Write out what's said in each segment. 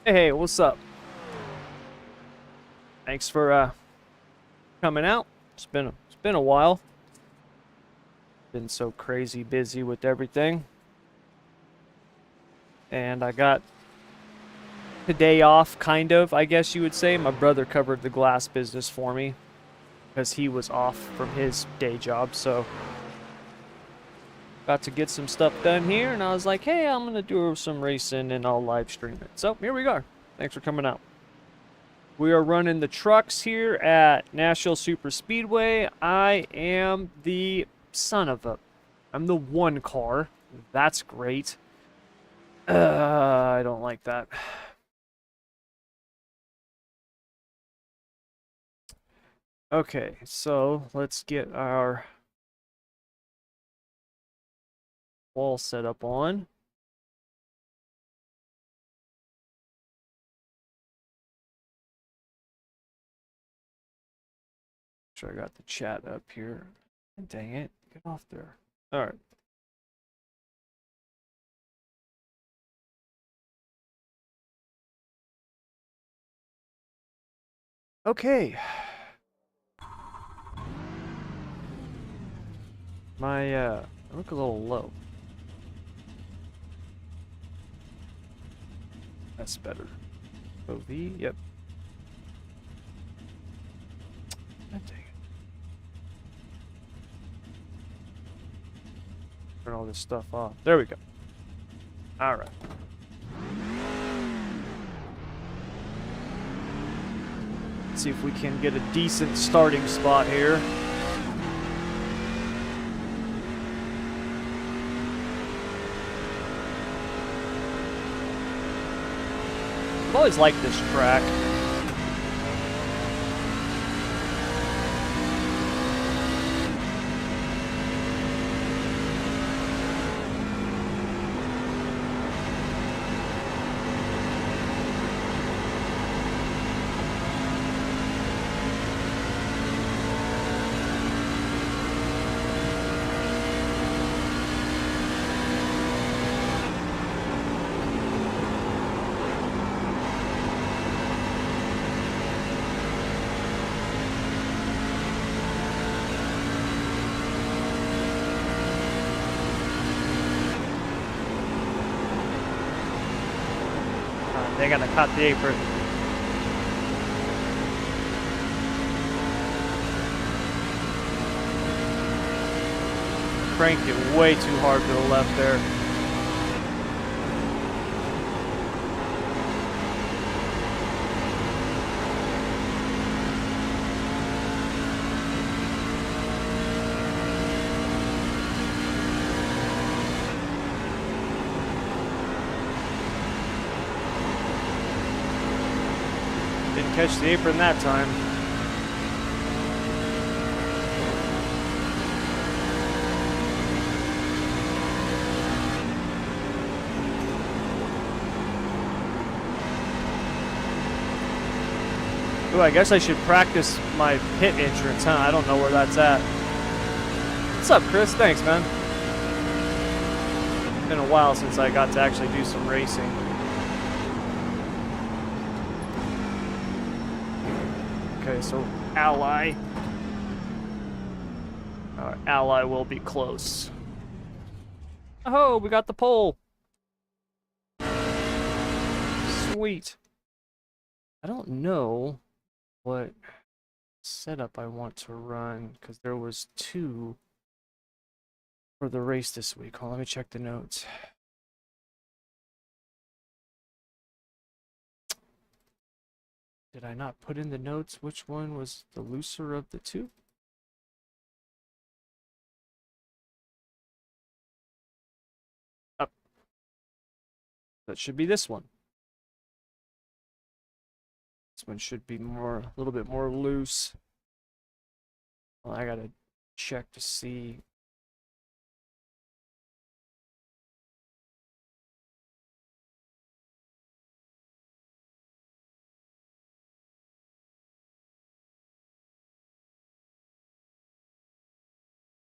Hey, what's up? Thanks for coming out. It's been a while. Been so crazy busy with everything. And I got today off, kind of, I guess you would say. My brother covered the glass business for me because he was off from his day job, so got to get some stuff done here, and I was like, hey, I'm gonna do some racing and I'll live stream it. So here we go. Thanks for coming out. We are running the trucks here at Nashville Super Speedway. I am the I'm the one car. That's great. I don't like that. Okay, so let's get our wall set up on. Make sure I got the chat up here. Dang it, get off there. All right. Okay. I look a little low. That's better. OV, yep. God dang it. Turn all this stuff off. There we go. Alright. Let's see if we can get a decent starting spot here. I've always liked this track. They gotta cut the apron. Cranked it way too hard to the left there. Didn't catch the apron that time. Ooh, I guess I should practice my pit entrance, huh? I don't know where that's at. What's up, Chris? Thanks, man. It's been a while since I got to actually do some racing. Okay, so ally. Our ally will be close. Oh, we got the pole. Sweet. I don't know what setup I want to run because there was 2 for the race this week. Hold on, let me check the notes. Did I not put in the notes which one was the looser of the 2? Up. That should be this one. This one should be a little bit more loose. Well, I gotta check to see.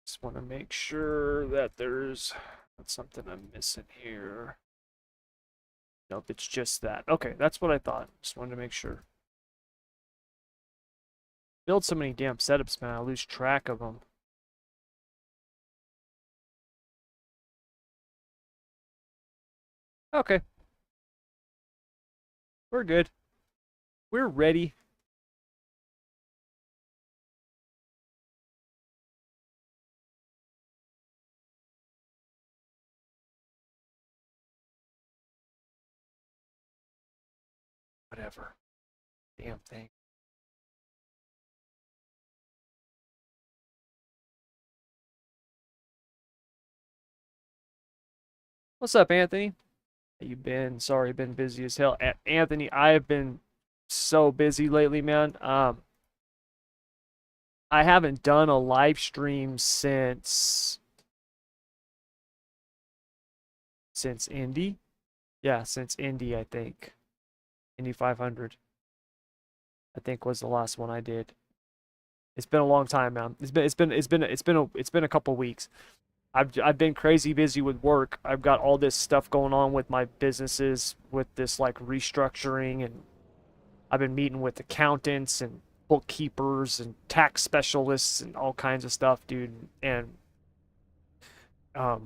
Just want to make sure that there's not something I'm missing here. Nope, it's just that. Okay, that's what I thought. Just wanted to make sure. Build so many damn setups, man. I lose track of them. Okay. We're good. We're ready. Whatever. Damn thing. What's up, Anthony? How you been? Sorry, been busy as hell. Anthony, I have been so busy lately, man. I haven't done a live stream since Indy. Yeah, since Indy, I think. Indy 500. I think was the last one I did. It's been a long time, man. It's been a couple weeks. I've been crazy busy with work. I've got all this stuff going on with my businesses, with this like restructuring, and I've been meeting with accountants and bookkeepers and tax specialists and all kinds of stuff, dude. And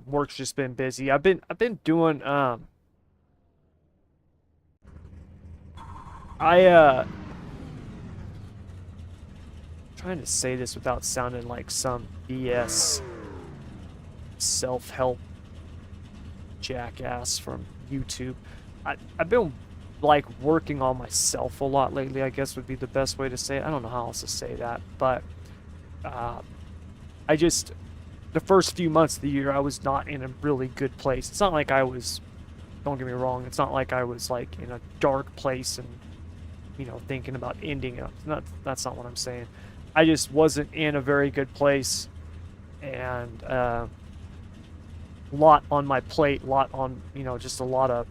work's just been busy. I've been doing trying to say this without sounding like some BS self-help jackass from YouTube. I've been like working on myself a lot lately, I guess would be the best way to say it. I don't know how else to say that, but I just, the first few months of the year, I was not in a really good place. It's not like I was, don't get me wrong, it's not like I was like in a dark place and, you know, thinking about ending it. That's not what I'm saying. I just wasn't in a very good place, and a lot on my plate, lot on, you know, just a lot of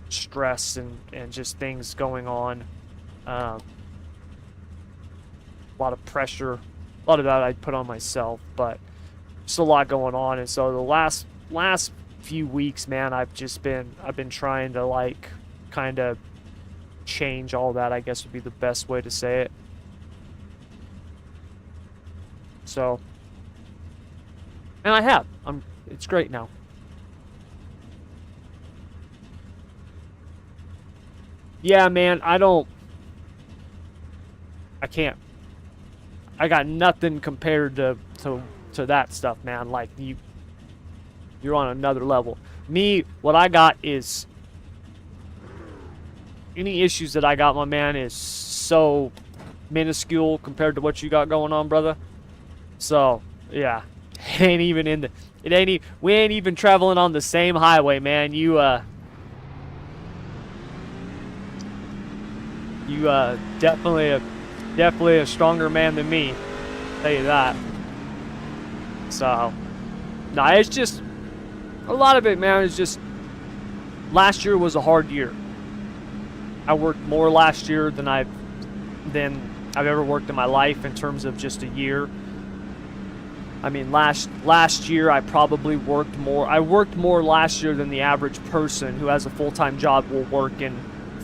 stress and just things going on, a lot of pressure, a lot of that I put on myself, but just a lot going on. And so the last few weeks, man, I've been trying to like kind of change all that, I guess would be the best way to say it. So, and I have. It's great now. Yeah, man, I can't. I got nothing compared to that stuff, man. Like you're on another level. Me, what I got is, any issues that I got, my man, is so minuscule compared to what you got going on, brother. So, yeah. We ain't even traveling on the same highway, man. You definitely a stronger man than me. I'll tell you that. So, nah, it's just, a lot of it, man, is just, last year was a hard year. I worked more last year than I've ever worked in my life in terms of just a year. I mean, last year I probably worked more. I worked more last year than the average person who has a full-time job will work in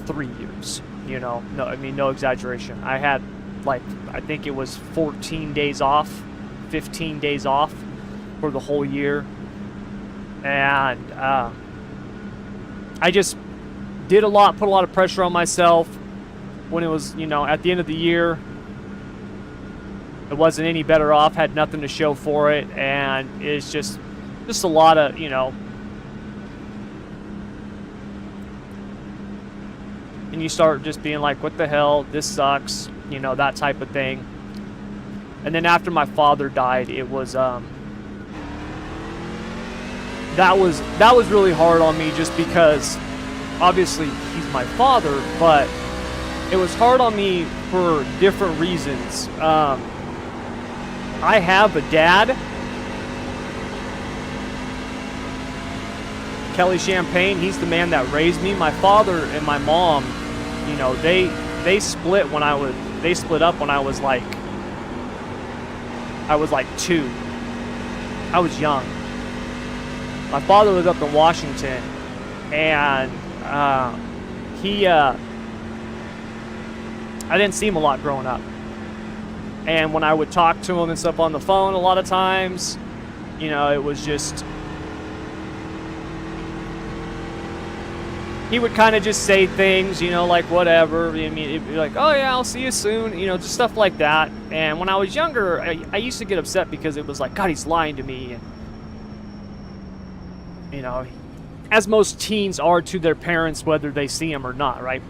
3 years. You know, no, I mean, no exaggeration. I had, like, I think it was 14 days off, 15 days off for the whole year. And I just did a lot, put a lot of pressure on myself when it was, you know, at the end of the year. It wasn't any better off, had nothing to show for it, and it's just a lot of, you know, and you start just being like, what the hell, this sucks, you know, that type of thing. And then after my father died, it was that was really hard on me, just because obviously he's my father, but it was hard on me for different reasons. I have a dad, Kelly Champagne. He's the man that raised me. My father and my mom, you know, they split up when I was like 2. I was young. My father lived up in Washington, and I didn't see him a lot growing up. And when I would talk to him and stuff on the phone, a lot of times, you know, it was just, he would kind of just say things, you know, like whatever. I mean, it'd be like, oh yeah, I'll see you soon, you know, just stuff like that. And when I was younger, I used to get upset because it was like, God, he's lying to me. And, you know, as most teens are to their parents, whether they see them or not, right?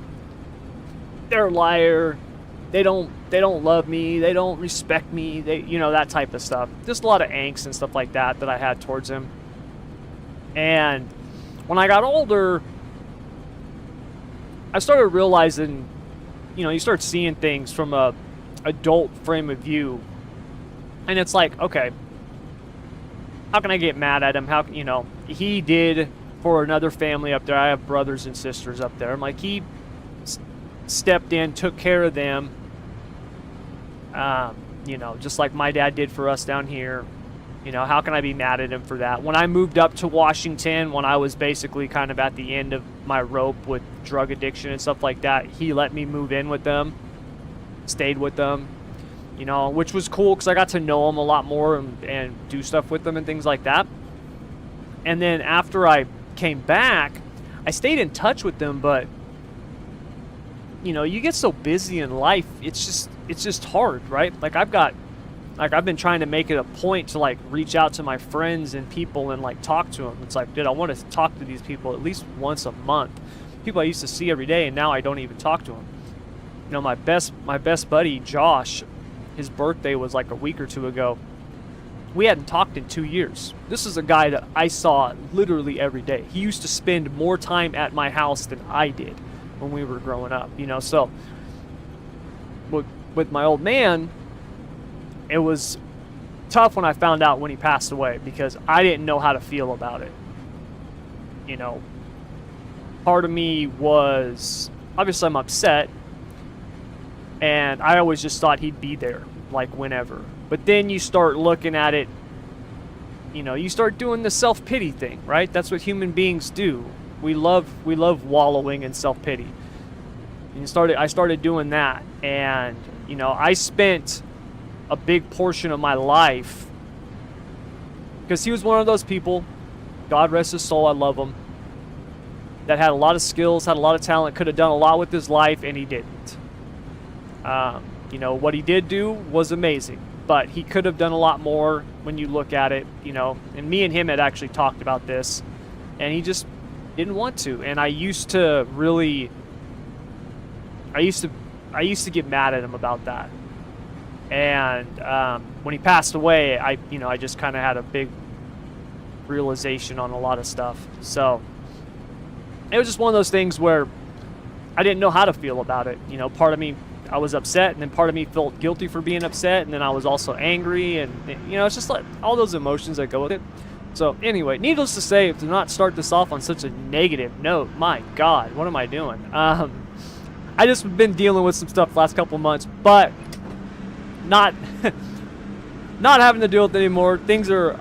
They're a liar. They don't love me. They don't respect me. You know, that type of stuff. Just a lot of angst and stuff like that I had towards him. And when I got older, I started realizing, you know, you start seeing things from a adult frame of view, and it's like, okay, how can I get mad at him? How, you know, he did for another family up there. I have brothers and sisters up there. I'm like, he stepped in, took care of them, you know, just like my dad did for us down here. You know, how can I be mad at him for that? When I moved up to Washington, when I was basically kind of at the end of my rope with drug addiction and stuff like that, he let me move in with them, stayed with them, you know, which was cool because I got to know them a lot more and do stuff with them and things like that. And then after I came back, I stayed in touch with them, but you know, you get so busy in life, it's just hard, right? Like I've been trying to make it a point to like reach out to my friends and people and like talk to them. It's like, dude, I want to talk to these people at least once a month. People I used to see every day, and now I don't even talk to them. You know, my best buddy Josh, his birthday was like a week or two ago. We hadn't talked in 2 years. This is a guy that I saw literally every day. He used to spend more time at my house than I did when we were growing up, you know. So with my old man, it was tough when I found out when he passed away, because I didn't know how to feel about it. You know, part of me was, obviously I'm upset, and I always just thought he'd be there, like whenever. But then you start looking at it, you know, you start doing the self-pity thing, right? That's what human beings do. We love wallowing in self-pity. And I started doing that, and you know, I spent a big portion of my life, because he was one of those people, God rest his soul, I love him, that had a lot of skills, had a lot of talent, could have done a lot with his life, and he didn't. You know, what he did do was amazing, but he could have done a lot more when you look at it, you know. And me and him had actually talked about this, and he just didn't want to. And I used to get mad at him about that. And when he passed away, I just kind of had a big realization on a lot of stuff. So it was just one of those things where I didn't know how to feel about it. You know, part of me, I was upset, and then part of me felt guilty for being upset, and then I was also angry, and you know, it's just like all those emotions that go with it. So anyway, needless to say, to not start this off on such a negative note, my God, what am I doing? I just been dealing with some stuff the last couple months, but not having to deal with it anymore. Things are a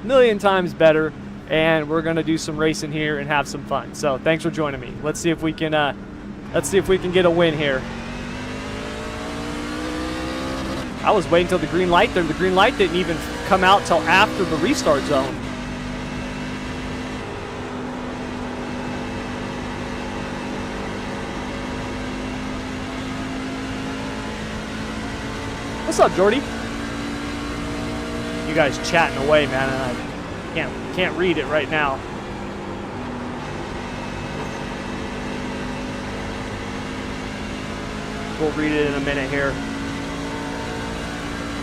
million times better, and we're gonna do some racing here and have some fun. So thanks for joining me. Let's see if we can get a win here. I was waiting till the green light there. The green light didn't even come out till after the restart zone. What's up, Jordy? You guys chatting away, man, and I can't read it right now. We'll read it in a minute here.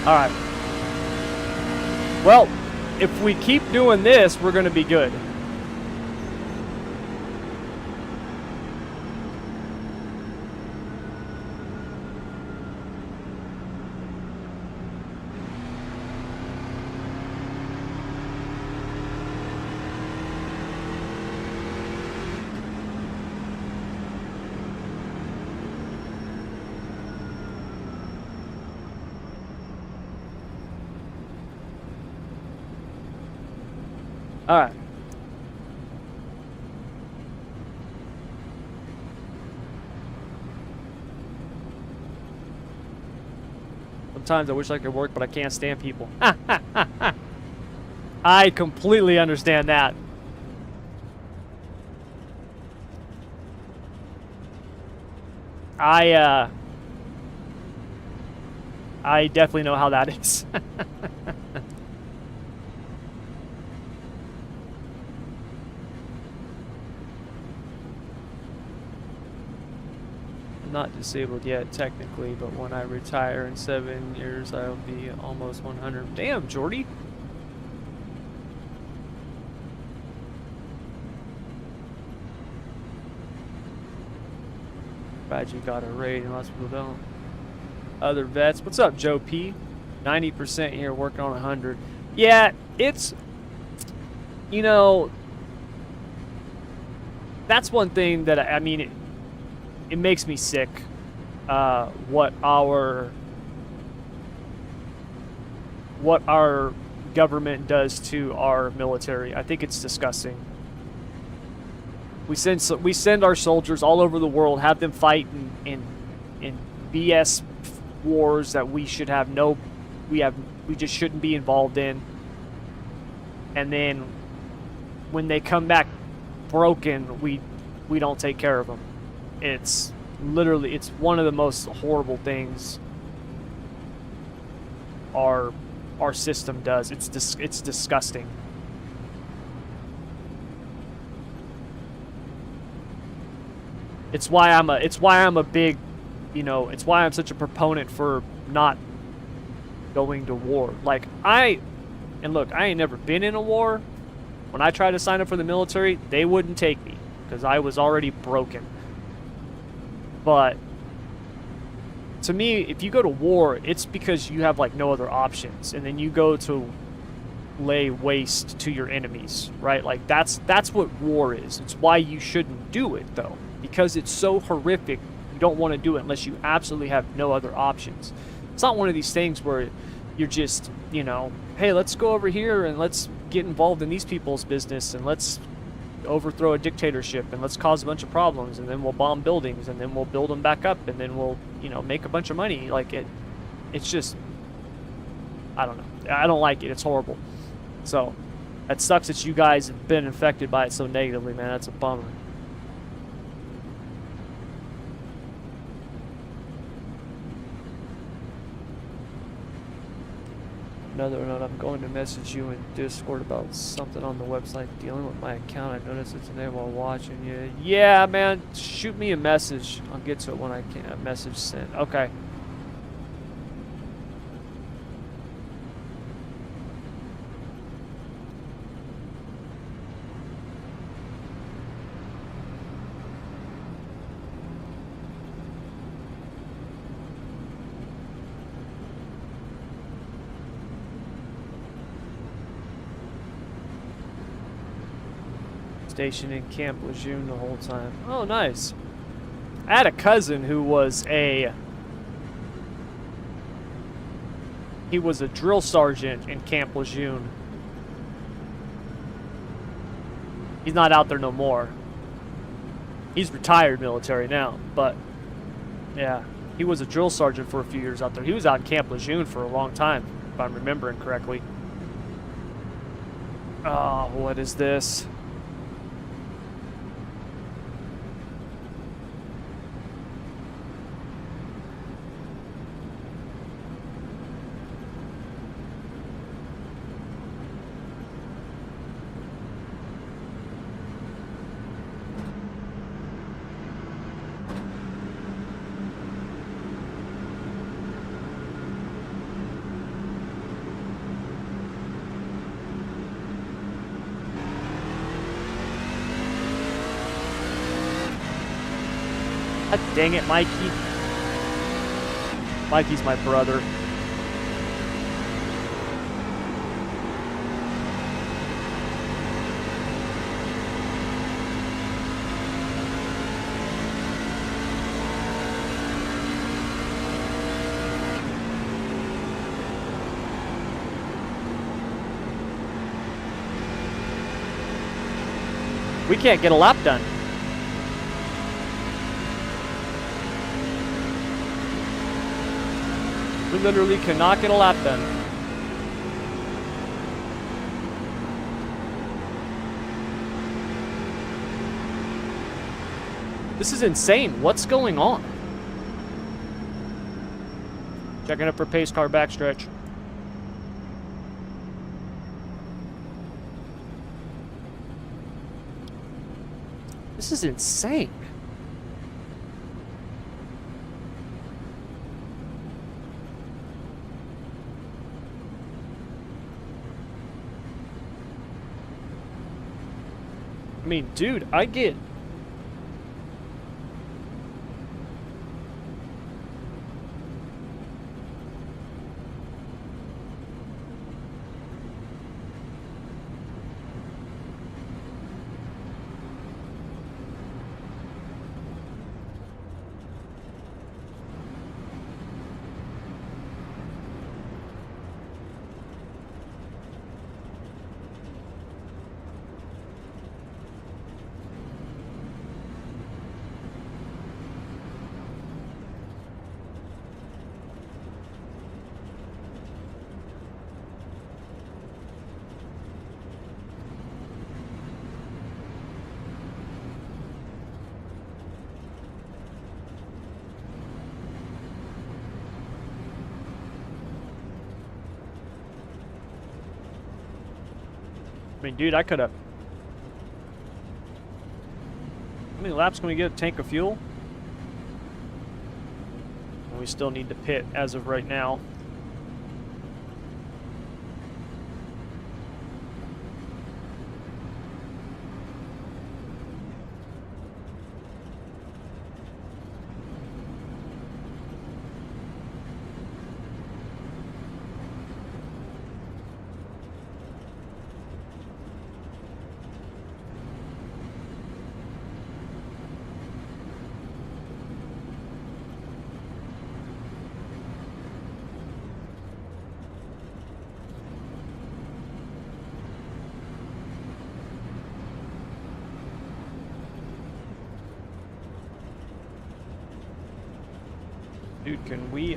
All right. Well, if we keep doing this, we're going to be good. All right. Sometimes I wish I could work, but I can't stand people. I completely understand that. I definitely know how that is. Not disabled yet, technically, but when I retire in 7 years, I'll be almost 100. Damn, Jordy. Glad you got a raid, and lots of people don't. Other vets. What's up, Joe P? 90% here, working on 100. Yeah, it's, you know, that's one thing that, I mean, it makes me sick, what our government does to our military. I think it's disgusting. We send our soldiers all over the world, have them fight in BS wars that we just shouldn't be involved in. And then when they come back broken, we don't take care of them. It's literally, it's one of the most horrible things our system does. It's disgusting. It's why I'm a big, you know, it's why I'm such a proponent for not going to war. Like, and look, I ain't never been in a war. When I tried to sign up for the military, they wouldn't take me because I was already broken. But to me, if you go to war, it's because you have like no other options, and then you go to lay waste to your enemies, right? Like that's what war is. It's why you shouldn't do it though, because it's so horrific. You don't want to do it unless you absolutely have no other options. It's not one of these things where you're just, you know, hey, let's go over here and let's get involved in these people's business and let's overthrow a dictatorship and let's cause a bunch of problems and then we'll bomb buildings and then we'll build them back up and then we'll, you know, make a bunch of money. Like it's just, I don't know. I don't like it. It's horrible. So that sucks that you guys have been infected by it so negatively, man. That's a bummer. Another note, I'm going to message you in Discord about something on the website dealing with my account. I noticed it today while watching you. Yeah, man, shoot me a message. I'll get to it when I can. A message sent. Okay. Stationed in Camp Lejeune the whole time. Oh, nice. I had a cousin who was he was a drill sergeant in Camp Lejeune. He's not out there no more. He's retired military now, but yeah, he was a drill sergeant for a few years out there. He was out in Camp Lejeune for a long time, if I'm remembering correctly. Oh, what is this? God dang it, Mikey. Mikey's my brother. We can't get a lap done. We literally cannot get a lap done. This is insane. What's going on? Checking up for pace car backstretch. This is insane. I mean, dude, I get... I mean, dude, I could have... How many laps can we get a tank of fuel? And we still need to pit as of right now. Dude, can we,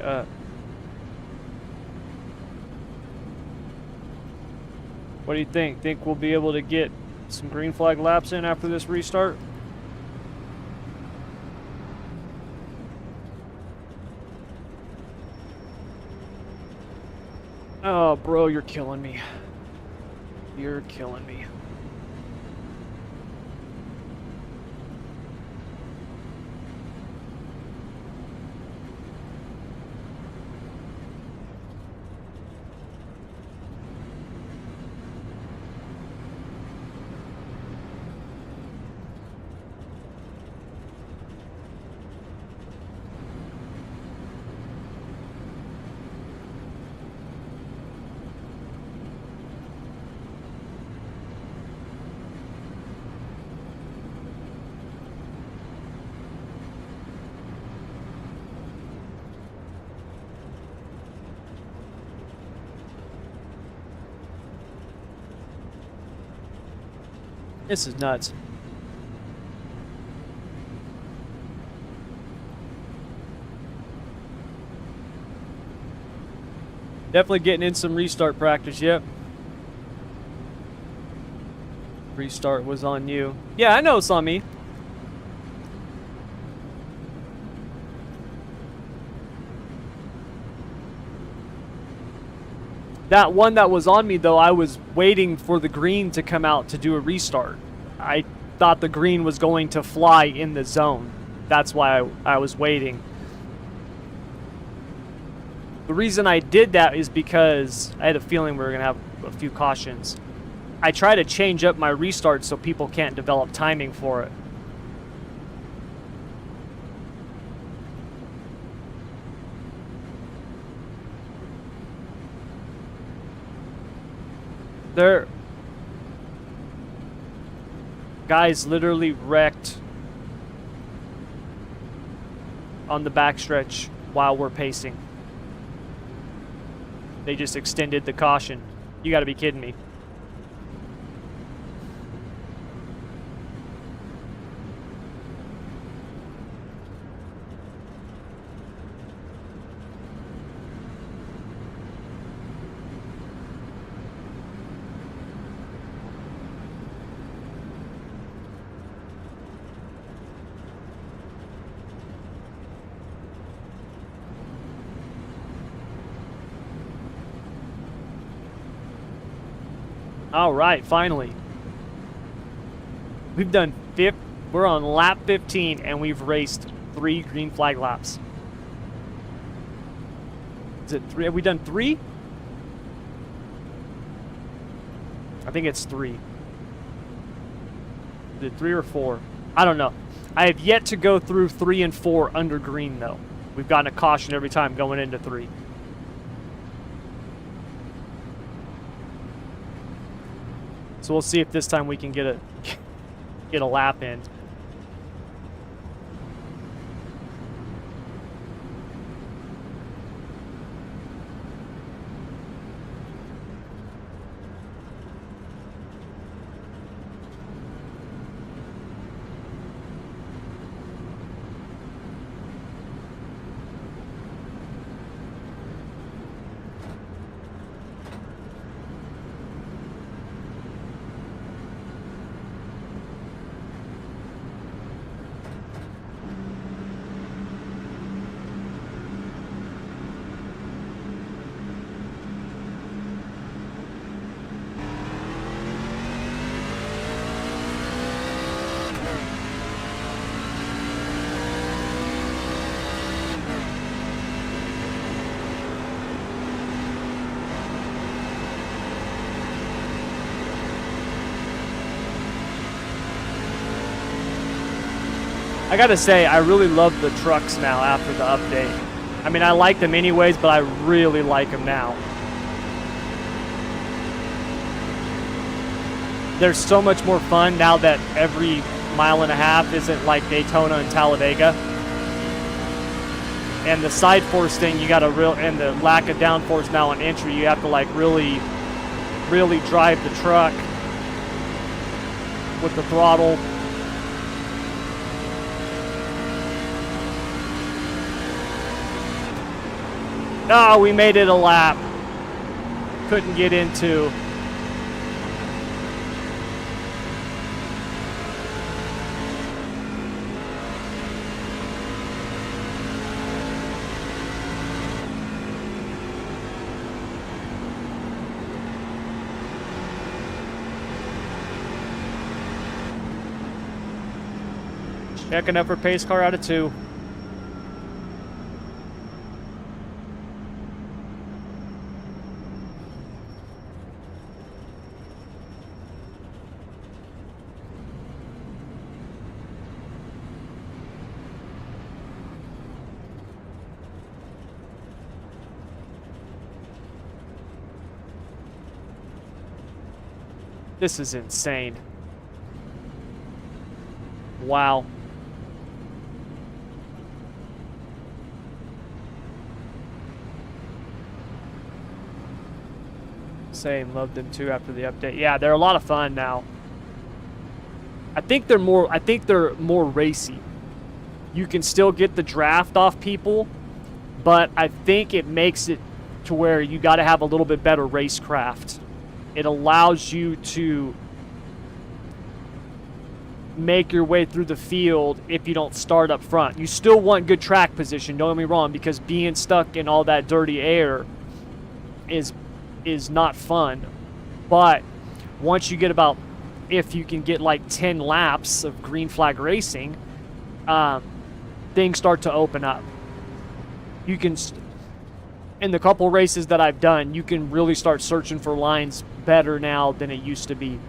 what do you think? Think we'll be able to get some green flag laps in after this restart? Oh, bro, you're killing me. You're killing me. This is nuts. Definitely getting in some restart practice, yep. Restart was on you. Yeah, I know it's on me. That one that was on me, though, I was waiting for the green to come out to do a restart. I thought the green was going to fly in the zone. That's why I was waiting. The reason I did that is because I had a feeling we were going to have a few cautions. I try to change up my restart so people can't develop timing for it. There, guys literally wrecked on the backstretch while we're pacing. They just extended the caution. You gotta be kidding me. All right, finally. We've done we're on lap 15 and we've raced 3 green flag laps. Is it 3? Have we done 3? I think it's 3. Is it 3 or 4? I don't know. I have yet to go through 3 and 4 under green though. We've gotten a caution every time going into 3. So we'll see if this time we can get a lap in. I gotta say, I really love the trucks now after the update. I mean, I like them anyways, but I really like them now. They're so much more fun now that every mile and a half isn't like Daytona and Talladega. And the side force thing, you got to and the lack of downforce now on entry, you have to like really drive the truck with the throttle. Oh, we made it a lap. Couldn't get into. Checking up for pace car out of 2. This is insane. Wow. Same, loved them too after the update. Yeah, they're a lot of fun now. I think they're more racy. You can still get the draft off people, but I think it makes it to where you got to have a little bit better racecraft. It allows you to make your way through the field if you don't start up front. You still want good track position, don't get me wrong, because being stuck in all that dirty air is not fun. But once you get about, if you can get like 10 laps of green flag racing, things start to open up. You can, in the couple races that I've done, you can really start searching for lines better now than it used to be.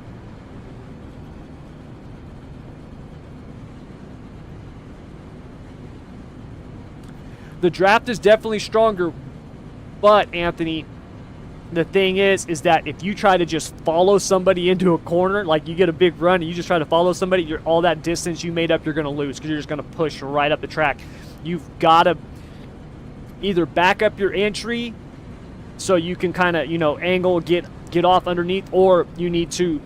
The draft is definitely stronger, but Anthony, the thing is that if you try to just follow somebody into a corner, like you get a big run and you just try to follow somebody, all that distance you made up, you're going to lose because you're just going to push right up the track. You've got to either back up your entry so you can kind of, angle, get off underneath, or you need to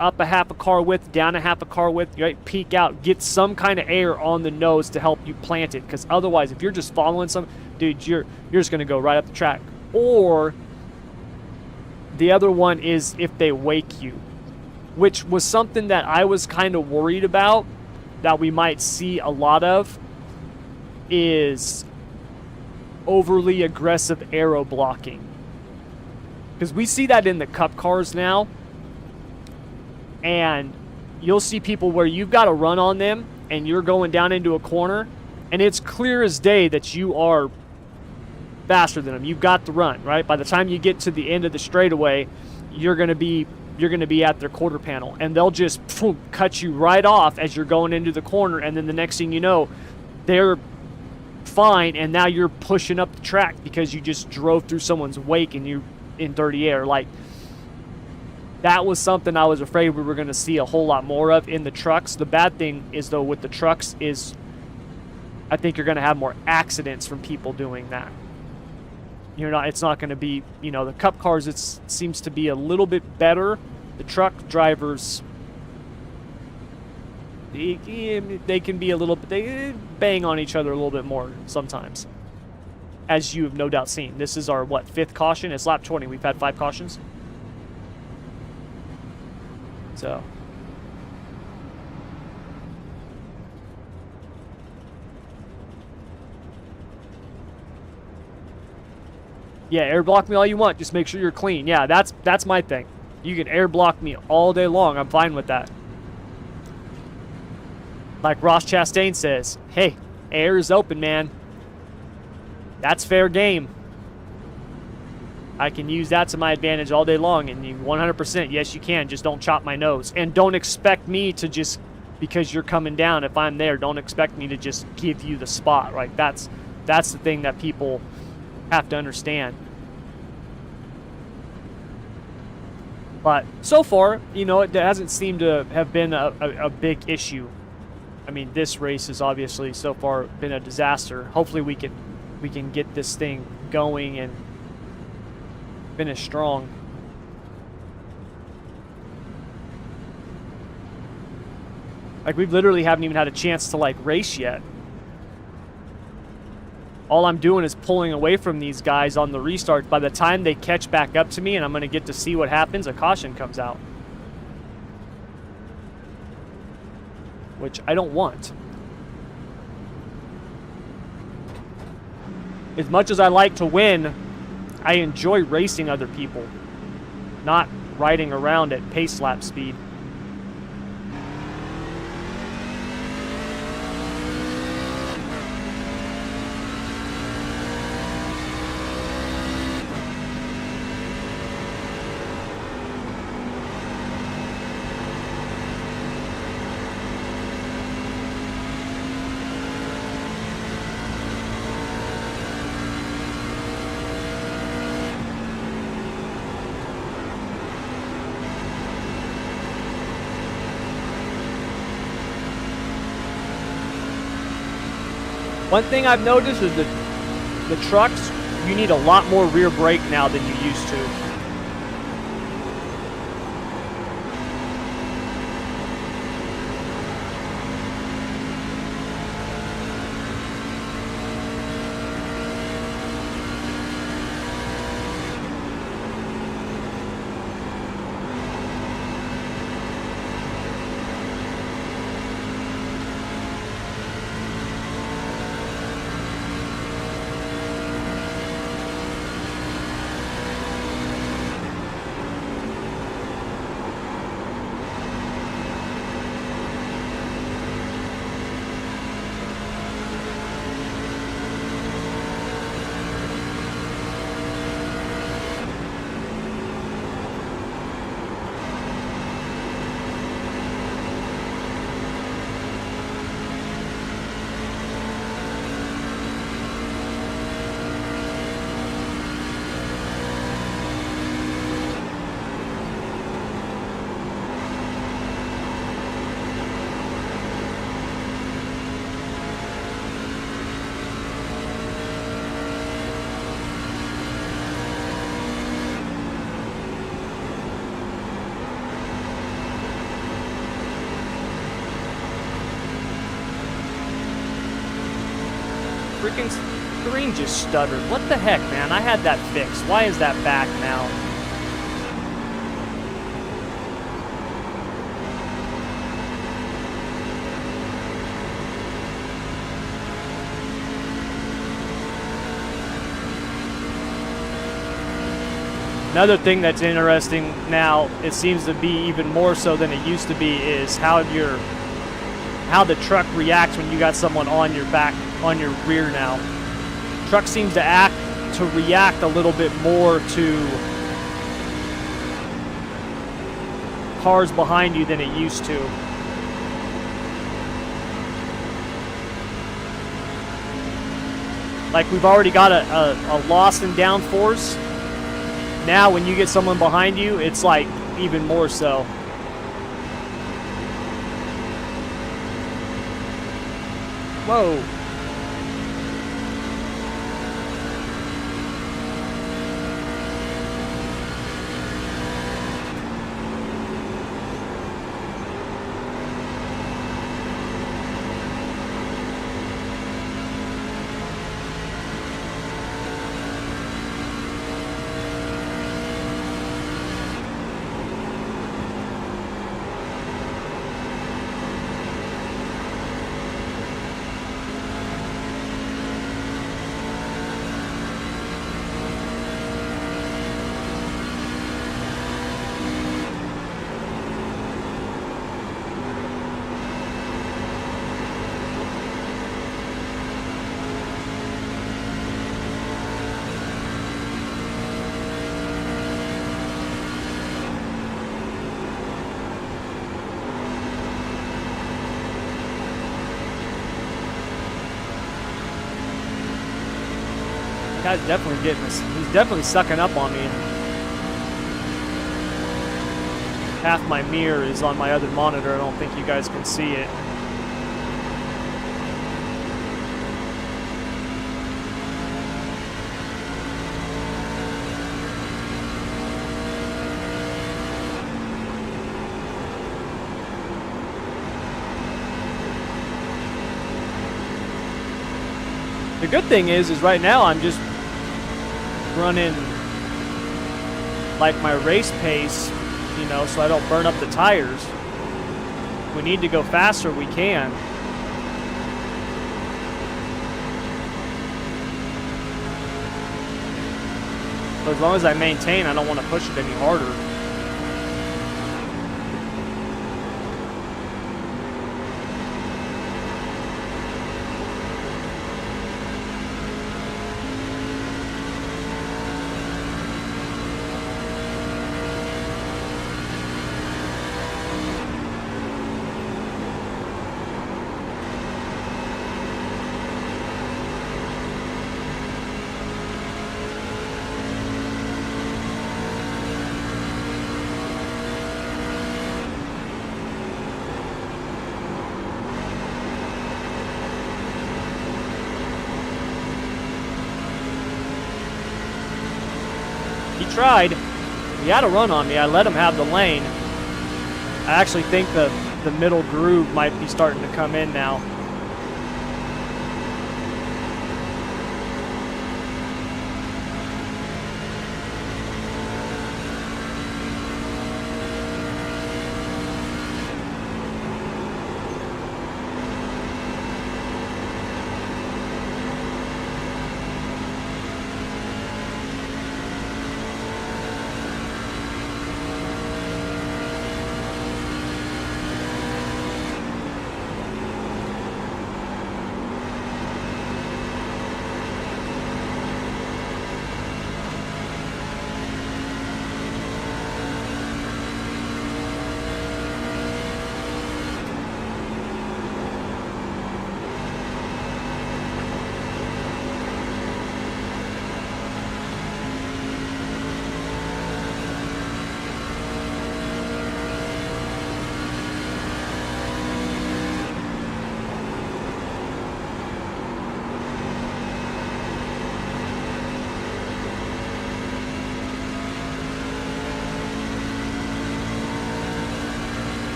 up a half a car width, down a half a car width, right? Peek out, get some kind of air on the nose to help you plant it, because otherwise, if you're just following dude, you're just going to go right up the track. Or the other one is if they wake you, which was something that I was kind of worried about that we might see a lot of, is overly aggressive aero blocking. Because we see that in the cup cars now, and you'll see people where you've got to run on them and you're going down into a corner and it's clear as day that you are faster than them. You've got to run, right? By the time you get to the end of the straightaway, you're going to be at their quarter panel, and they'll just cut you right off as you're going into the corner, and then the next thing you know, they're fine, and now you're pushing up the track because you just drove through someone's wake and you in dirty air. Like, that was something I was afraid we were going to see a whole lot more of in the trucks. The bad thing is, though, with the trucks is I think you're going to have more accidents from people doing that. It's not going to be, the cup cars, it seems to be a little bit better. The truck drivers, they can be they bang on each other a little bit more sometimes, as you have no doubt seen. This is our, 5th caution? It's lap 20. We've had 5 cautions. So, yeah, air block me all you want. Just make sure you're clean. Yeah, that's my thing. You can air block me all day long. I'm fine with that. Like Ross Chastain says, hey, air is open, man. That's fair game. I can use that to my advantage all day long, and 100%, yes, you can. Just don't chop my nose. And don't expect me to just because you're coming down. If I'm there, don't expect me to just give you the spot. Right? That's the thing that people have to understand. But so far, you know, it hasn't seemed to have been a big issue. I mean, this race has obviously so far been a disaster. Hopefully we can get this thing going and finish strong. Like, we literally haven't even had a chance to, like, race yet. All I'm doing is pulling away from these guys on the restart. By the time they catch back up to me and I'm going to get to see what happens, a caution comes out. Which I don't want. As much as I like to win, I enjoy racing other people, not riding around at pace lap speed. One thing I've noticed is that the trucks, you need a lot more rear brake now than you used to. Freaking screen just stuttered. What the heck, man? I had that fixed. Why is that back now? Another thing that's interesting now, it seems to be even more so than it used to be, is how the truck reacts when you got someone on your back, on your rear now. Truck seems to react a little bit more to cars behind you than it used to. Like, we've already got a lost and down force. Now when you get someone behind you, it's like even more so. Whoa. Guy's definitely getting this. He's definitely sucking up on me. Half my mirror is on my other monitor. I don't think you guys can see it. The good thing is right now I'm just running like my race pace, you know, so I don't burn up the tires. If we need to go faster, we can. But as long as I maintain, I don't want to push it any harder. He tried. He had a run on me. I let him have the lane. I actually think the middle groove might be starting to come in now.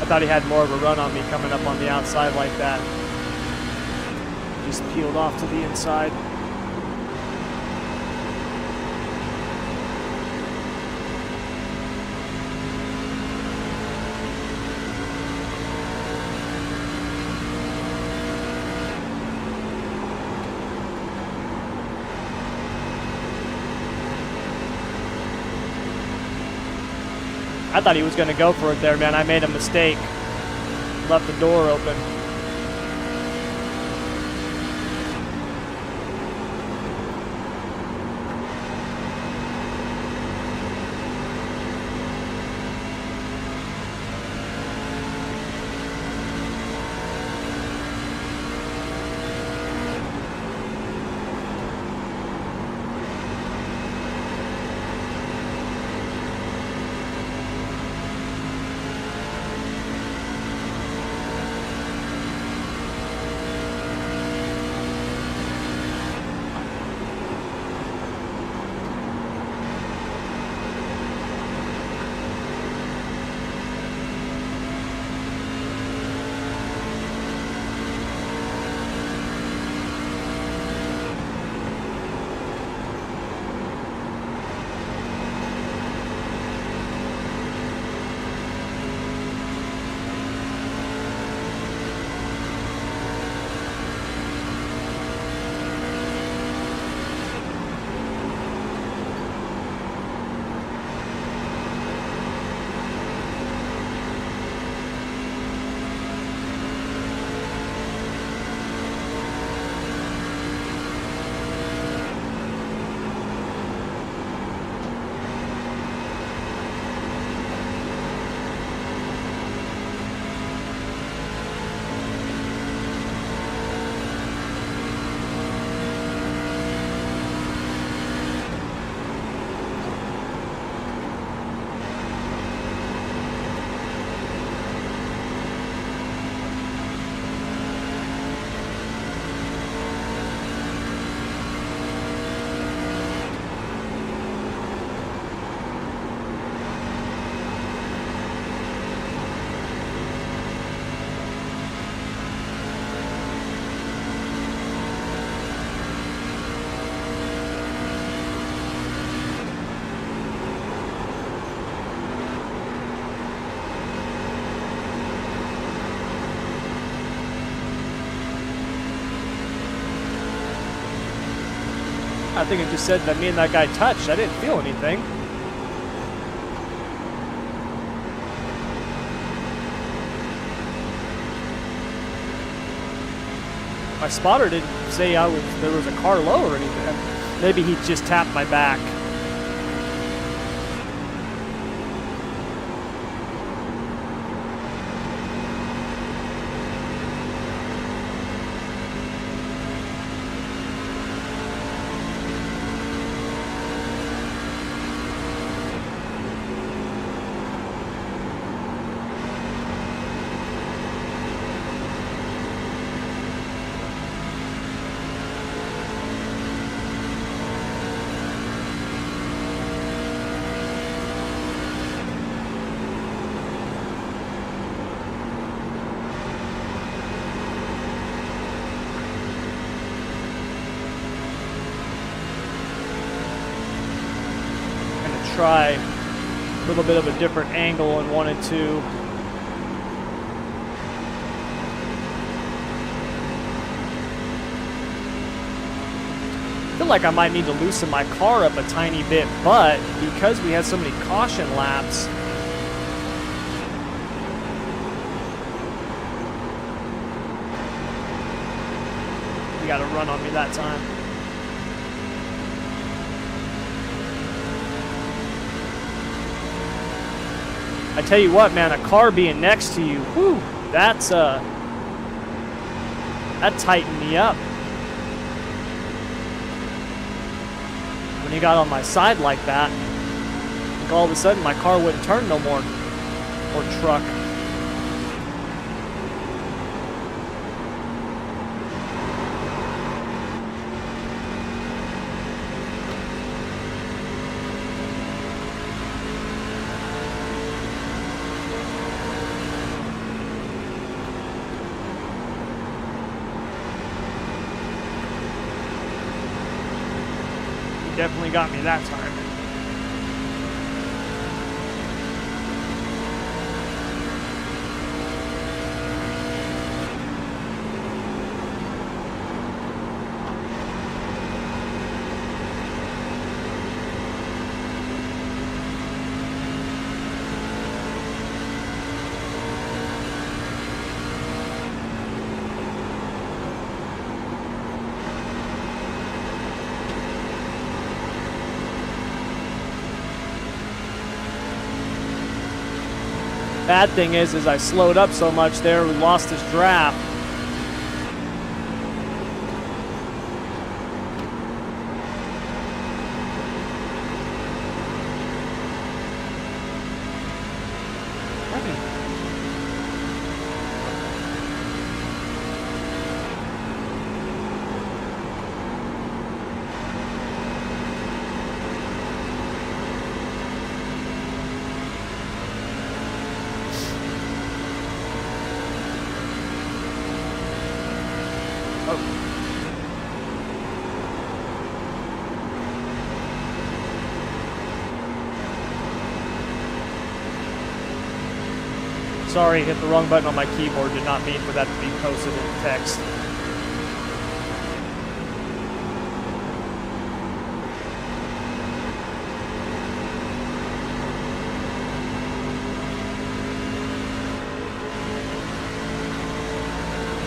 Thought he had more of a run on me coming up on the outside like that. Just peeled off to the inside. I thought he was going to go for it there, man. I made a mistake. Left the door open. I think it just said that me and that guy touched. I didn't feel anything. My spotter didn't say there was a car low or anything. Maybe he just tapped my back. Try a little bit of a different angle and wanted to feel like I might need to loosen my car up a tiny bit, but because we had so many caution laps, he got a run on me that time. I tell you what, man, a car being next to you, whew, that tightened me up. When he got on my side like that, like all of a sudden my car wouldn't turn no more, or truck. Definitely got me that time. Bad thing is I slowed up so much there, we lost his draft. Sorry, hit the wrong button on my keyboard. Did not mean for that to be posted in text.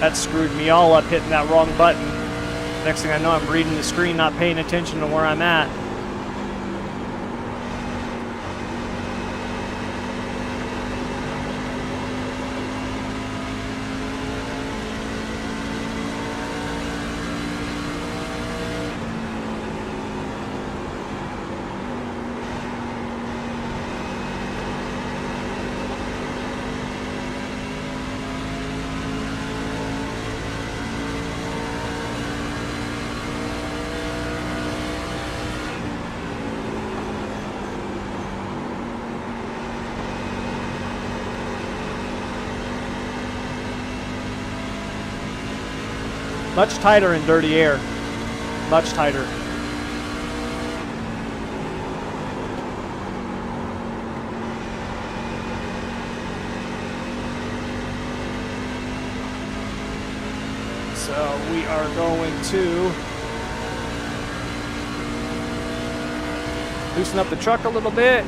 That screwed me all up hitting that wrong button. Next thing I know, I'm reading the screen, not paying attention to where I'm at. Much tighter in dirty air. Much tighter. So we are going to loosen up the truck a little bit.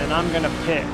I'm gonna pick.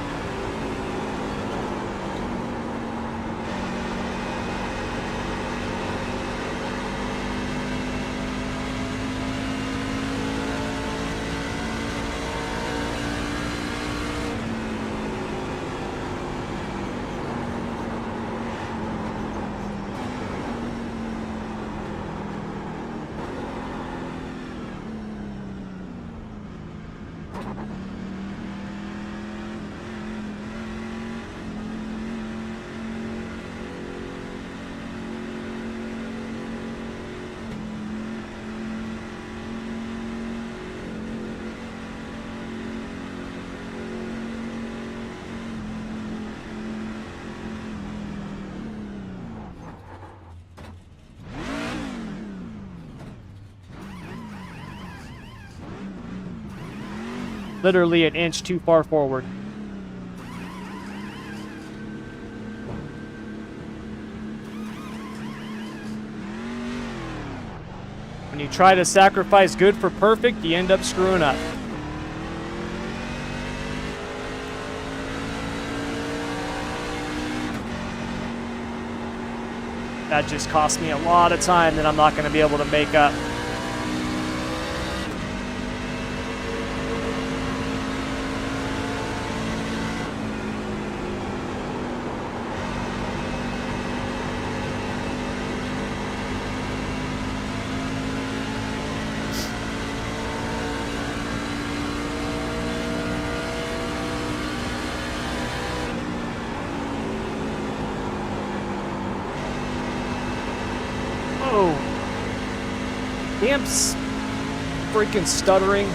Literally an inch too far forward. When you try to sacrifice good for perfect, you end up screwing up. That just cost me a lot of time that I'm not going to be able to make up. Camp's freaking stuttering.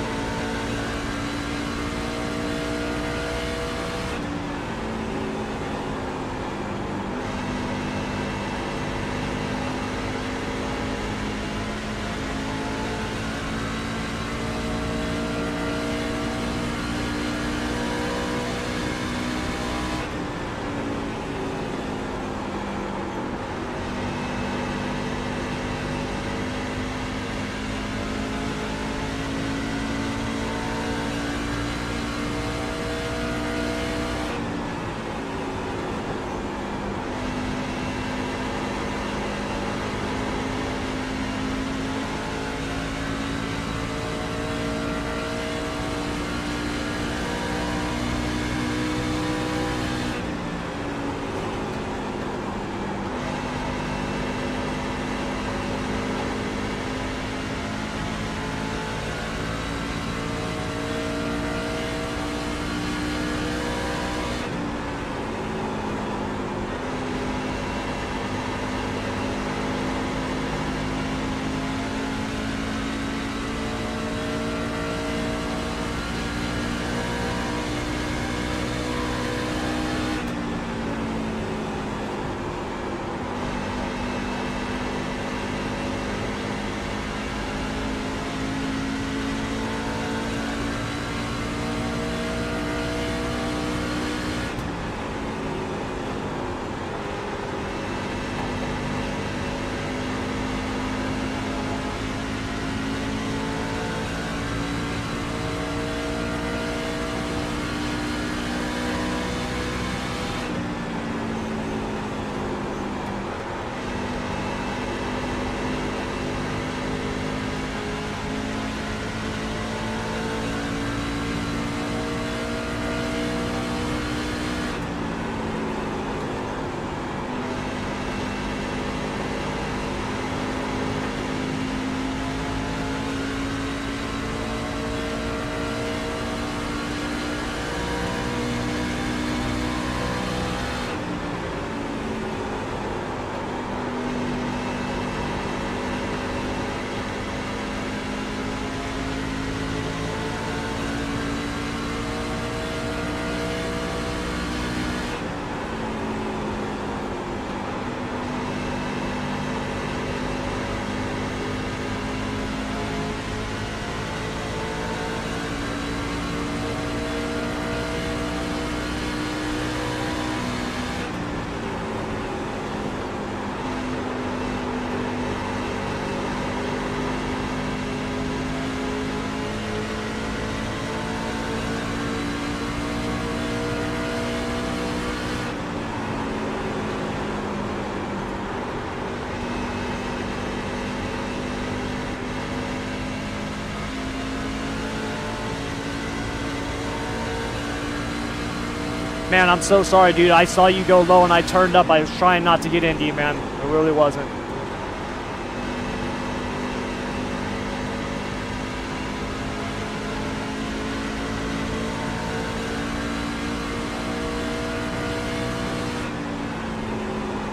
Man, I'm so sorry, dude. I saw you go low and I turned up. I was trying not to get into you, man. I really wasn't.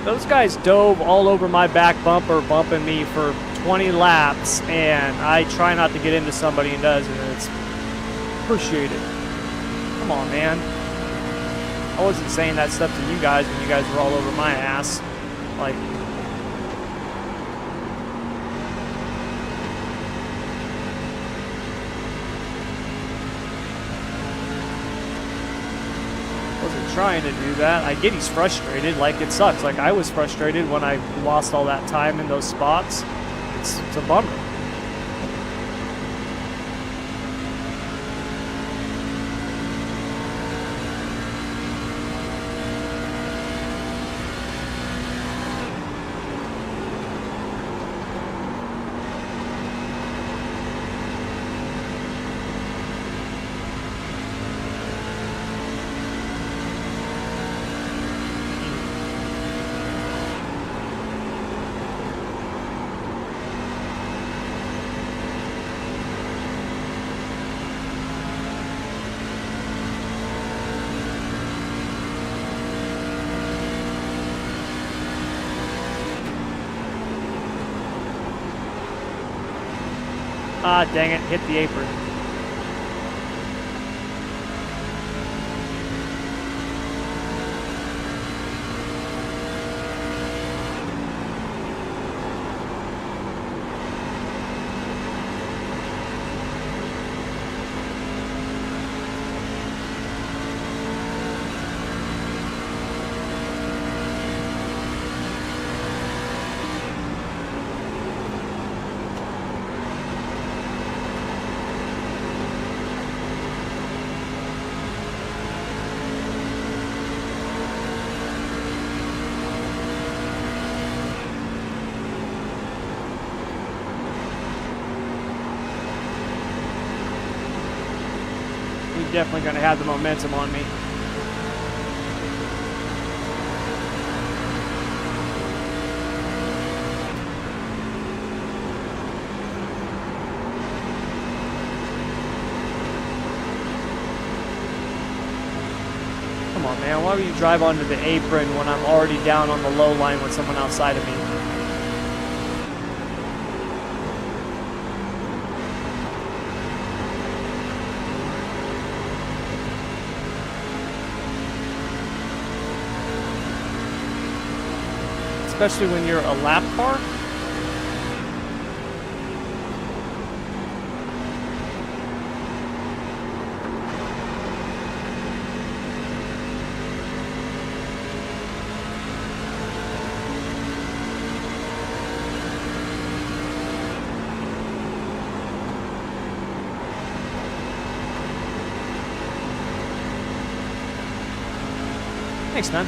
Those guys dove all over my back bumper, bumping me for 20 laps, and I try not to get into somebody and does, and it's appreciated. Come on, man. I wasn't saying that stuff to you guys when you guys were all over my ass. Like, wasn't trying to do that. I get he's frustrated. Like, it sucks. Like, I was frustrated when I lost all that time in those spots. It's a bummer. Ah, dang it, hit the apron. Definitely going to have the momentum on me. Come on, man. Why would you drive onto the apron when I'm already down on the low line with someone outside of me? Especially when you're a lap car. Thanks, man.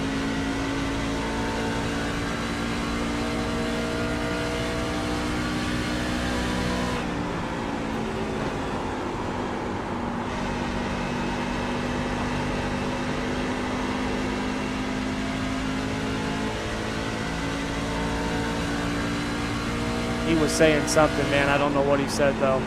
He was saying something, man. I don't know what he said, though.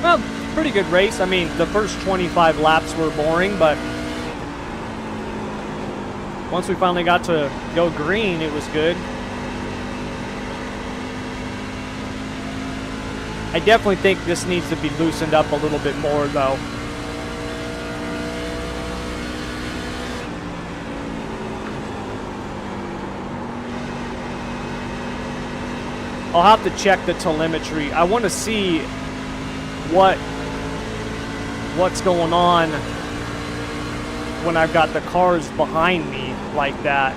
Well, pretty good race. I mean, the first 25 laps were boring, but once we finally got to go green, it was good. I definitely think this needs to be loosened up a little bit more, though. I'll have to check the telemetry. I want to see what's going on when I've got the cars behind me like that.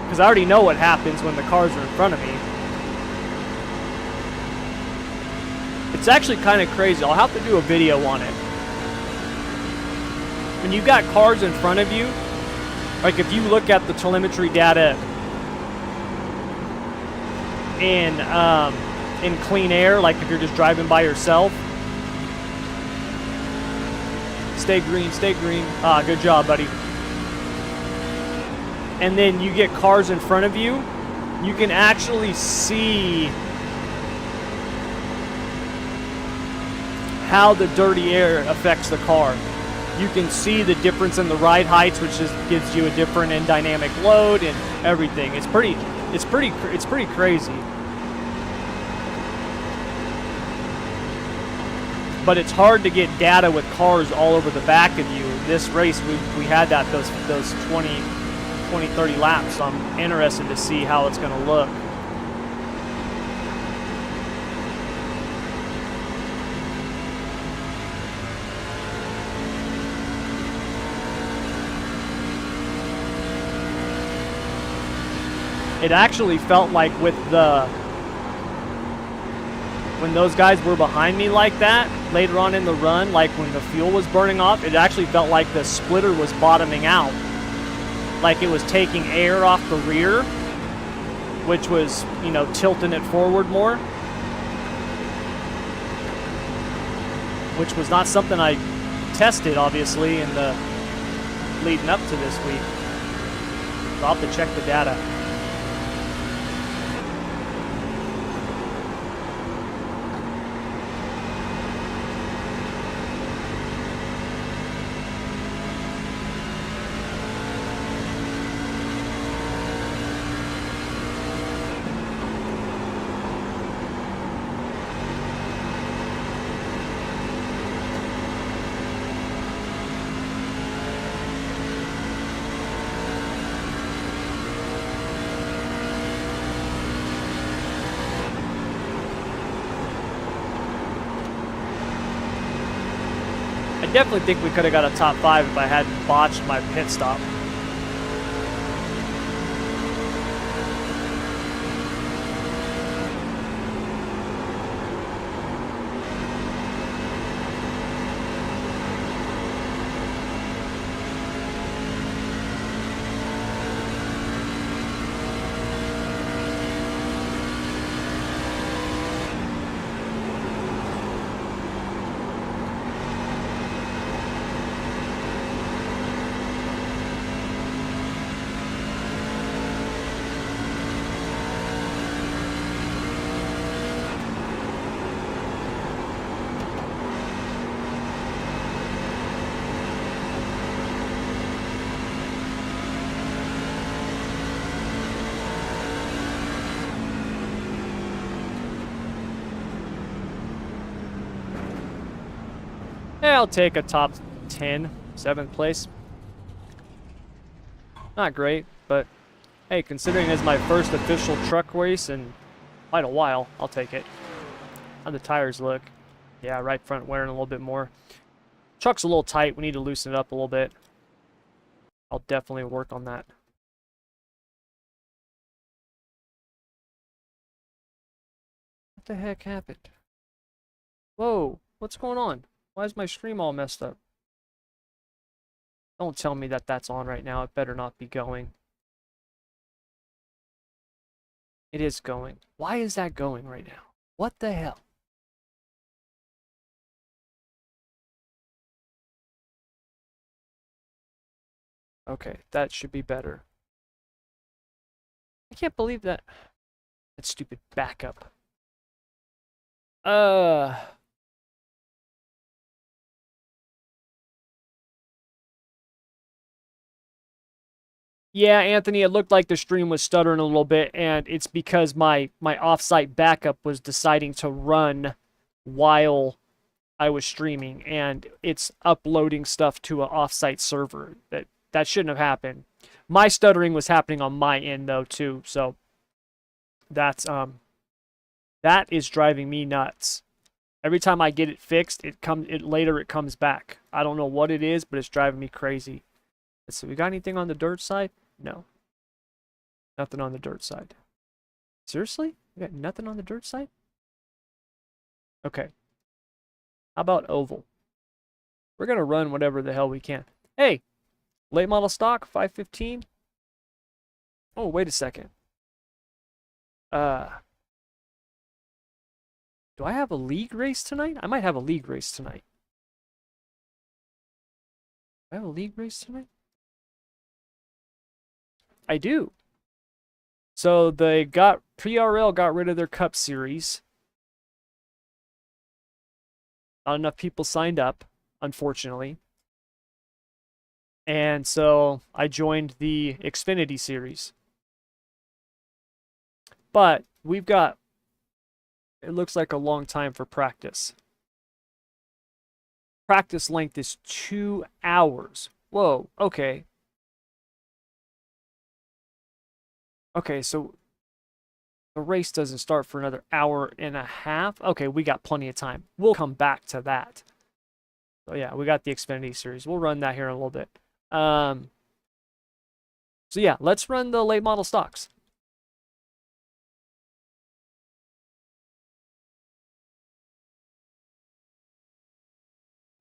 Because I already know what happens when the cars are in front of me. It's actually kind of crazy. I'll have to do a video on it. When you've got cars in front of you, like if you look at the telemetry data in clean air, like if you're just driving by yourself. Stay green, stay green. Ah, good job, buddy. And then you get cars in front of you, you can actually see how the dirty air affects the car. You can see the difference in the ride heights, which just gives you a different and dynamic load and everything. It's pretty crazy. But it's hard to get data with cars all over the back of you. This race, we had that those 20, 30 laps. So I'm interested to see how it's going to look. It actually felt like when those guys were behind me like that, later on in the run, like when the fuel was burning off, it actually felt like the splitter was bottoming out. Like it was taking air off the rear, which was, you know, tilting it forward more. Which was not something I tested, obviously, in the leading up to this week. So I'll have to check the data. I definitely think we could have got a top 5 if I hadn't botched my pit stop. Yeah, I'll take a top 10, 7th place. Not great, but hey, considering it's my first official truck race in quite a while, I'll take it. How the tires look. Yeah, right front wearing a little bit more. Truck's a little tight. We need to loosen it up a little bit. I'll definitely work on that. What the heck happened? Whoa, what's going on? Why is my stream all messed up? Don't tell me that that's on right now. It better not be going. It is going. Why is that going right now? What the hell? Okay, that should be better. I can't believe that. That stupid backup. Yeah, Anthony, it looked like the stream was stuttering a little bit, and it's because my offsite backup was deciding to run while I was streaming, and it's uploading stuff to an offsite server. That shouldn't have happened. My stuttering was happening on my end though too, so that's that is driving me nuts. Every time I get it fixed, it comes back. I don't know what it is, but it's driving me crazy. So we got anything on the dirt side? No. Nothing on the dirt side. Seriously? We got nothing on the dirt side? Okay. How about oval? We're going to run whatever the hell we can. Hey! Late model stock, 515. Oh, wait a second. Do I have a league race tonight? I might have a league race tonight. Do I have a league race tonight? I do. So they got PRL got rid of their Cup Series. Not enough people signed up, unfortunately. And so I joined the Xfinity Series. But we've got, it looks like a long time for practice. Practice length is 2 hours. Whoa, okay. Okay, so the race doesn't start for another hour and a half. Okay, we got plenty of time. We'll come back to that. So yeah, we got the Xfinity Series. We'll run that here in a little bit. So yeah, let's run the late model stocks.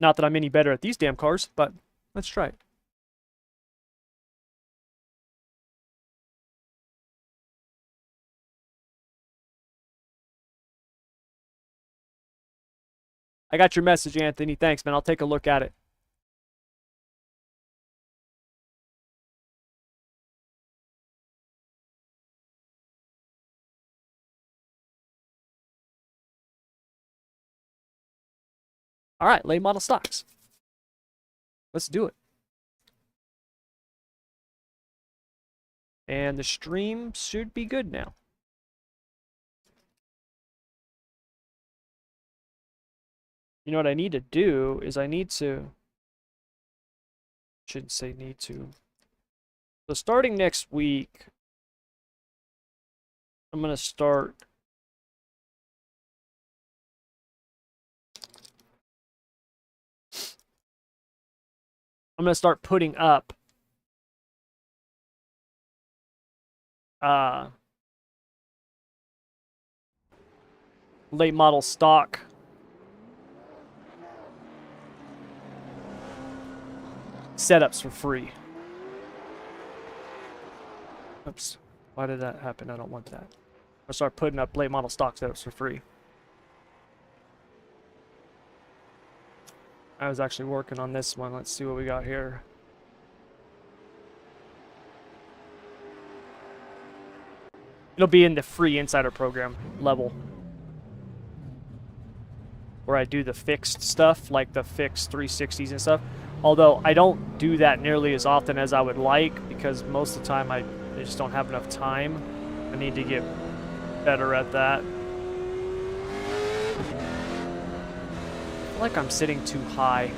Not that I'm any better at these damn cars, but let's try it. I got your message, Anthony. Thanks, man. I'll take a look at it. All right, late model stocks. Let's do it. And the stream should be good now. You know what I need to do is shouldn't say need to. So starting next week, I'm going to start putting up late model stock setups for free. Oops. Why did that happen? I don't want that. I'll start putting up late model stock setups for free. I was actually working on this one. Let's see what we got here. It'll be in the free insider program level, where I do the fixed stuff, like the fixed 360s and stuff. Although I don't do that nearly as often as I would like, because most of the time I just don't have enough time. I need to get better at that. I feel like I'm sitting too high.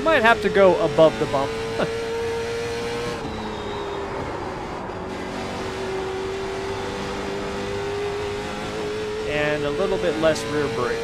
Might have to go above the bump. And a little bit less rear brake.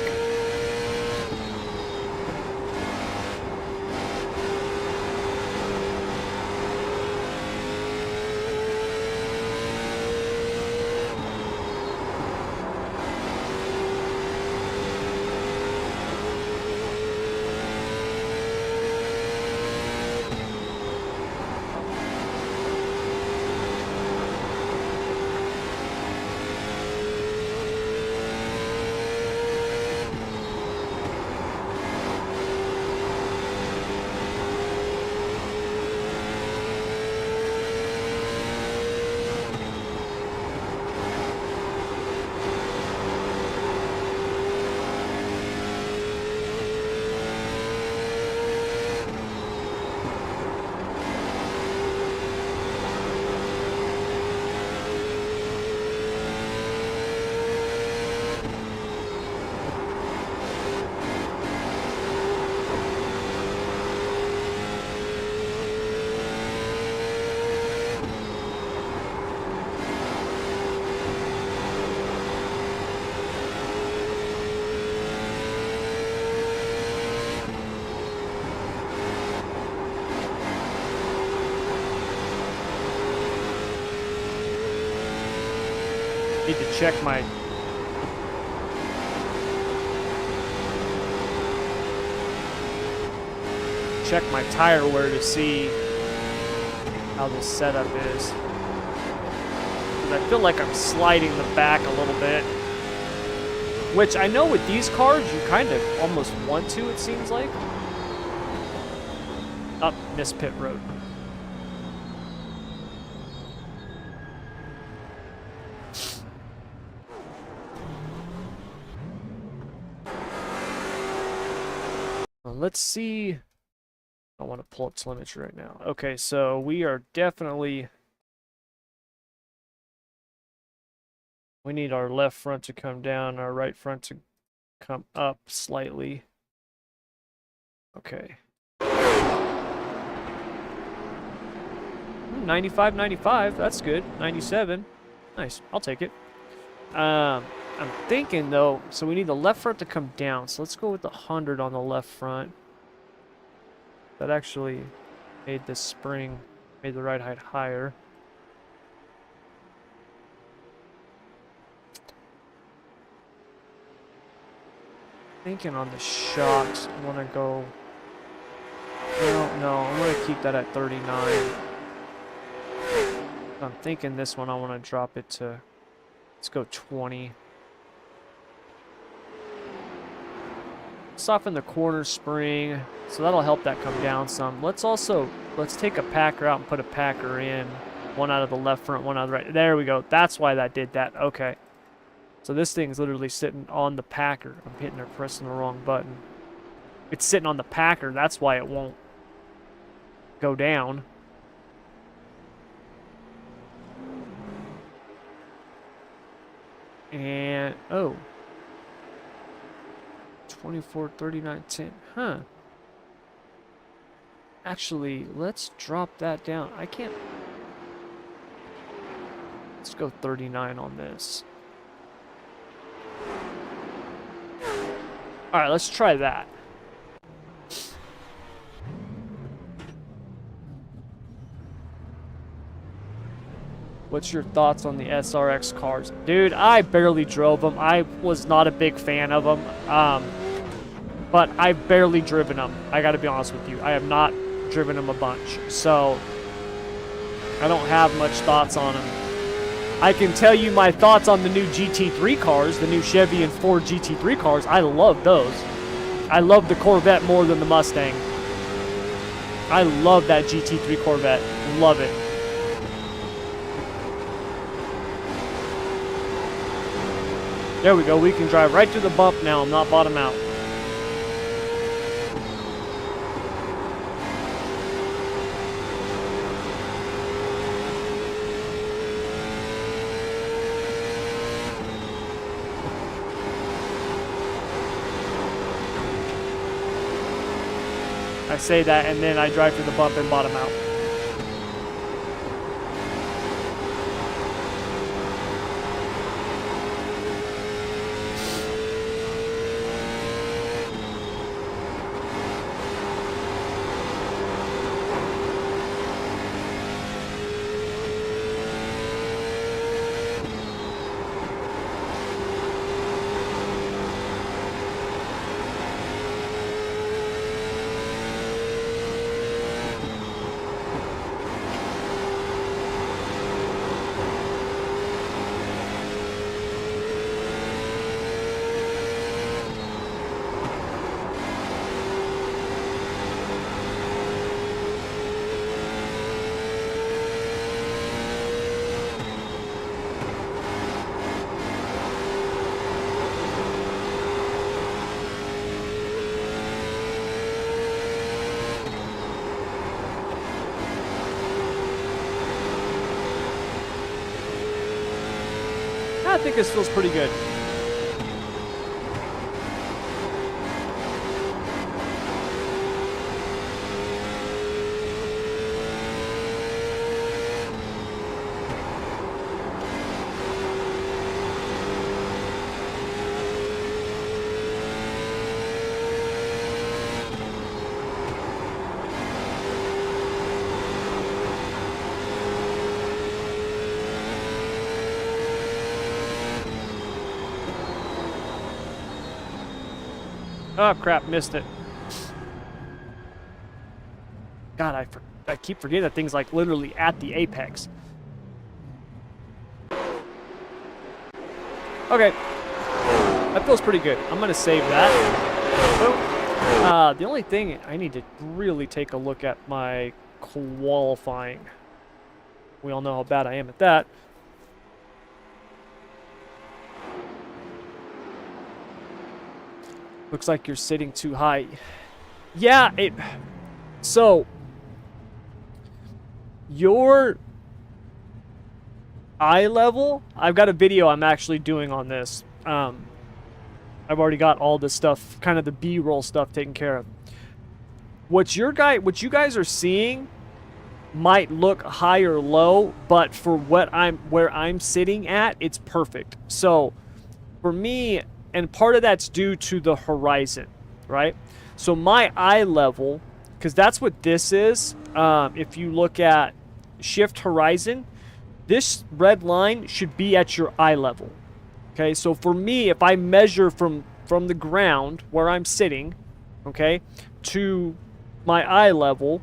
Need to check my... check my tire wear to see how this setup is. 'Cause I feel like I'm sliding the back a little bit. Which I know with these cars, you kind of almost want to, it seems like. Up this pit road. Let's see. I want to pull up telemetry right now. Okay, so we are definitely... we need our left front to come down, our right front to come up slightly. Okay. 95, 95, that's good. 97, nice, I'll take it. I'm thinking though, so we need the left front to come down, so let's go with the 100 on the left front. That actually made the spring, made the ride height higher. Thinking on the shocks, I want to go... no, I'm going to keep that at 39. I'm thinking this one I want to drop it to... let's go 20. Soften the corner spring, so that'll help that come down some. Let's take a packer out and put a packer in. One out of the left front, one out of the right. There we go. That's why that did that. Okay. So this thing's literally sitting on the packer. I'm hitting or pressing the wrong button. It's sitting on the packer. That's why it won't go down. And, oh. 24, 39, 10. Huh. Actually, let's drop that down. I can't... let's go 39 on this. Alright, let's try that. What's your thoughts on the SRX cars? Dude, I barely drove them. I was not a big fan of them. But I've barely driven them. I gotta be honest with you. I have not driven them a bunch. So, I don't have much thoughts on them. I can tell you my thoughts on the new GT3 cars, the new Chevy and Ford GT3 cars. I love those. I love the Corvette more than the Mustang. I love that GT3 Corvette. Love it. There we go. We can drive right through the bump now. I'm not bottom out. I say that and then I drive through the bump and bottom out. I think this feels pretty good. Oh, crap, missed it. God, I keep forgetting that thing's like literally at the apex. Okay. That feels pretty good. I'm going to save that. Boom. The only thing, I need to really take a look at my qualifying. We all know how bad I am at that. Looks like you're sitting too high. Yeah, so your eye level, I've got a video I'm actually doing on this. I've already got all this stuff, kind of the B-roll stuff taken care of. What you guys are seeing might look high or low, but for where I'm sitting at, it's perfect. So for me, and part of that's due to the horizon, right? So my eye level, because that's what this is. If you look at shift horizon, this red line should be at your eye level. Okay, so for me, if I measure from the ground where I'm sitting, okay, to my eye level,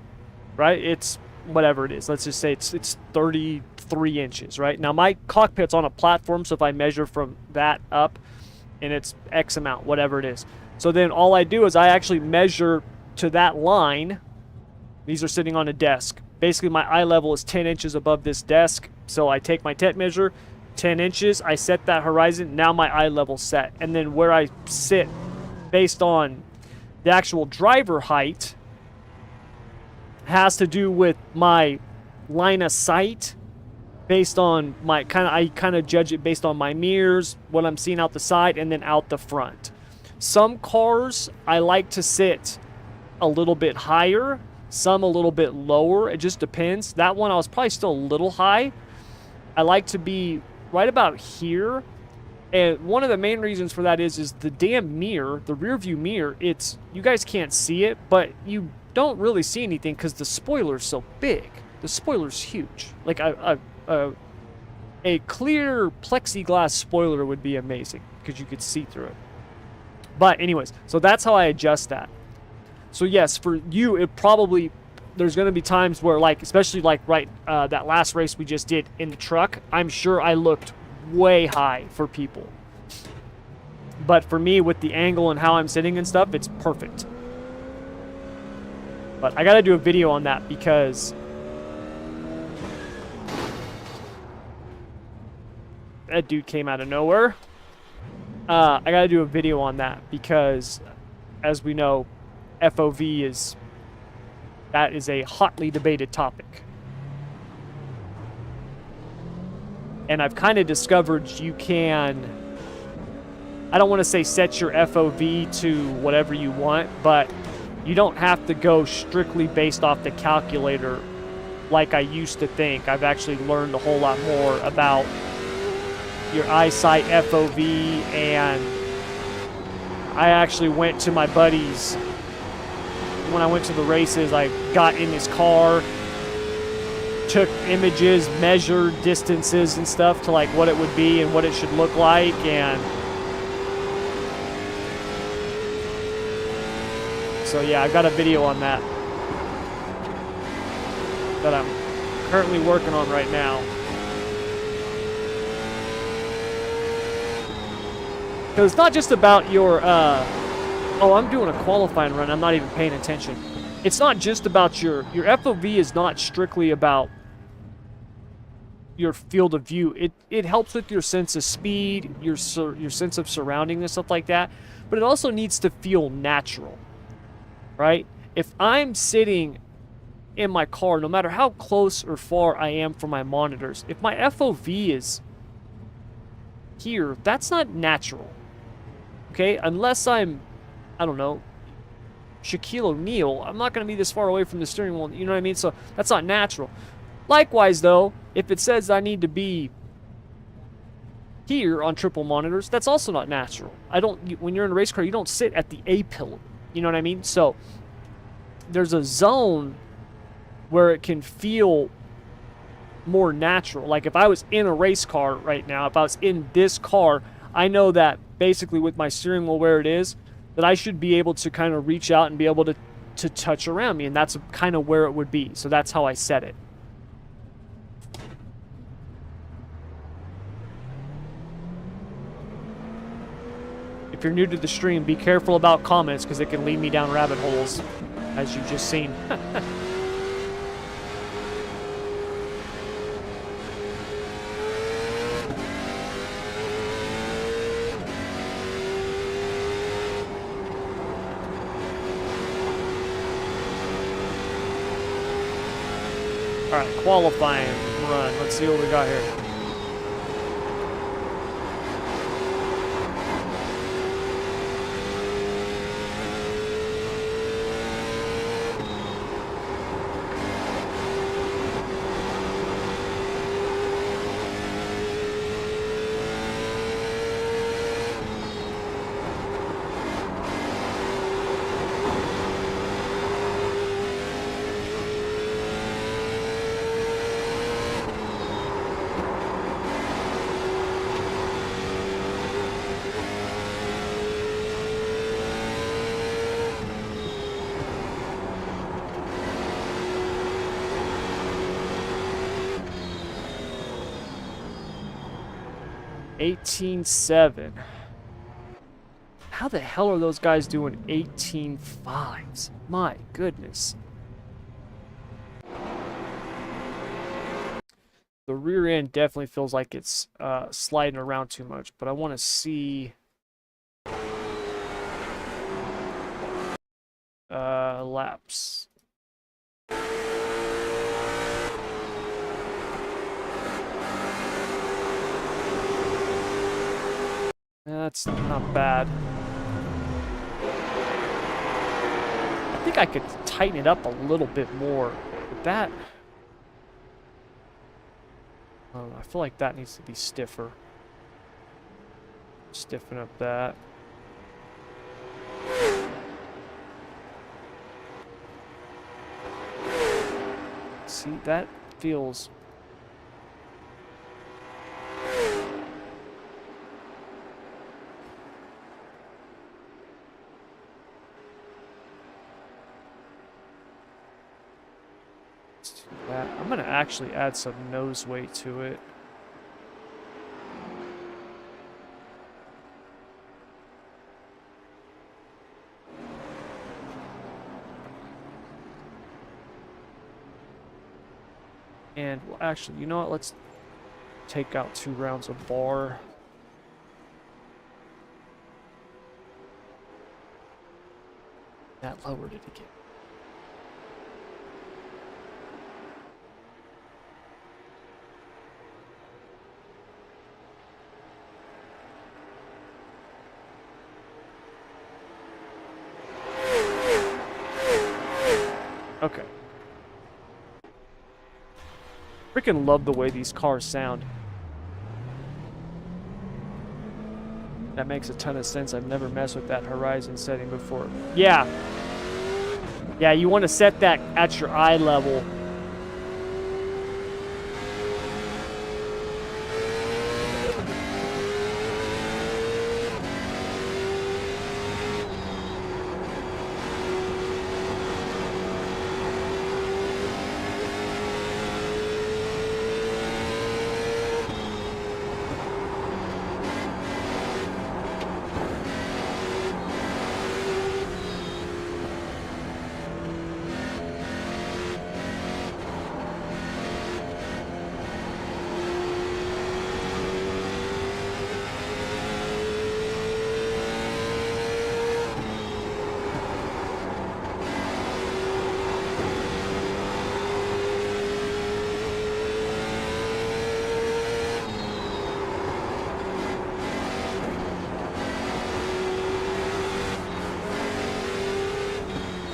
right? It's whatever it is. Let's just say it's 33 inches, right? Now my cockpit's on a platform, so if I measure from that up, and it's X amount, whatever it is. So then all I do is I actually measure to that line. These are sitting on a desk. Basically, my eye level is 10 inches above this desk. So I take my tape measure, 10 inches. I set that horizon. Now my eye level's set. And then where I sit based on the actual driver height has to do with my line of sight. Based on my I kind of judge it based on my mirrors, what I'm seeing out the side, and then out the front. Some cars I like to sit a little bit higher, some a little bit lower. It just depends. That one I was probably still a little high. I like to be right about here. And one of the main reasons for that is the damn mirror, the rear view mirror, you guys can't see it, but you don't really see anything because the spoiler's so big. The spoiler's huge. Like a clear plexiglass spoiler would be amazing because you could see through it. But anyways, so that's how I adjust that. So yes, for you, there's going to be times where, like, especially like that last race we just did in the truck, I'm sure I looked way high for people. But for me, with the angle and how I'm sitting and stuff, it's perfect. But I got to do a video on that because that dude came out of nowhere. I gotta do a video on that because, as we know, FOV is a hotly debated topic. And I've kind of discovered you can, I don't want to say set your FOV to whatever you want, but you don't have to go strictly based off the calculator like I used to think. I've actually learned a whole lot more about your eyesight FOV, and I actually went to my buddies when I went to the races. I got in his car, took images, measured distances and stuff to like what it would be and what it should look like, and so yeah, I've got a video on that I'm currently working on right now. Because it's not just about your, oh, I'm doing a qualifying run, I'm not even paying attention. It's not just about your FOV is not strictly about your field of view. It helps with your sense of speed, your sense of surrounding and stuff like that. But it also needs to feel natural, right? If I'm sitting in my car, no matter how close or far I am from my monitors, if my FOV is here, that's not natural. Okay, unless I'm, I don't know, Shaquille O'Neal, I'm not going to be this far away from the steering wheel, you know what I mean? So that's not natural. Likewise, though, if it says I need to be here on triple monitors, that's also not natural. When you're in a race car, you don't sit at the A-pillar, you know what I mean? So there's a zone where it can feel more natural. Like if I was in a race car right now, if I was in this car, I know that basically with my steering wheel where it is, that I should be able to kind of reach out and be able to touch around me, and that's kind of where it would be. So that's how I set it. If you're new to the stream, be careful about comments because it can lead me down rabbit holes, as you've just seen. Alright, qualifying run. Let's see what we got here. $18.7. How the hell are those guys doing 18.5s? My goodness. The rear end definitely feels like it's sliding around too much, but I want to see laps. That's not bad. I think I could tighten it up a little bit more. But that... I don't know, I feel like that needs to be stiffer. Stiffen up that. See, that feels... I'm gonna actually add some nose weight to it. And well, actually, you know what? Let's take out 2 rounds of bar. That lowered it again. Okay. Freaking love the way these cars sound. That makes a ton of sense. I've never messed with that horizon setting before. Yeah. Yeah, you want to set that at your eye level.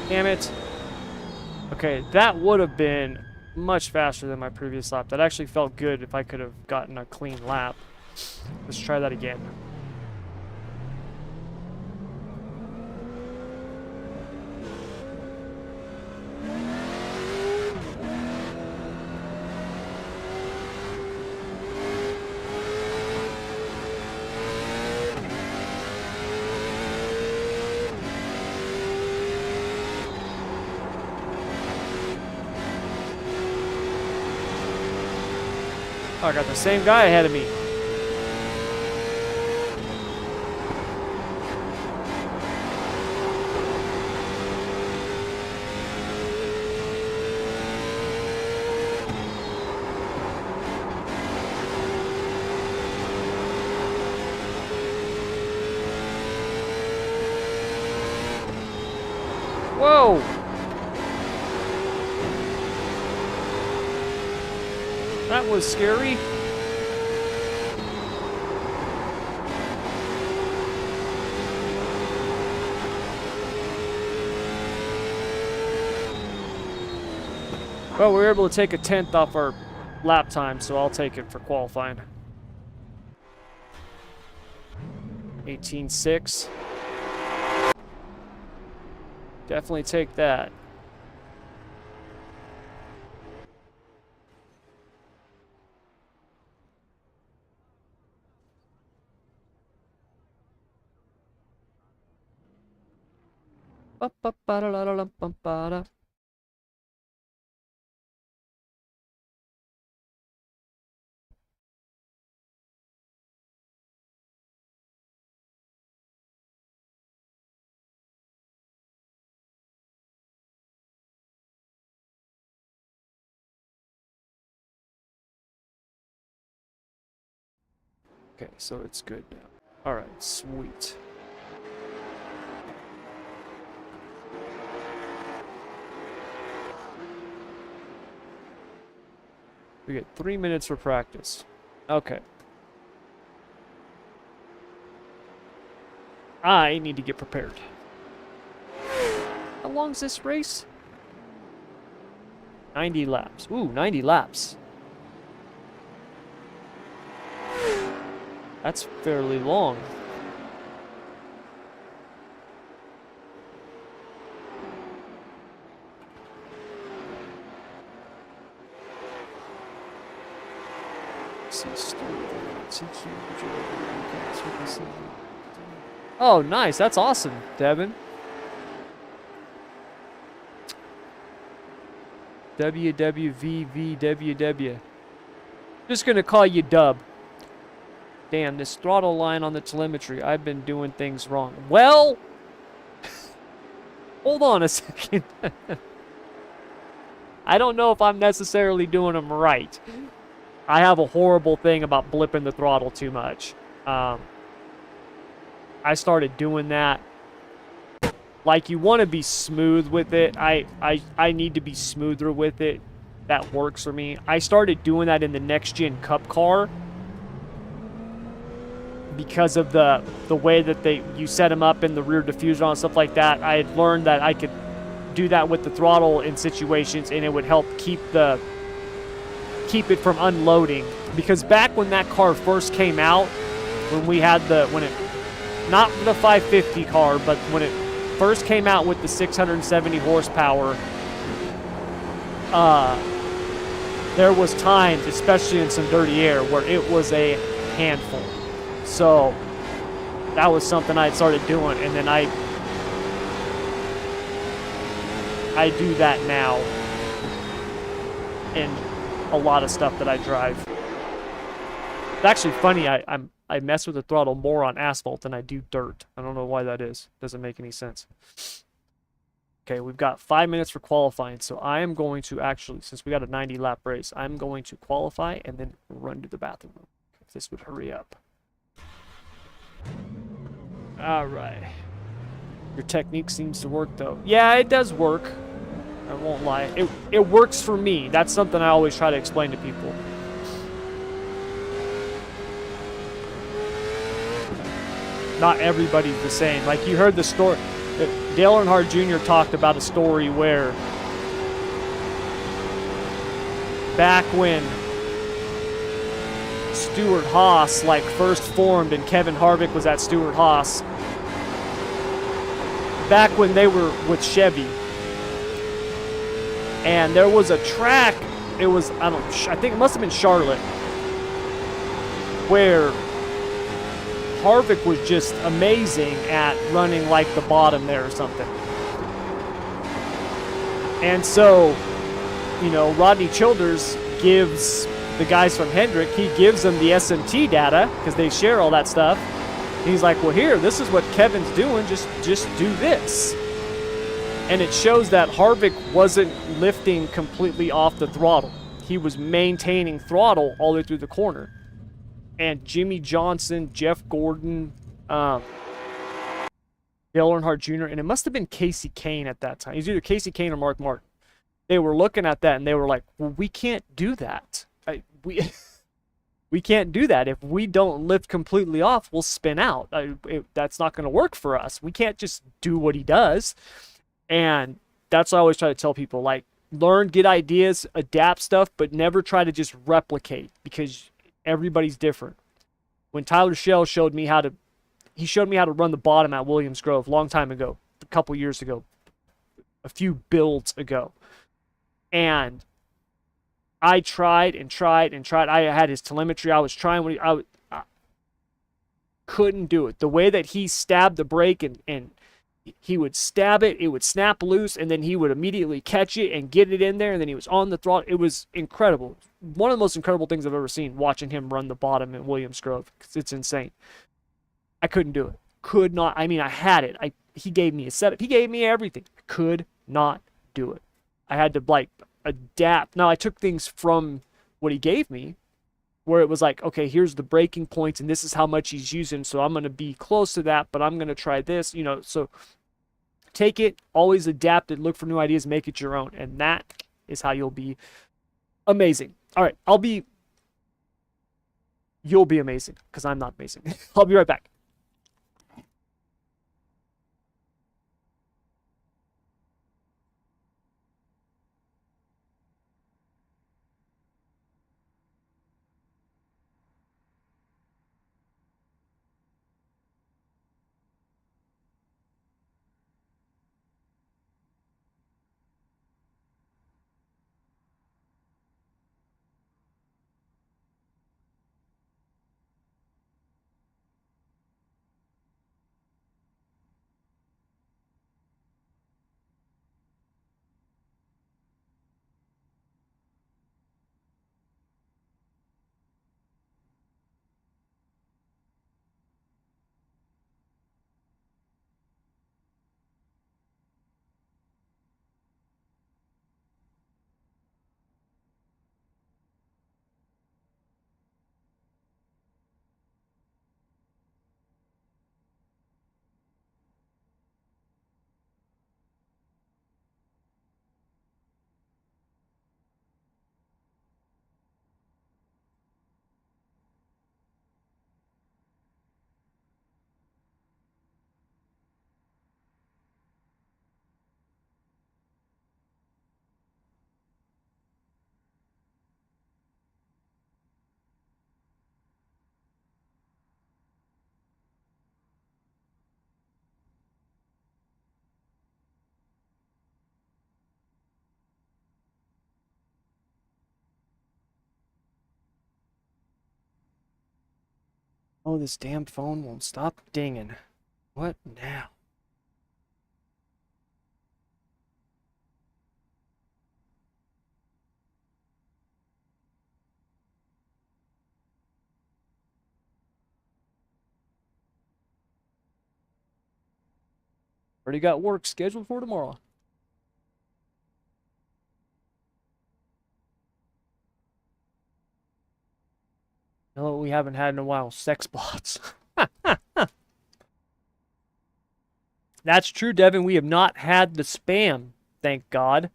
Damn it. Okay, that would have been much faster than my previous lap. That actually felt good if I could have gotten a clean lap. Let's try that again. Oh, I got the same guy ahead of me. Whoa! That was scary. Well, we were able to take a 10th off our lap time, so I'll take it for qualifying. 18.6. Definitely take that. Okay, so it's good now. Alright, sweet. We get 3 minutes for practice. Okay. I need to get prepared. How long's this race? 90 laps. Ooh, 90 laps. That's fairly long. Oh, nice. That's awesome, Devin. WWVVWW. Just gonna call you Dub. Damn, this throttle line on the telemetry. I've been doing things wrong. Well, hold on a second. I don't know if I'm necessarily doing them right. I have a horrible thing about blipping the throttle too much. I started doing that. Like, you want to be smooth with it. I need to be smoother with it. That works for me. I started doing that in the next-gen Cup car because of the way that you set them up in the rear diffuser and stuff like that. I had learned that I could do that with the throttle in situations, and it would help keep it from unloading. Because back when that car first came out, not the 550 car, but when it first came out with the 670 horsepower, there was times, especially in some dirty air, where it was a handful. So that was something I started doing, and then I do that now in a lot of stuff that I drive. It's actually funny, I mess with the throttle more on asphalt than I do dirt. I don't know why that is. Doesn't make any sense. Okay, we've got 5 minutes for qualifying, so I am going to actually, since we got a 90 lap race, I'm going to qualify and then run to the bathroom. If this would hurry up. Alright. Your technique seems to work, though. Yeah, it does work. I won't lie. It works for me. That's something I always try to explain to people. Not everybody's the same. Like, you heard the story. Dale Earnhardt Jr. talked about a story where back when Stewart-Haas first formed and Kevin Harvick was at Stewart-Haas, back when they were with Chevy, and there was a track, I think it must have been Charlotte, where Harvick was just amazing at running like the bottom there or something. And so, Rodney Childers gives the guys from Hendrick, he gives them the SMT data because they share all that stuff. He's like, well, here, this is what Kevin's doing. Just do this. And it shows that Harvick wasn't lifting completely off the throttle. He was maintaining throttle all the way through the corner. And Jimmy Johnson, Jeff Gordon, Dale Earnhardt Jr., and it must have been Casey Kane at that time. He's either Casey Kane or Mark Martin. They were looking at that and they were like, well, we can't do that. We can't do that. If we don't lift completely off, we'll spin out. That's not going to work for us. We can't just do what he does. And that's what I always try to tell people, like, learn, get ideas, adapt stuff, but never try to just replicate because everybody's different. When Tyler Schell showed me how to run the bottom at Williams Grove a long time ago, a couple years ago, a few builds ago. And I tried and tried and tried. I had his telemetry. I was trying. I couldn't do it. The way that he stabbed the brake and he would stab it, it would snap loose, and then he would immediately catch it and get it in there, and then he was on the throttle. It was incredible. One of the most incredible things I've ever seen, watching him run the bottom in Williams Grove. It's insane. I couldn't do it. Could not. I mean, I had it. He gave me a setup. He gave me everything. Could not do it. I had to, like, adapt. Now, I took things from what he gave me, where it was like, okay, here's the breaking points, and this is how much he's using, so I'm going to be close to that, but I'm going to try this, so take it, always adapt it, look for new ideas, make it your own, and that is how you'll be amazing. All right, you'll be amazing, because I'm not amazing. I'll be right back. Oh, this damn phone won't stop dinging. What now? Already got work scheduled for tomorrow. You know what we haven't had in a while? Sex bots. That's true, Devin. We have not had the spam, thank God.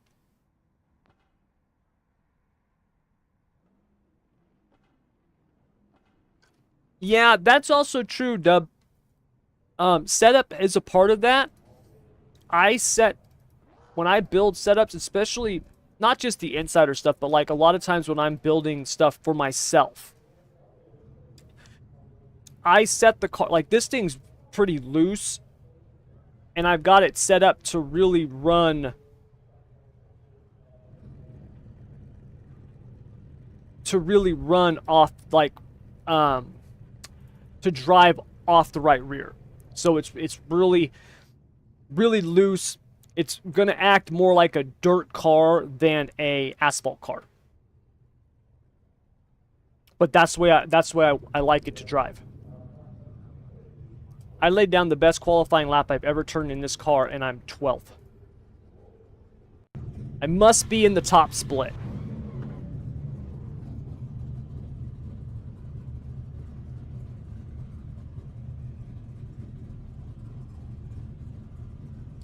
Yeah, that's also true, Dub. Setup is a part of that. When I build setups, especially not just the insider stuff, but like a lot of times when I'm building stuff for myself, I set the car, like this thing's pretty loose, and I've got it set up to really run, off, like, to drive off the right rear. So it's really, really loose. It's going to act more like a dirt car than a asphalt car. But that's the way I like it to drive. I laid down the best qualifying lap I've ever turned in this car, and I'm 12th. I must be in the top split.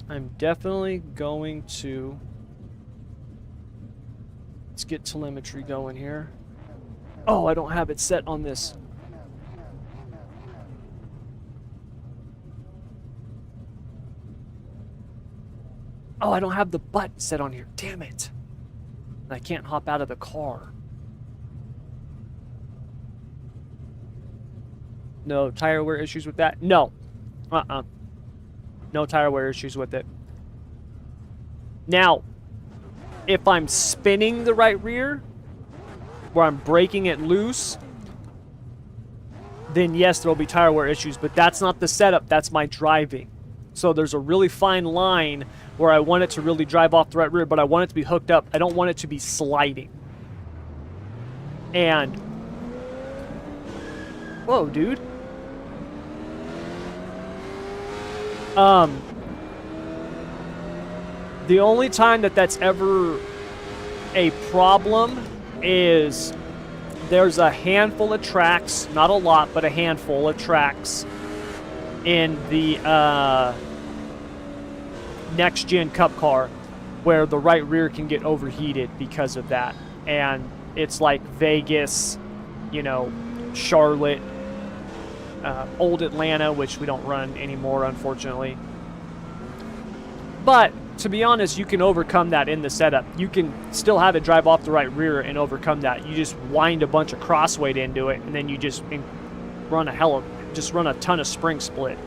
I'm definitely going to... Let's get telemetry going here. Oh, I don't have it set on this. Oh, I don't have the button set on here. Damn it. And I can't hop out of the car. No tire wear issues with that? No. No tire wear issues with it. Now, if I'm spinning the right rear, where I'm breaking it loose, then yes, there will be tire wear issues, but that's not the setup, that's my driving. So there's a really fine line where I want it to really drive off the right rear, but I want it to be hooked up. I don't want it to be sliding. And, whoa, dude. The only time that's ever a problem is there's a handful of tracks, not a lot, but a handful of tracks in the next-gen Cup car where the right rear can get overheated because of that. And it's like Vegas, you know, Charlotte, old Atlanta, which we don't run anymore, unfortunately. But to be honest, you can overcome that in the setup. You can still have it drive off the right rear and overcome that. You just wind a bunch of crossweight into it, and then you just run a ton of spring split.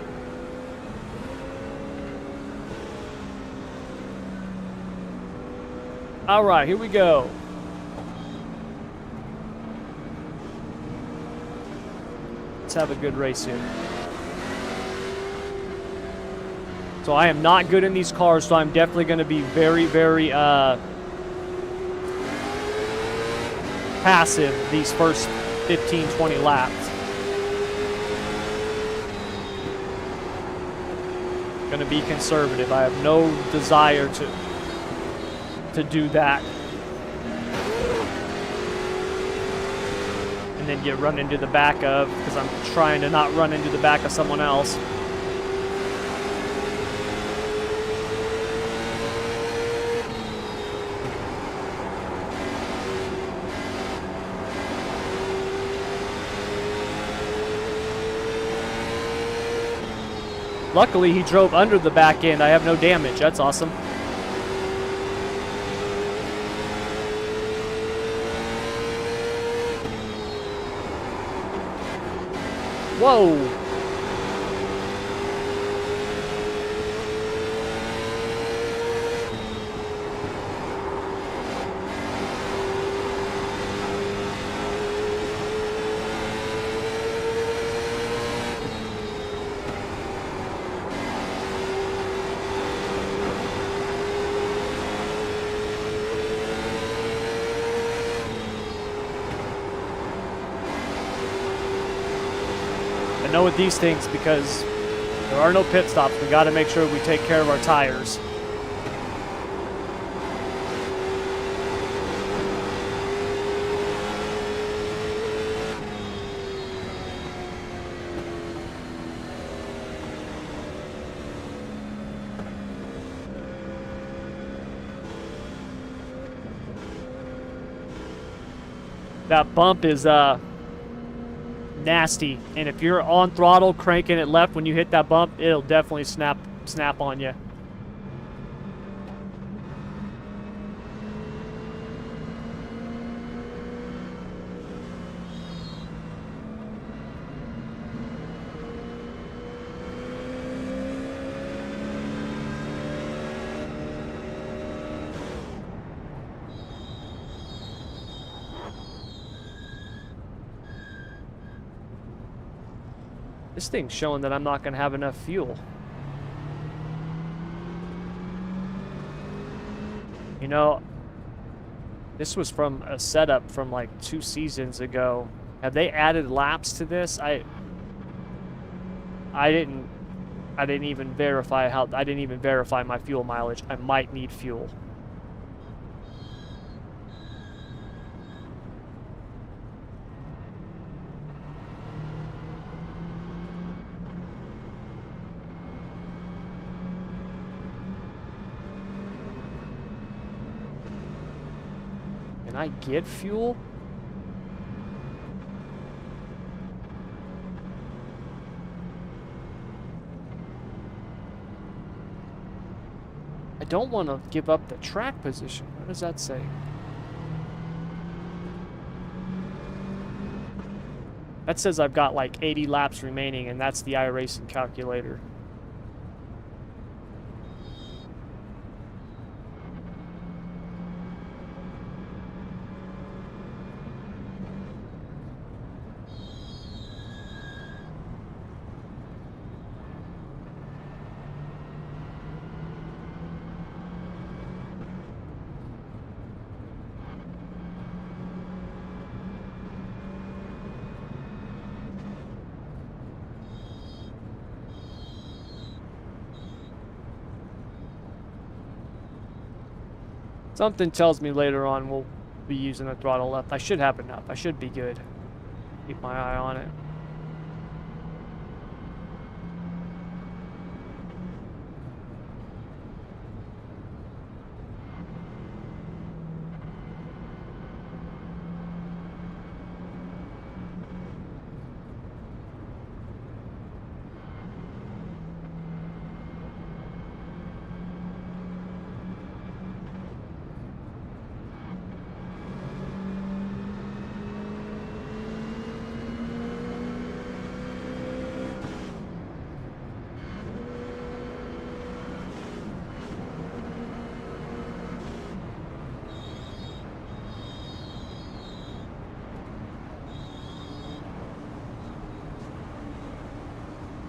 All right, here we go. Let's have a good race here. So I am not good in these cars, so I'm definitely going to be very, very passive these first 15, 20 laps. Going to be conservative. I have no desire to do that. And then get run into the back of, because I'm trying to not run into the back of someone else. Luckily, he drove under the back end. I have no damage. That's awesome. Whoa. I know with these things, because there are no pit stops, we got to make sure we take care of our tires. That bump is nasty, and if you're on throttle cranking it left when you hit that bump, it'll definitely snap on you. This thing's showing that I'm not going to have enough fuel. You know, this was from a setup from like 2 seasons ago Have they added laps to this? I didn't even verify my fuel mileage. I might need fuel. Can I get fuel? I don't want to give up the track position. What does that say? That says I've got like 80 laps remaining, and that's the iRacing calculator. Something tells me later on we'll be using the throttle left. I should have enough. I should be good. Keep my eye on it.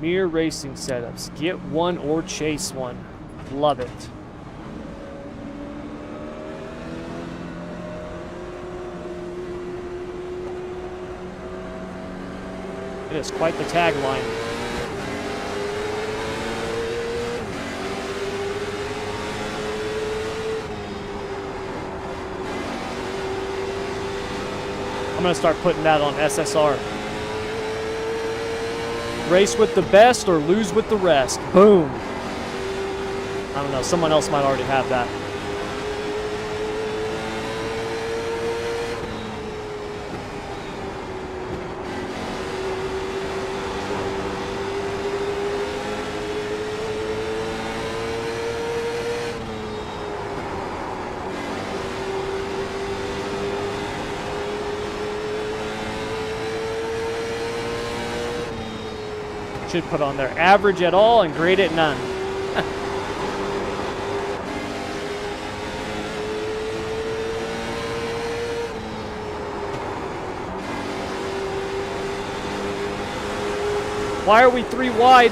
Mere racing setups. Get one or chase one. Love it. It is quite the tagline. I'm gonna start putting that on SSR. Race with the best or lose with the rest. Boom. I don't know, someone else might already have that. Should put on there average at all and grade at none. Why are we 3 wide?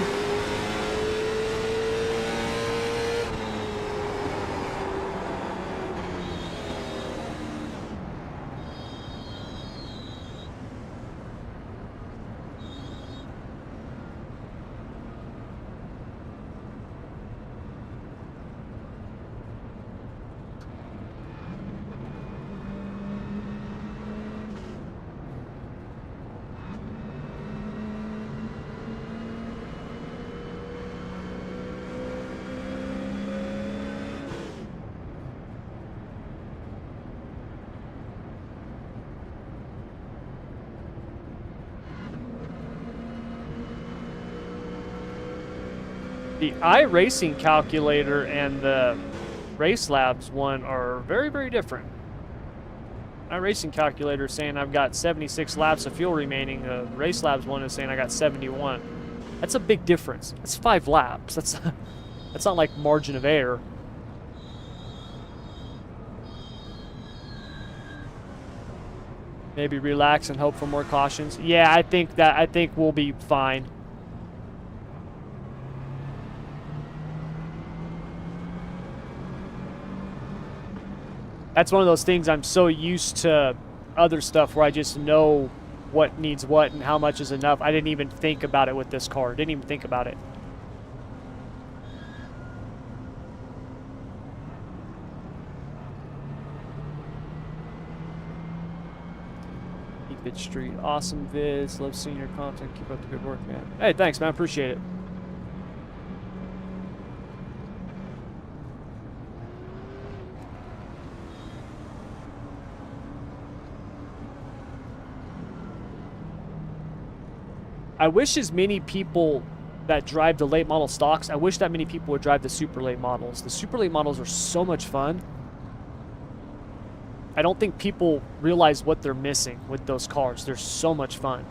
The iRacing calculator and the Race Labs one are very, very different. iRacing calculator is saying I've got 76 laps of fuel remaining. The Race Labs one is saying I got 71. That's a big difference. That's 5 laps. That's not like margin of error. Maybe relax and hope for more cautions. Yeah, I think we'll be fine. That's one of those things I'm so used to other stuff where I just know what needs what and how much is enough. I didn't even think about it with this car. Didn't even think about it. Keep it street. Awesome vids. Love seeing your content. Keep up the good work, man. Hey, thanks, man. Appreciate it. I wish as many people that drive the late model stocks, I wish that many people would drive the super late models. The super late models are so much fun. I don't think people realize what they're missing with those cars. They're so much fun.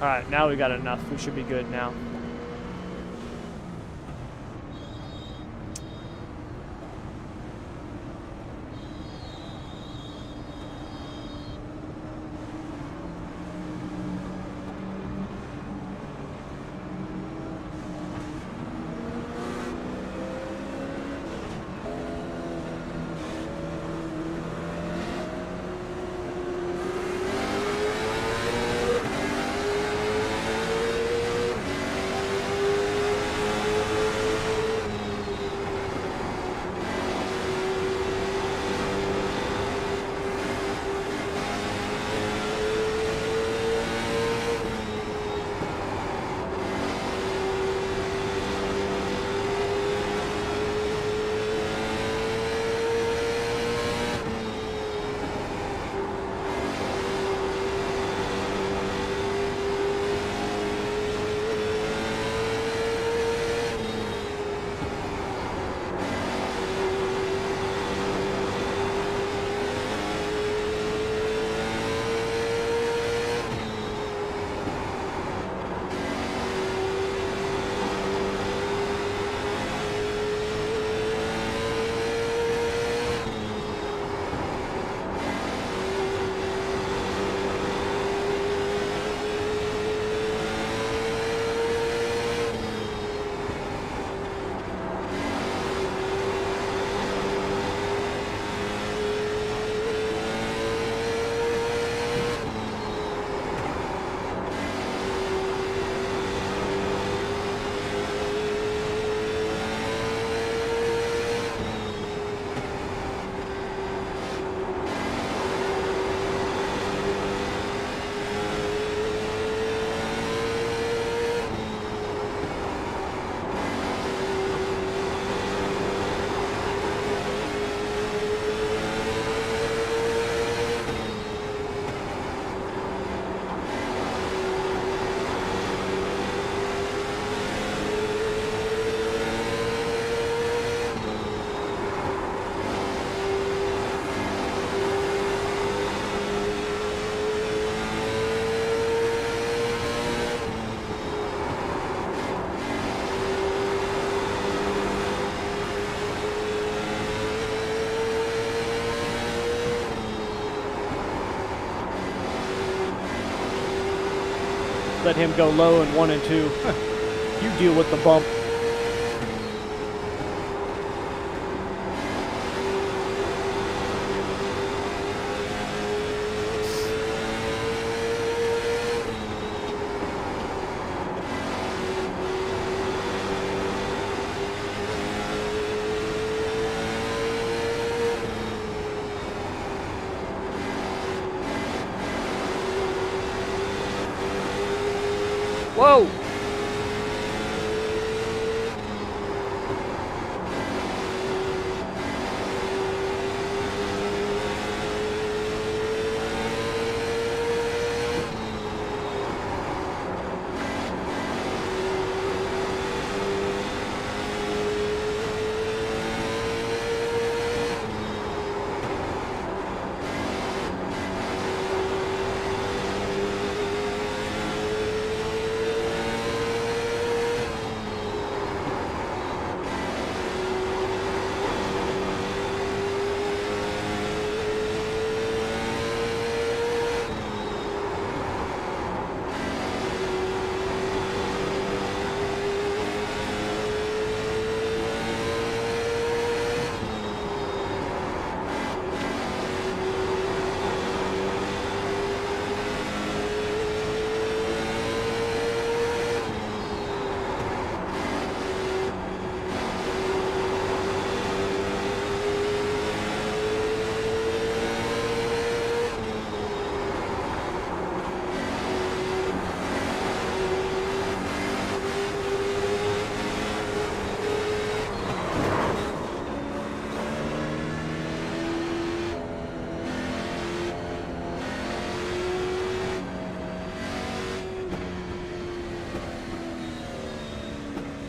All right, now we got enough. We should be good now. Let him go low in 1 and 2. You deal with the bump. Whoa!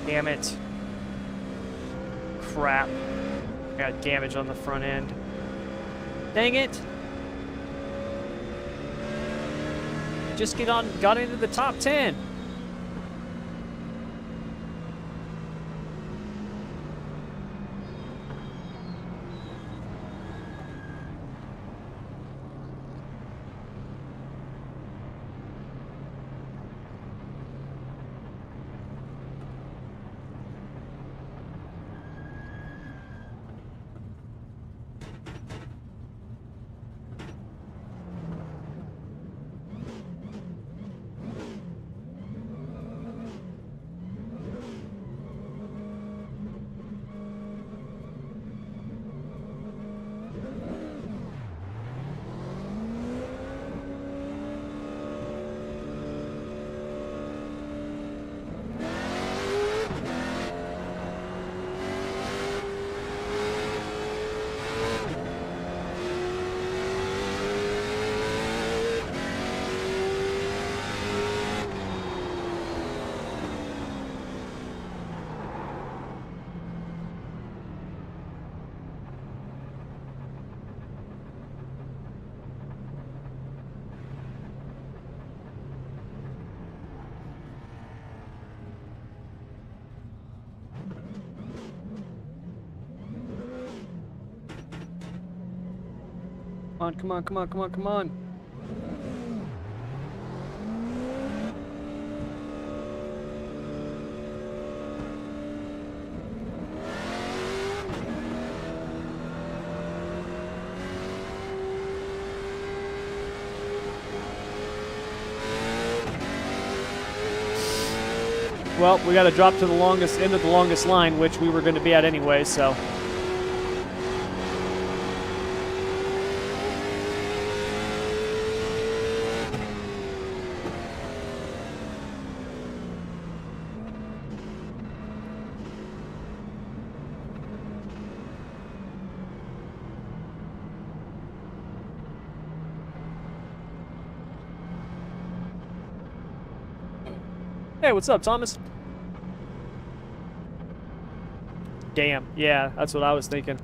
Damn it. Crap. I got damage on the front end. Dang it. Just got into the top 10. Come on, come on, come on, come on. Well, we got to drop to the longest end of the longest line, which we were going to be at anyway, so. Hey, what's up, Thomas? Damn, yeah, that's what I was thinking.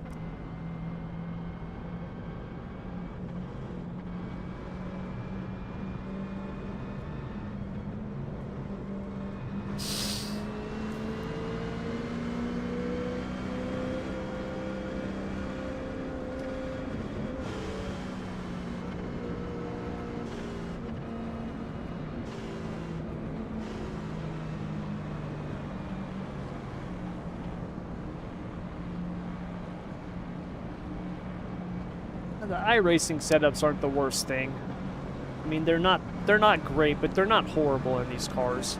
The iRacing setups aren't the worst thing. I mean, they're not great, but they're not horrible in these cars.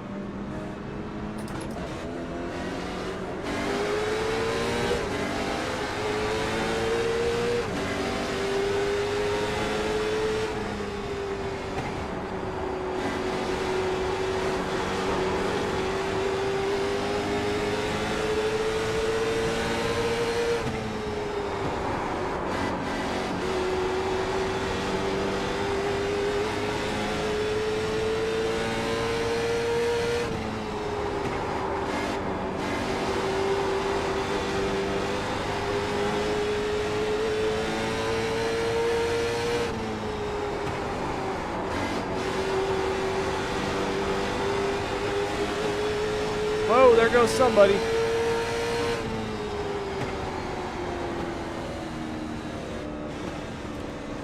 Whoa, there goes somebody.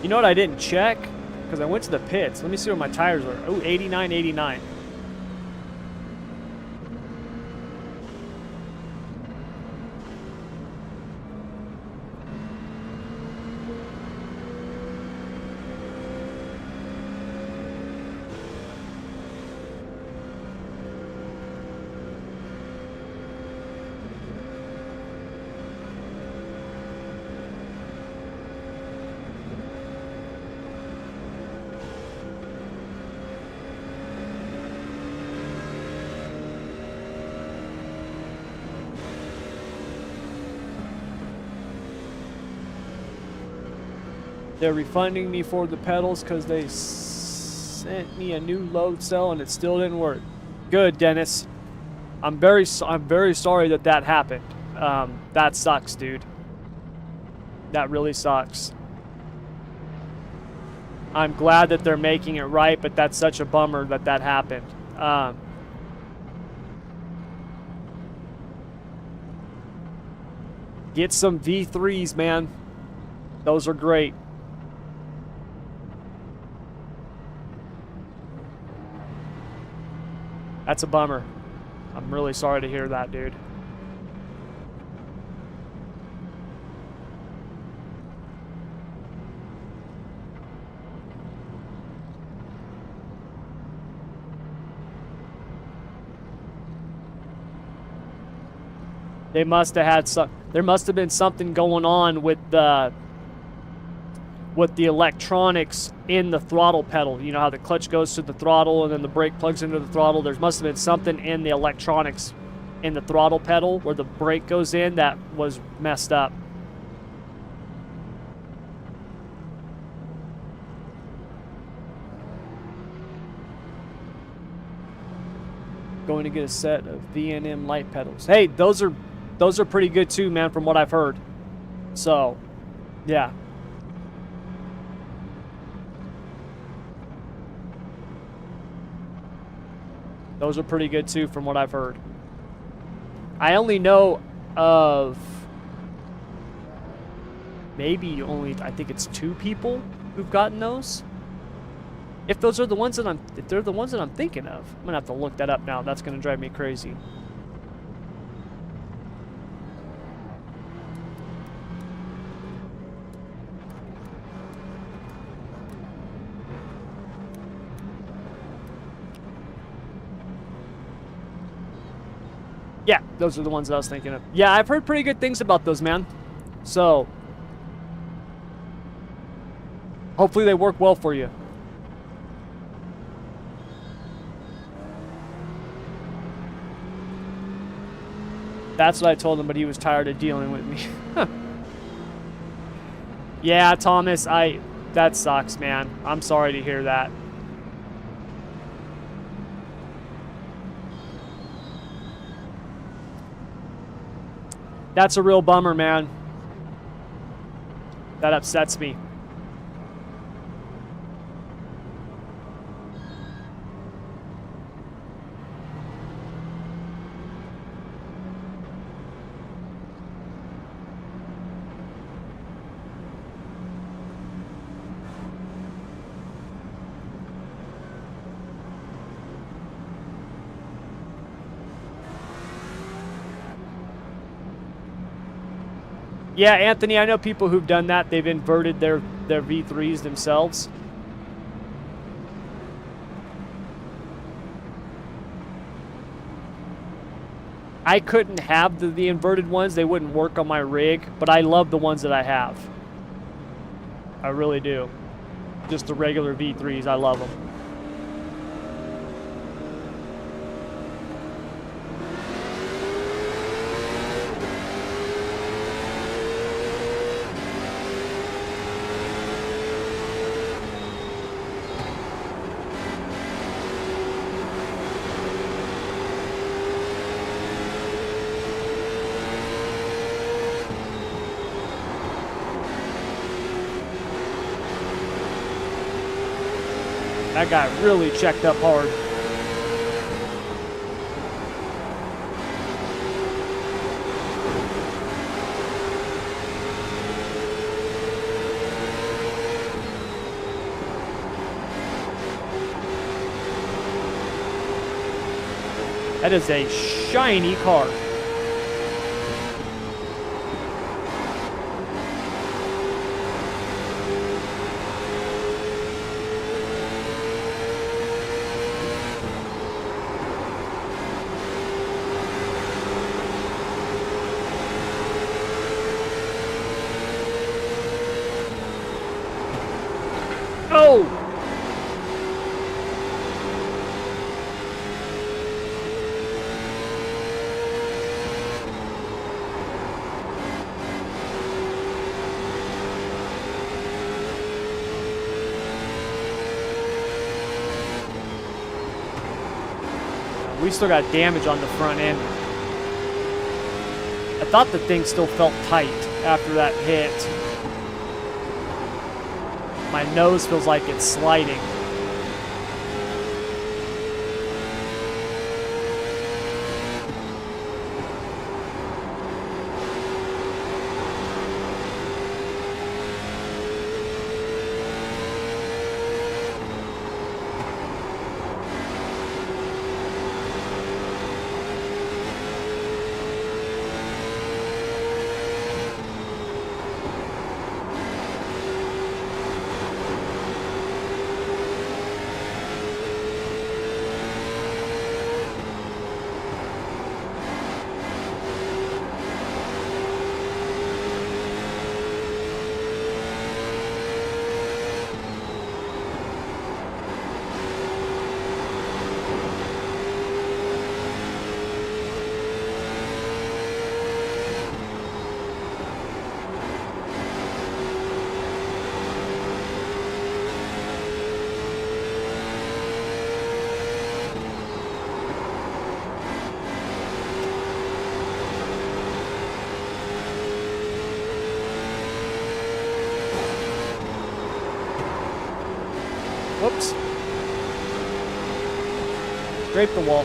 You know what I didn't check? Because I went to the pits. Let me see what my tires are. Oh, 89, 89. They're refunding me for the pedals because they sent me a new load cell and it still didn't work. Good, Dennis. I'm very sorry that that happened. That sucks, dude. That really sucks. I'm glad that they're making it right, but that's such a bummer that that happened. Get some V3s, man. Those are great. That's a bummer. I'm really sorry to hear that, dude. They must have had some. There must have been something going on with the electronics in the throttle pedal. You know how the clutch goes to the throttle and then the brake plugs into the throttle? There must have been something in the electronics in the throttle pedal where the brake goes in that was messed up. Going to get a set of V&M light pedals. Hey, those are pretty good too, man, from what I've heard. So, yeah. Those are pretty good too, from what I've heard. I only know of maybe only, I think it's 2 people who've gotten those. If those are the ones that if they're the ones that I'm thinking of, I'm gonna have to look that up now. That's gonna drive me crazy. Yeah, those are the ones that I was thinking of. Yeah, I've heard pretty good things about those, man. So, hopefully they work well for you. That's what I told him, but he was tired of dealing with me. Yeah, Thomas, that sucks, man. I'm sorry to hear that. That's a real bummer, man. That upsets me. Yeah, Anthony, I know people who've done that. They've inverted their V3s themselves. I couldn't have the inverted ones. They wouldn't work on my rig, but I love the ones that I have. I really do. Just the regular V3s, I love them. That guy really checked up hard. That is a shiny car. Oh! We still got damage on the front end. I thought the thing still felt tight after that hit. My nose feels like it's sliding. Whoops. Scrape the wall.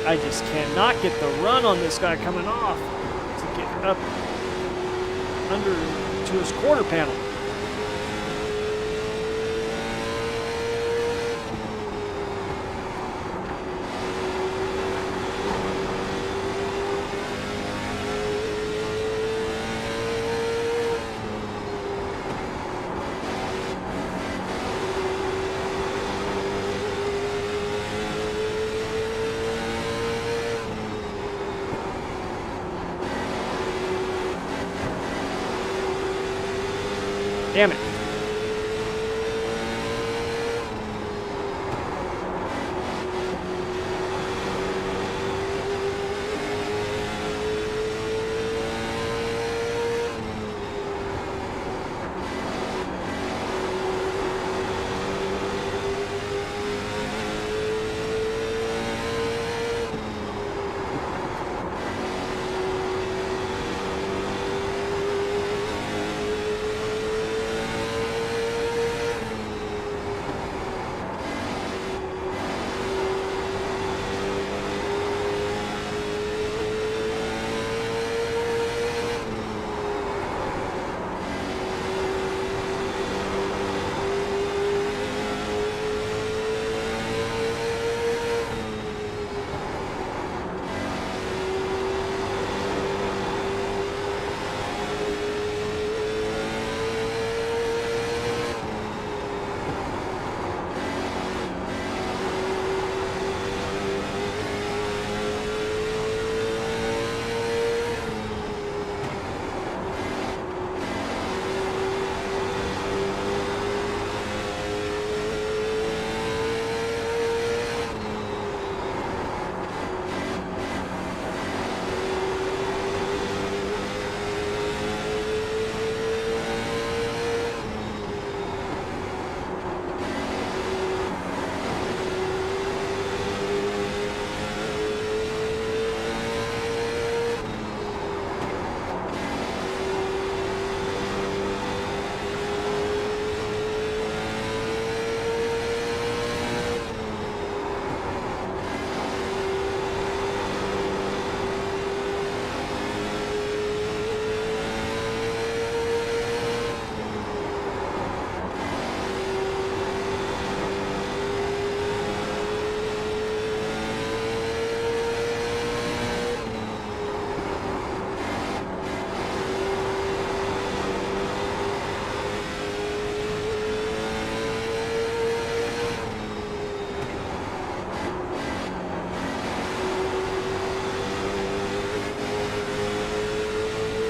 I just cannot get the run on this guy coming off to get up under to his quarter panel. Damn it.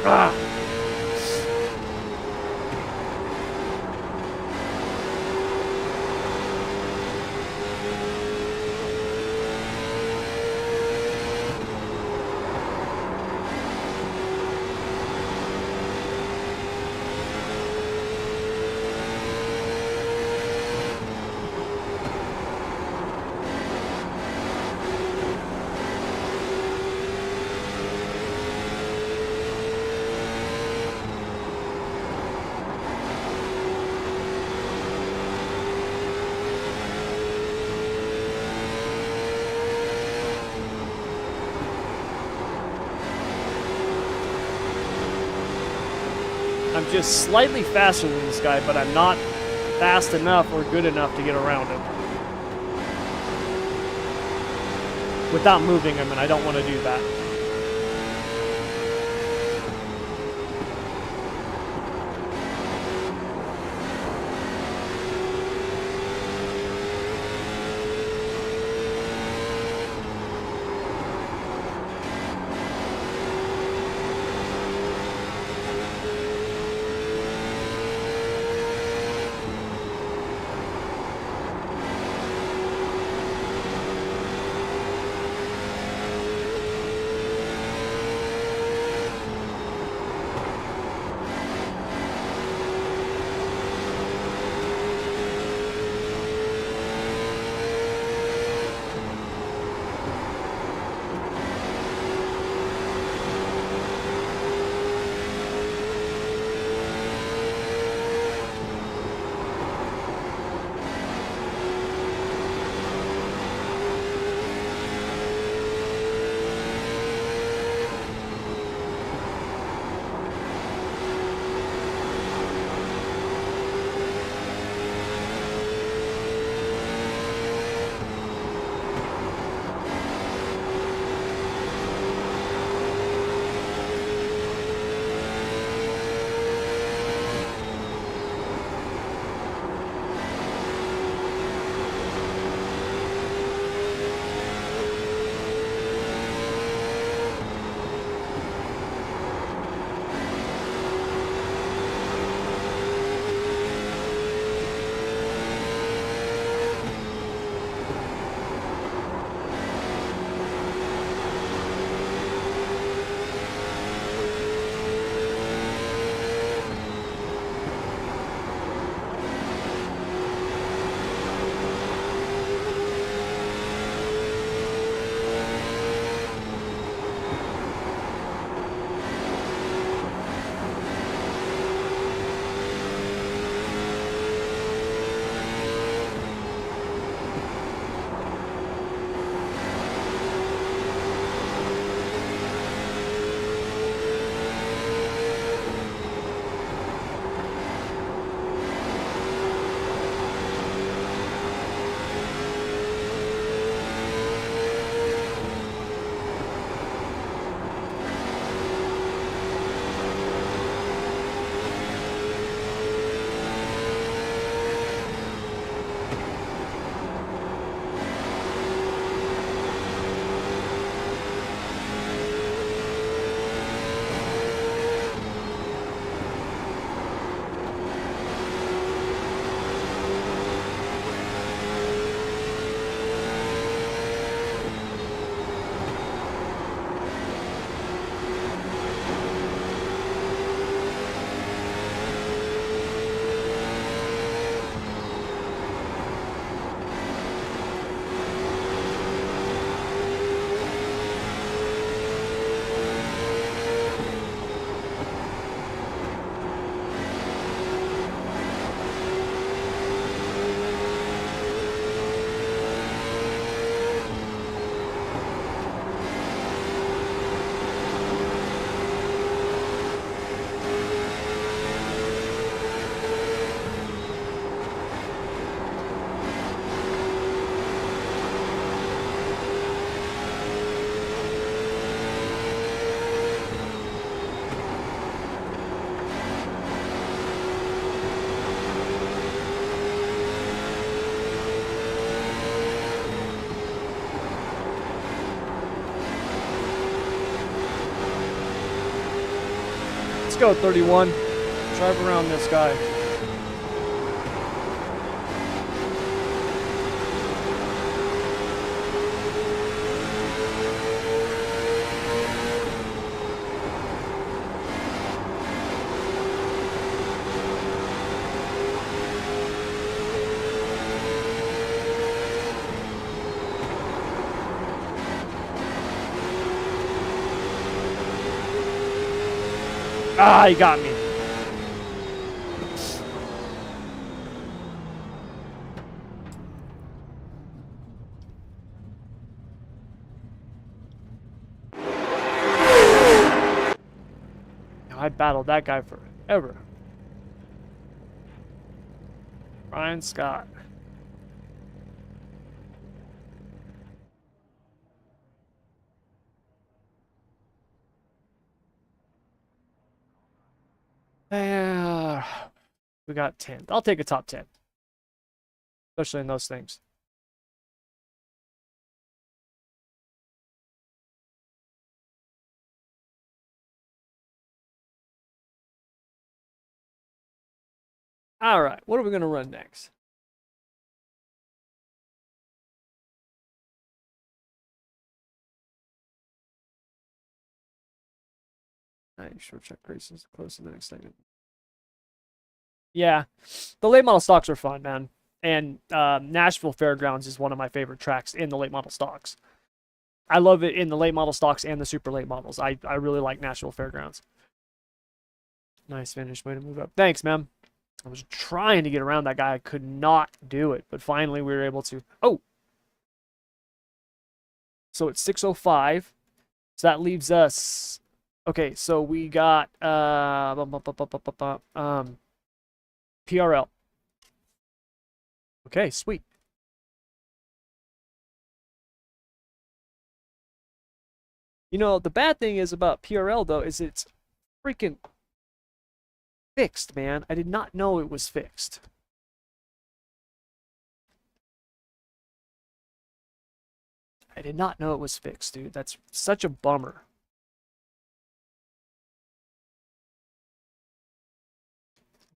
Ah! I'm just slightly faster than this guy, but I'm not fast enough or good enough to get around him without moving him, and I don't want to do that. go, 31. Drive around this guy. Ah, he got me. I battled that guy forever. Ryan Scott. We got 10. I'll take a top 10. Especially in those things. All right, what are we going to run next? Nice, short track races close to the next segment. Yeah, the late model stocks are fun, man. And Nashville Fairgrounds is one of my favorite tracks in the late model stocks. I love it in the late model stocks and the super late models. I really like Nashville Fairgrounds. Nice finish. Way to move up. Thanks, man. I was trying to get around that guy. I could not do it, but finally we were able to. Oh! So it's 6:05. So that leaves us. Okay, so we got PRL. Okay, sweet. You know, the bad thing is about PRL, though, is it's freaking fixed, man. I did not know it was fixed. I did not know it was fixed, dude. That's such a bummer.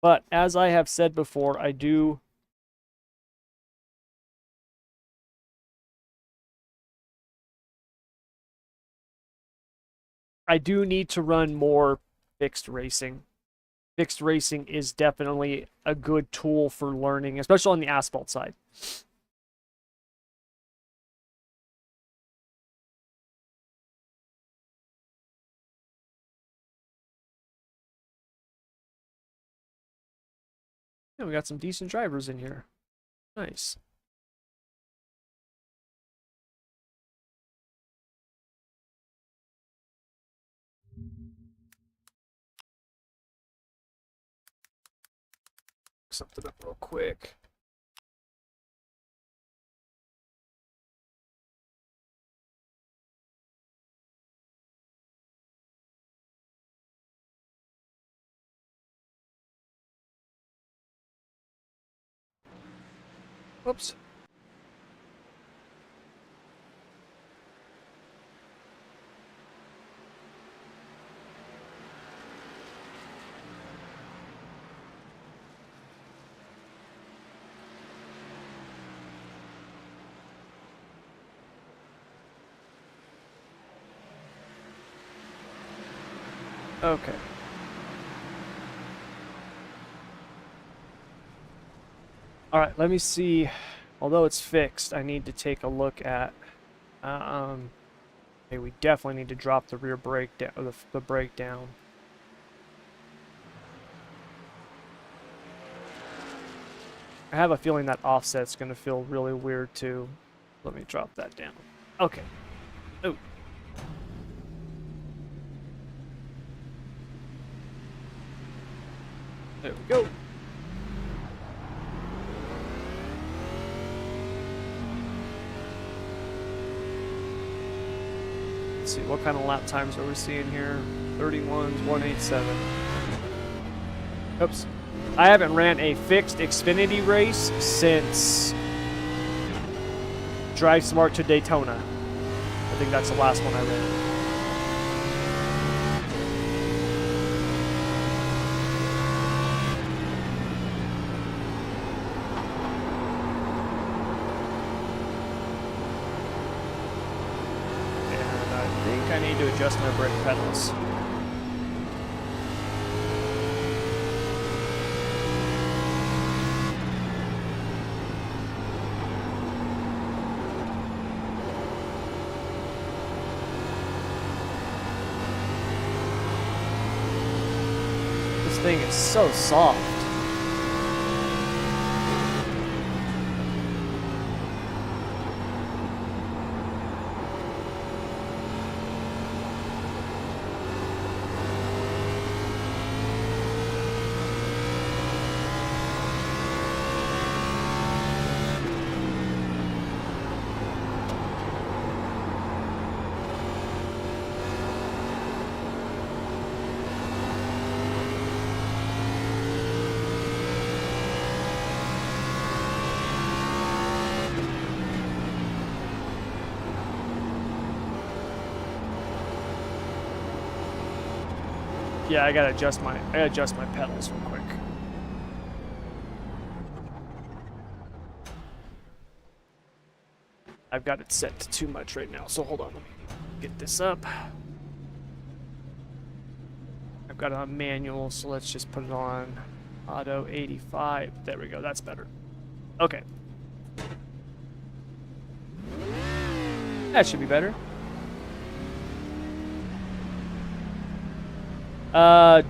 But as I have said before, I do need to run more fixed racing. Fixed racing is definitely a good tool for learning, especially on the asphalt side. Yeah, we got some decent drivers in here. Nice. Something up real quick. Whoops. Okay. All right, let me see. Although it's fixed, I need to take a look at. Okay, we definitely need to drop the rear brake down, the brake down. I have a feeling that offset's going to feel really weird too. Let me drop that down. Okay. Oh. There we go. Let's see, what kind of lap times are we seeing here? 31s, 187. Oops. I haven't ran a fixed Xfinity race since Drive Smart to Daytona. I think that's the last one I ran. think I need to adjust my brake pedals. This thing is so soft. Yeah, I gotta adjust my pedals real quick. I've got it set to too much right now, so hold on, let me get this up. I've got it on manual, so let's just put it on auto 85. There we go, that's better. Okay. That should be better.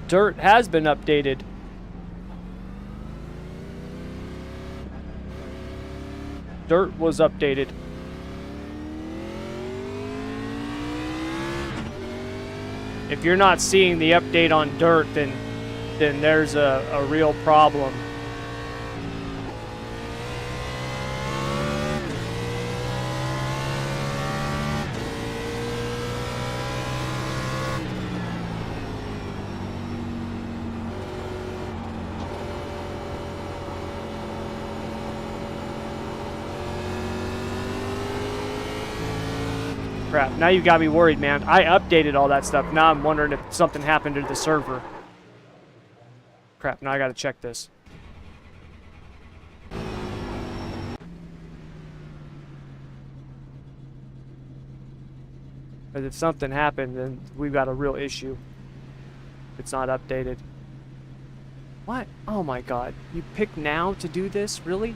Dirt has been updated. Dirt was updated. If you're not seeing the update on Dirt, then there's a real problem. Crap, now you got me worried, man. I updated all that stuff. Now I'm wondering if something happened to the server. Crap, now I gotta check this. Because if something happened, then we've got a real issue. It's not updated. What? Oh my god. You pick now to do this? Really?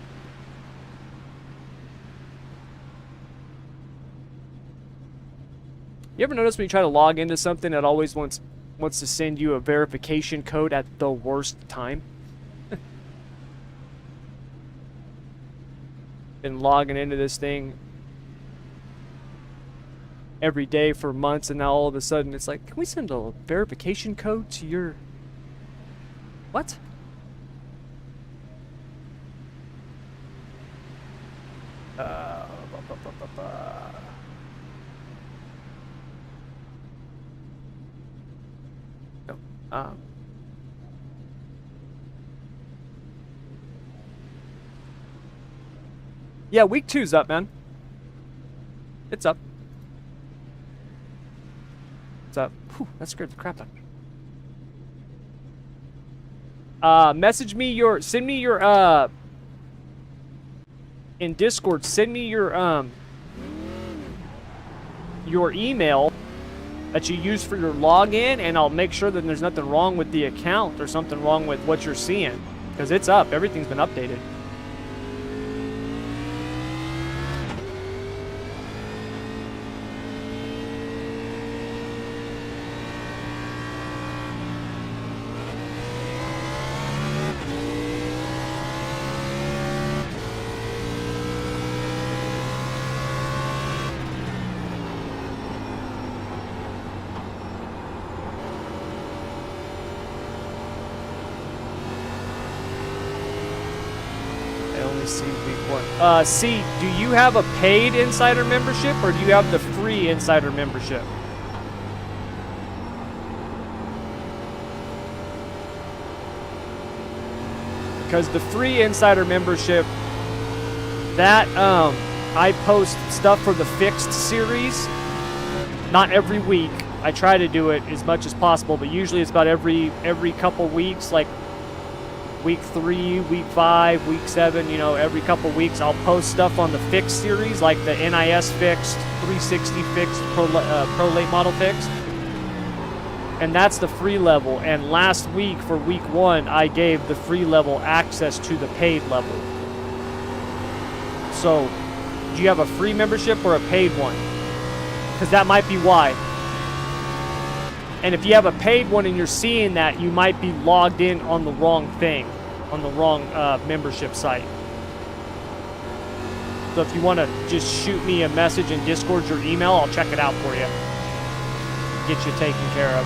You ever notice when you try to log into something, it always wants to send you a verification code at the worst time? Been logging into this thing every day for months, and now all of a sudden it's like, can we send a verification code to your... What? Yeah, week 2's up, man. It's up. It's up. Whew, that scared the crap out of me. Message me your, send me your, in Discord, send me your email that you use for your login, and I'll make sure that there's nothing wrong with the account or something wrong with what you're seeing. Because it's up. Everything's been updated. C, do you have a paid insider membership or do you have the free insider membership? Because the free insider membership, that I post stuff for the Fixed series, not every week. I try to do it as much as possible, but usually it's about every couple weeks. Like week 3, week 5, week 7, you know, every couple weeks I'll post stuff on the fixed series, like the NIS fixed, 360 fixed, Pro Late Model fixed. And that's the free level. And last week, for week 1, I gave the free level access to the paid level. So, do you have a free membership or a paid one? Because that might be why. And if you have a paid one and you're seeing that, you might be logged in on the wrong thing, on the wrong membership site. So if you want to just shoot me a message in Discord or email, I'll check it out for you. Get you taken care of.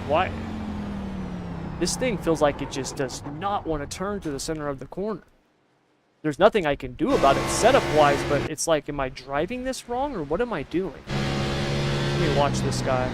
Why? This thing feels like it just does not want to turn to the center of the corner. There's nothing I can do about it setup-wise, but it's like, am I driving this wrong, or what am I doing? Let me watch this guy.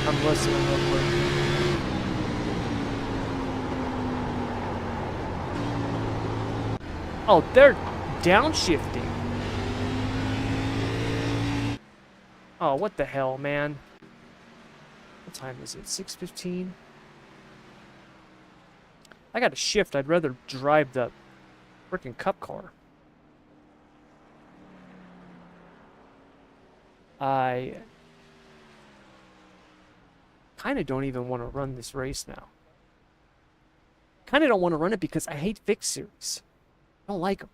I'm listening real quick. Oh, they're downshifting. Oh, what the hell, man? What time is it? 6:15? I got to shift. I'd rather drive the freaking cup car. I kind of don't even want to run this race now. Kind of don't want to run it because I hate fixed series. I don't like them.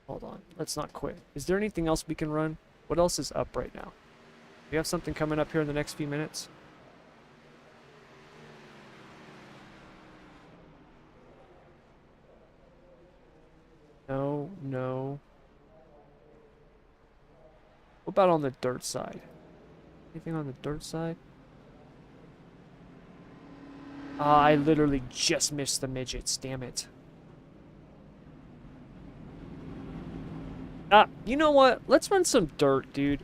Hold on. Let's not quit. Is there anything else we can run? What else is up right now? We have something coming up here in the next few minutes. No, no. What about on the dirt side? Anything on the dirt side? Ah, I literally just missed the midgets. Damn it. You know what? Let's run some dirt, dude.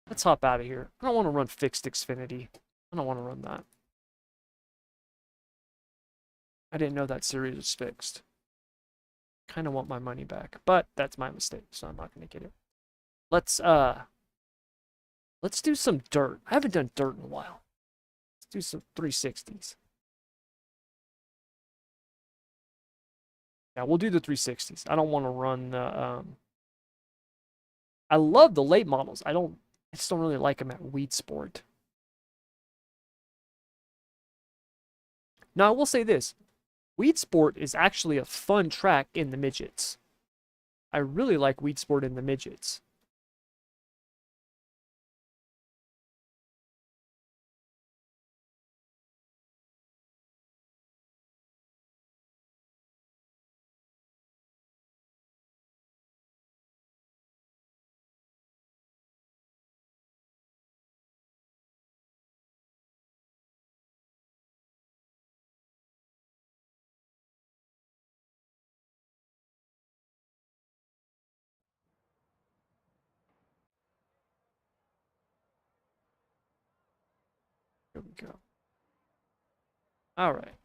Let's hop out of here. I don't want to run fixed Xfinity. I don't want to run that. I didn't know that series was fixed. Kind of want my money back, but that's my mistake, so I'm not going to get it. Let's do some dirt. I haven't done dirt in a while. Let's do some 360s. Yeah, we'll do the 360s. I don't want to run the I love the late models. I just don't really like them at Weed Sport. Now, I will say this. Weed Sport is actually a fun track in the midgets. I really like Weed Sport in the midgets. we go. All right.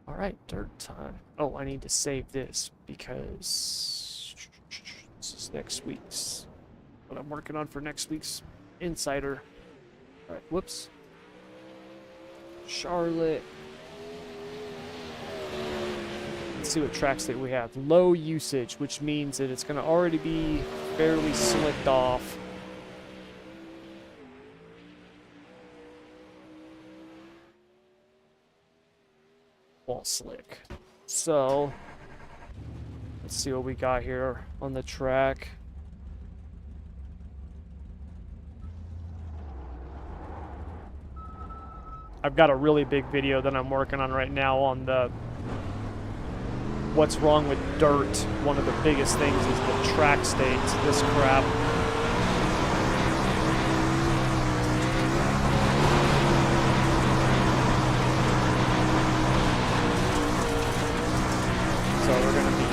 All right, dirt time. Oh, I need to save this because this is next week's, what I'm working on for next week's Insider. All right, whoops. Charlotte. Let's see what track state we have. Low usage, which means that it's going to already be fairly slicked off. All slick. So, let's see what we got here on the track. I've got a really big video that I'm working on right now on the what's wrong with dirt. One of the biggest things is the track state. This crap. So we're going to be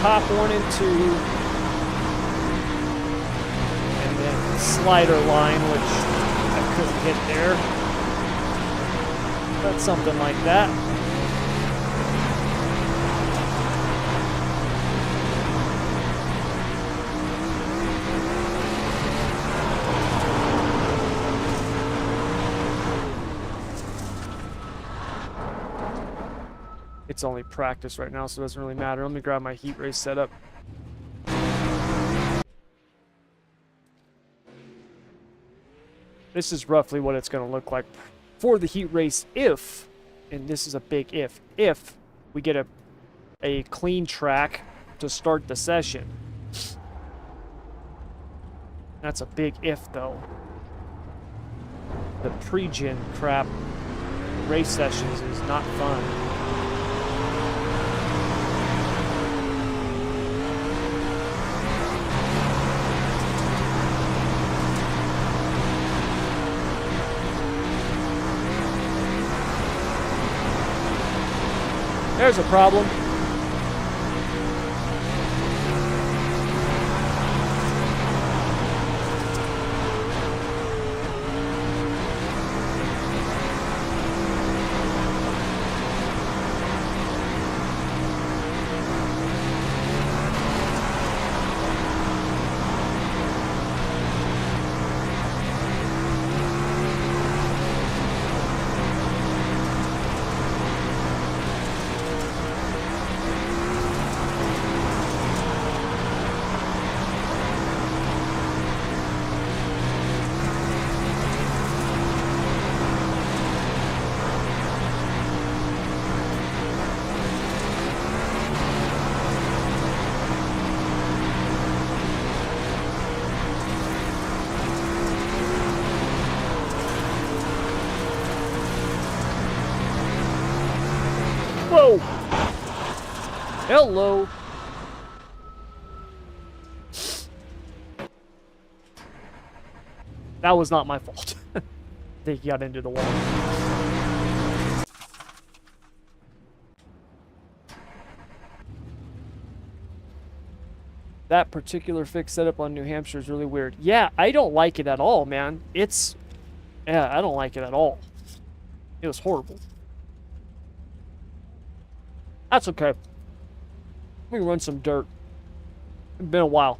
top 1 and 2. And then slider line, which I couldn't hit there. But something like that. It's only practice right now, so it doesn't really matter. Let me grab my heat race setup. This is roughly what it's going to look like for the heat race if, and this is a big if we get a clean track to start the session. That's a big if, though. The pre-gen crap race sessions is not fun. There's a problem. Whoa! Hello! That was not my fault. They got into the wall. That particular fix setup on New Hampshire is really weird. Yeah, I don't like it at all, man. Yeah, I don't like it at all. It was horrible. That's okay. We can run some dirt. It's been a while.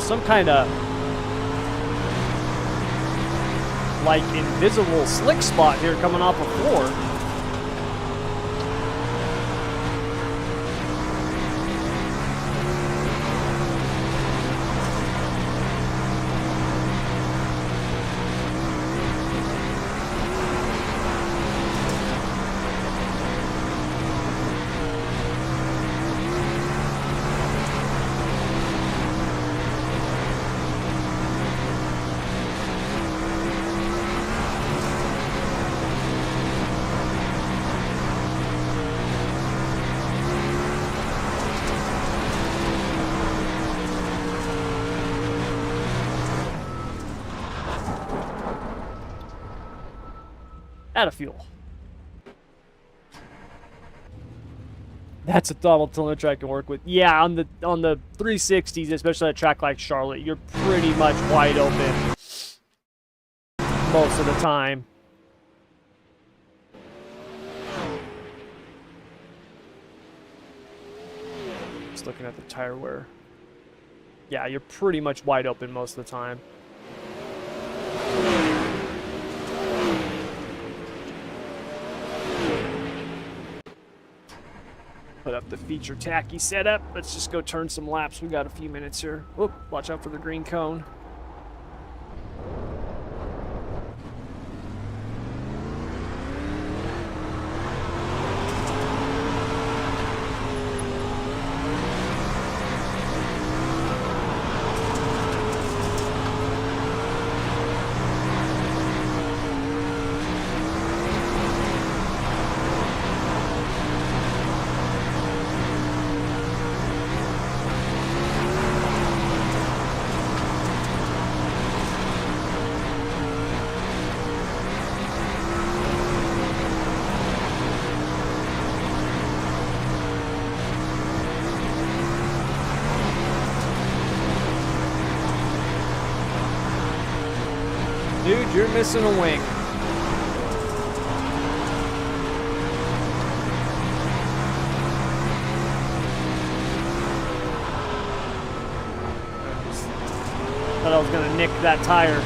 some kind of like invisible slick spot here coming off a floor. Out of fuel. That's a throttle telemetry I can work with. Yeah, on the 360s, especially at a track like Charlotte, you're pretty much wide open most of the time. Just looking at the tire wear. Yeah, you're pretty much wide open most of the time. Put up the feature tacky setup. Let's just go turn some laps. We got a few minutes here. Whoop, watch out for the green cone. Dude, you're missing a wing. Thought I was gonna nick that tire.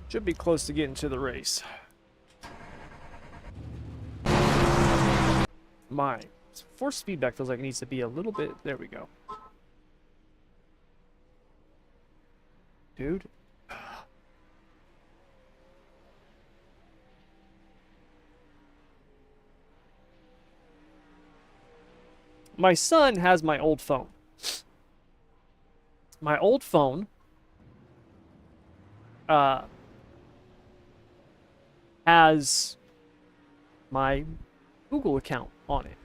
Should be close to getting to the race. My force feedback feels like it needs to be a little bit. There we go. Dude. My son has my old phone. My old phone has my Google account on it.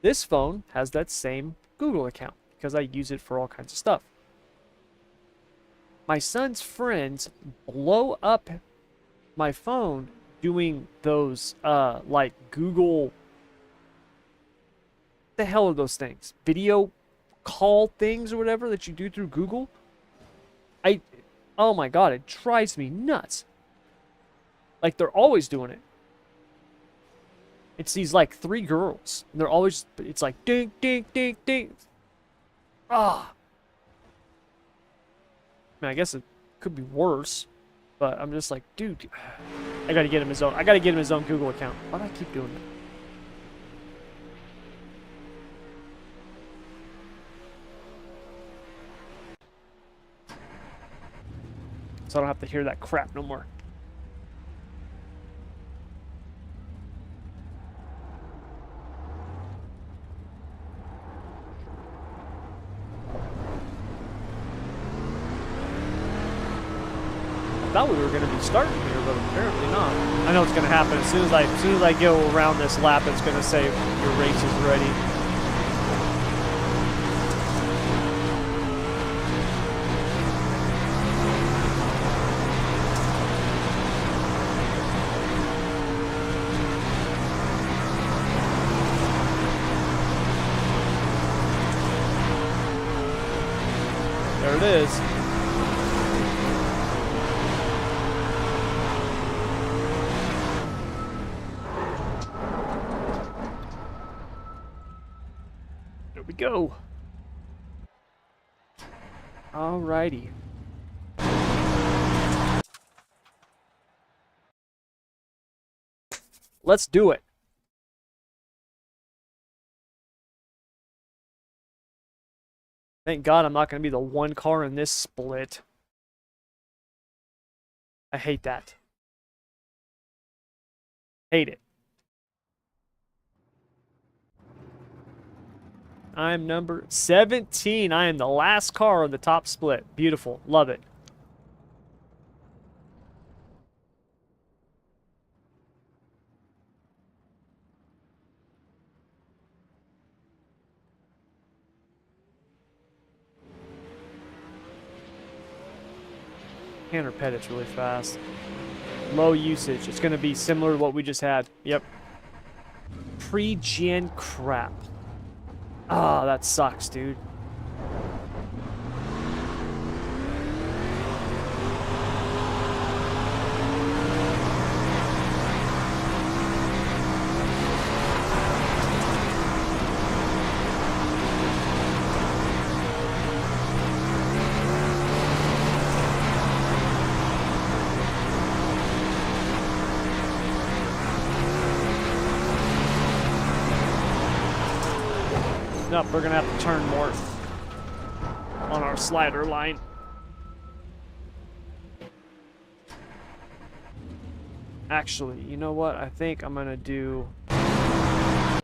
This phone has that same Google account because I use it for all kinds of stuff. My son's friends blow up my phone doing those like Google, what the hell are those things? Video call things or whatever that you do through Google. Oh my god, it drives me nuts. Like, they're always doing it. It's these, like, 3 girls. And they're always, it's like, ding, ding, ding, ding. Ah. I mean, I guess it could be worse. But I'm just like, dude. I gotta get him his own. I gotta get him his own Google account. Why do I keep doing that? So I don't have to hear that crap no more. I thought we were going to be starting here, but apparently not. I know it's going to happen as soon as I go around this lap. It's going to say your race is ready. There it is. There we go. Alrighty. Let's do it. Thank God I'm not going to be the one car in this split. I hate that. Hate it. I'm number 17. I am the last car on the top split. Beautiful. Love it. Can't repet it's really fast. Low usage. It's going to be similar to what we just had. Yep. Pre-gen crap. Ah, that sucks, dude. Nope, we're gonna have to turn more on our slider line. Actually, you know what? I think I'm gonna do... I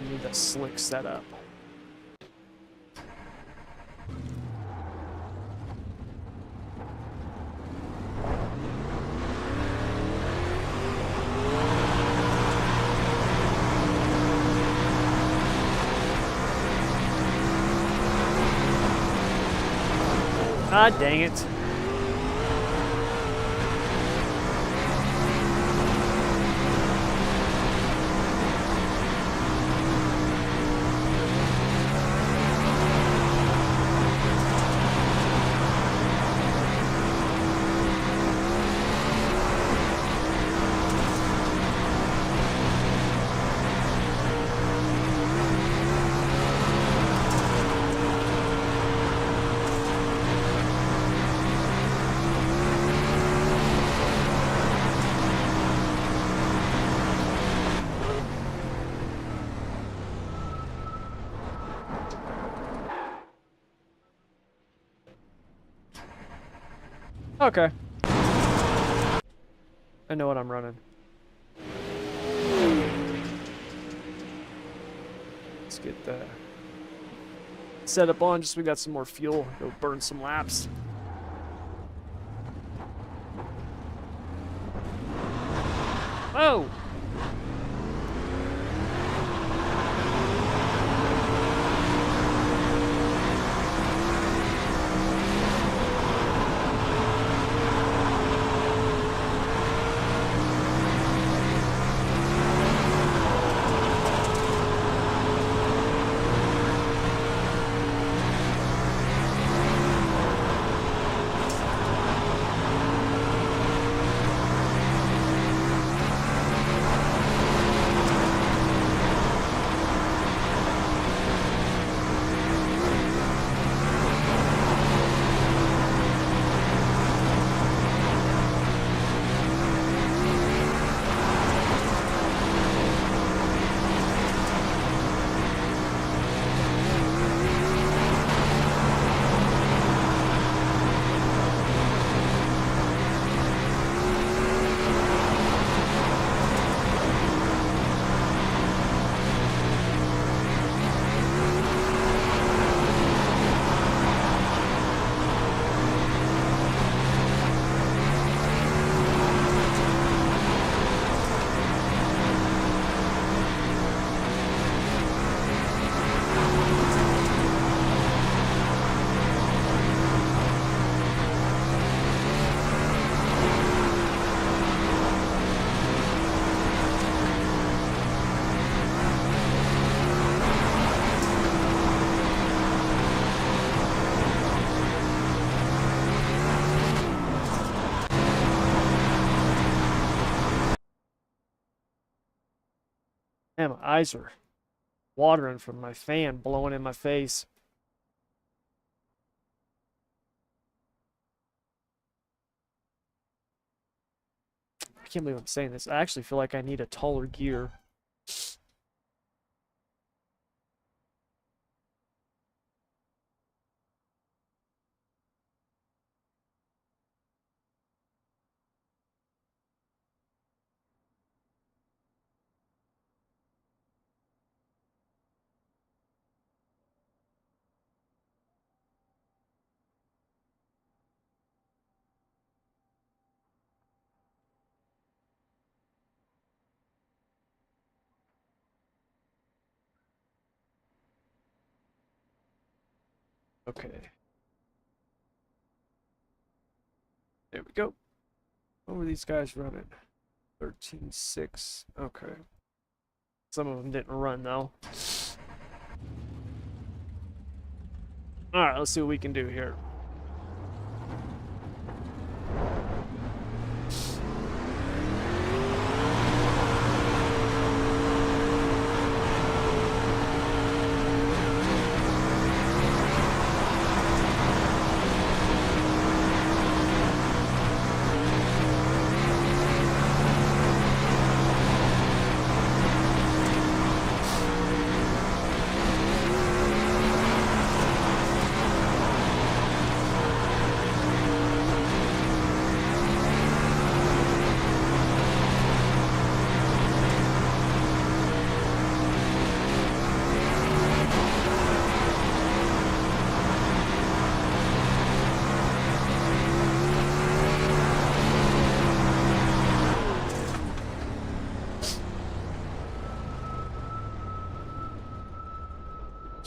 need a slick setup. Ah, dang it. Okay. I know what I'm running. Let's get the setup on just so we got some more fuel. Go burn some laps. Oh! Man, my eyes are watering from my fan blowing in my face. I can't believe I'm saying this. I actually feel like I need a taller gear. Okay. There we go. What were these guys running? 13.6. Okay. Some of them didn't run though. Alright, let's see what we can do here.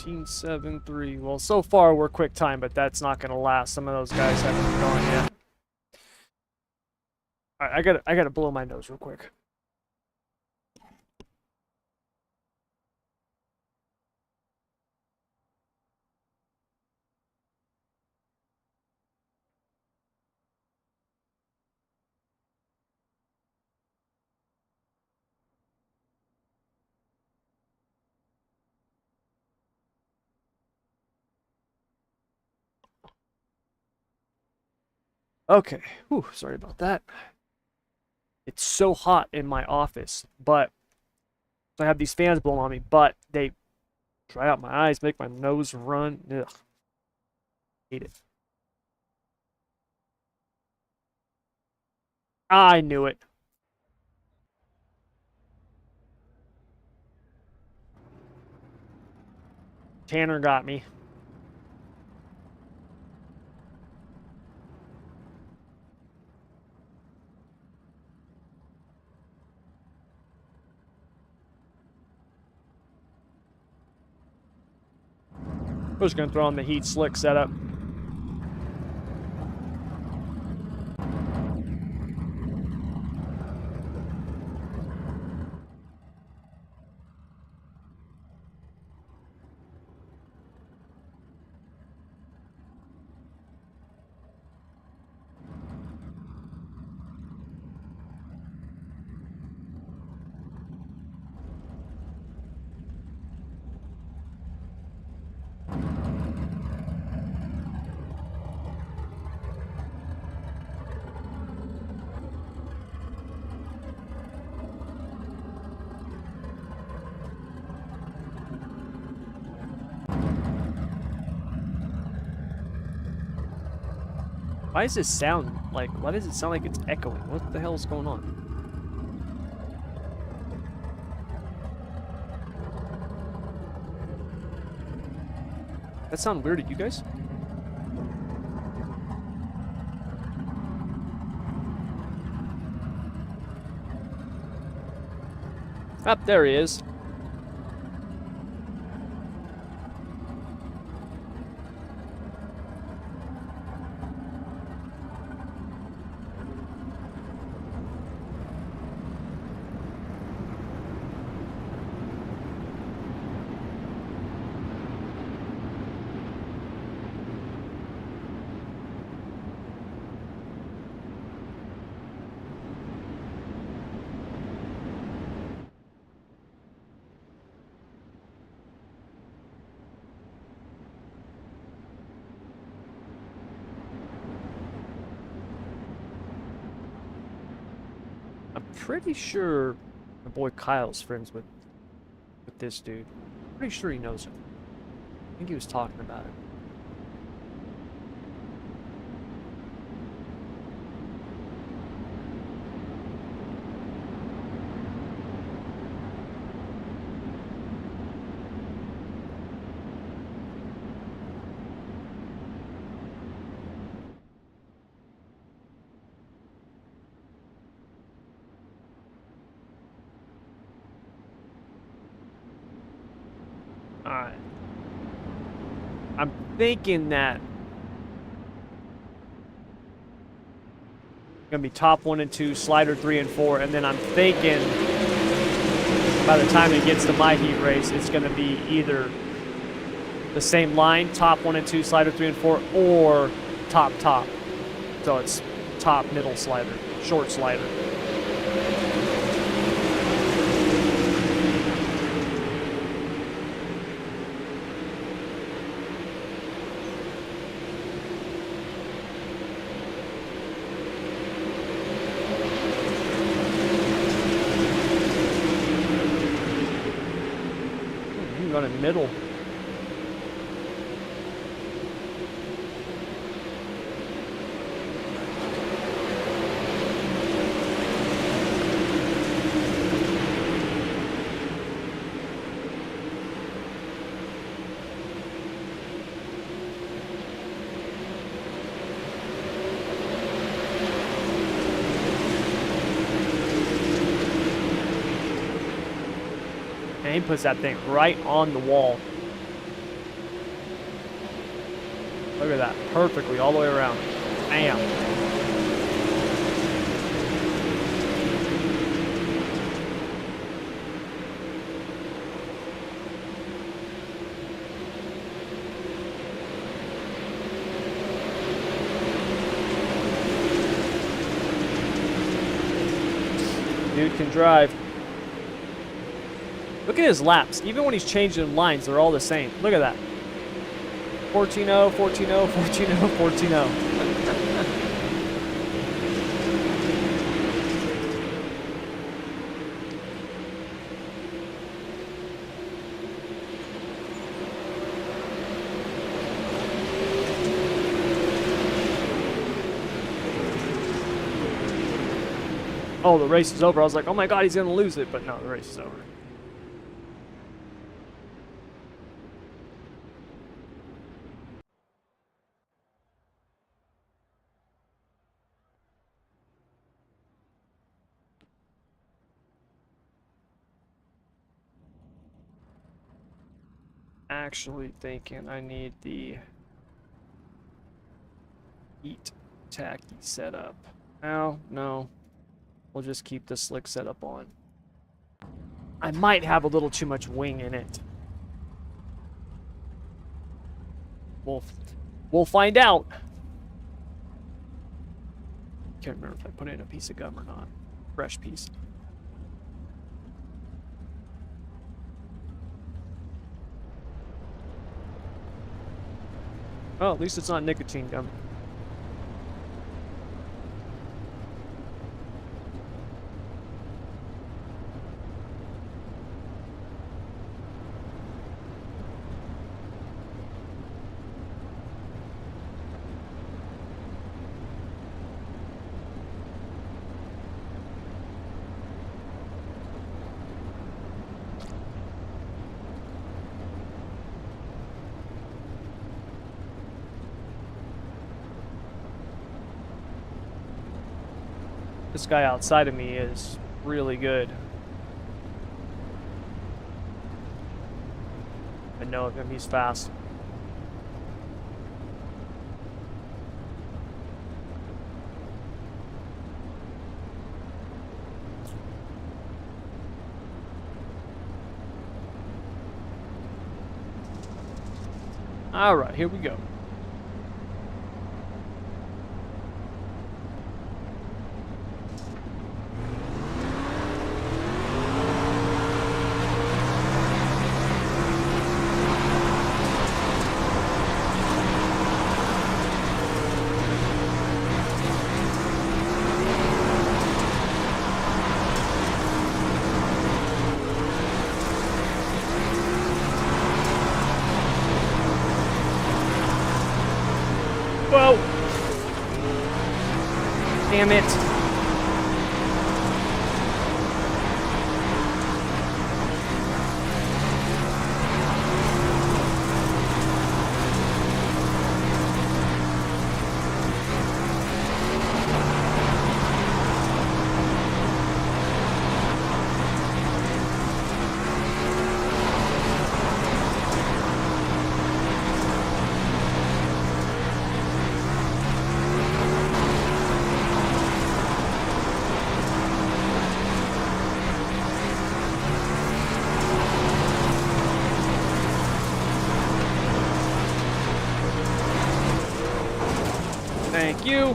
.73. Well, so far we're quick time, but that's not going to last. Some of those guys haven't gone yet. All right, I gotta blow my nose real quick. Okay. Whew, sorry about that. It's so hot in my office, but I have these fans blowing on me, but they dry out my eyes, make my nose run. Ugh. Hate it. I knew it. Tanner got me. We're just gonna throw on the heat slick setup. Why does this sound like, why does it sound like it's echoing? What the hell is going on? That sound weird to you guys? Up there he is. pretty sure my boy Kyle's friends with this dude. Pretty sure he knows him. I think he was talking about it. Alright. I'm thinking that gonna be top 1 and 2, slider 3 and 4, and then I'm thinking by the time it gets to my heat race, it's gonna be either the same line, top 1 and 2, slider 3 and 4, or top. So it's top, middle slider, short slider. Running middle. And he puts that thing right on the wall. Look at that. Perfectly all the way around. Bam. Dude can drive. Look at his laps. Even when he's changing lines, they're all the same. Look at that. 14-0, 14-0, 14-0, 14-0. Oh, the race is over. I was like, oh my god, he's going to lose it. But no, the race is over. Actually thinking I need the heat tacky setup. No. We'll just keep the slick setup on. I might have a little too much wing in it. We'll find out. Can't remember if I put in a piece of gum or not. Fresh piece. Oh, at least it's not nicotine gum. This guy outside of me is really good. I know of him, he's fast. All right, here we go. Whoa! Damn it. Thank you.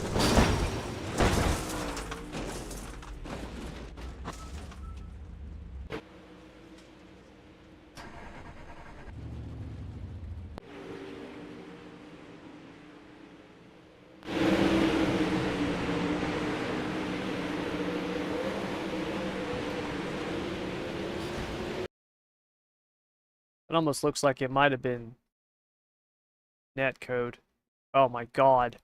It almost looks like it might have been net code. Oh my god.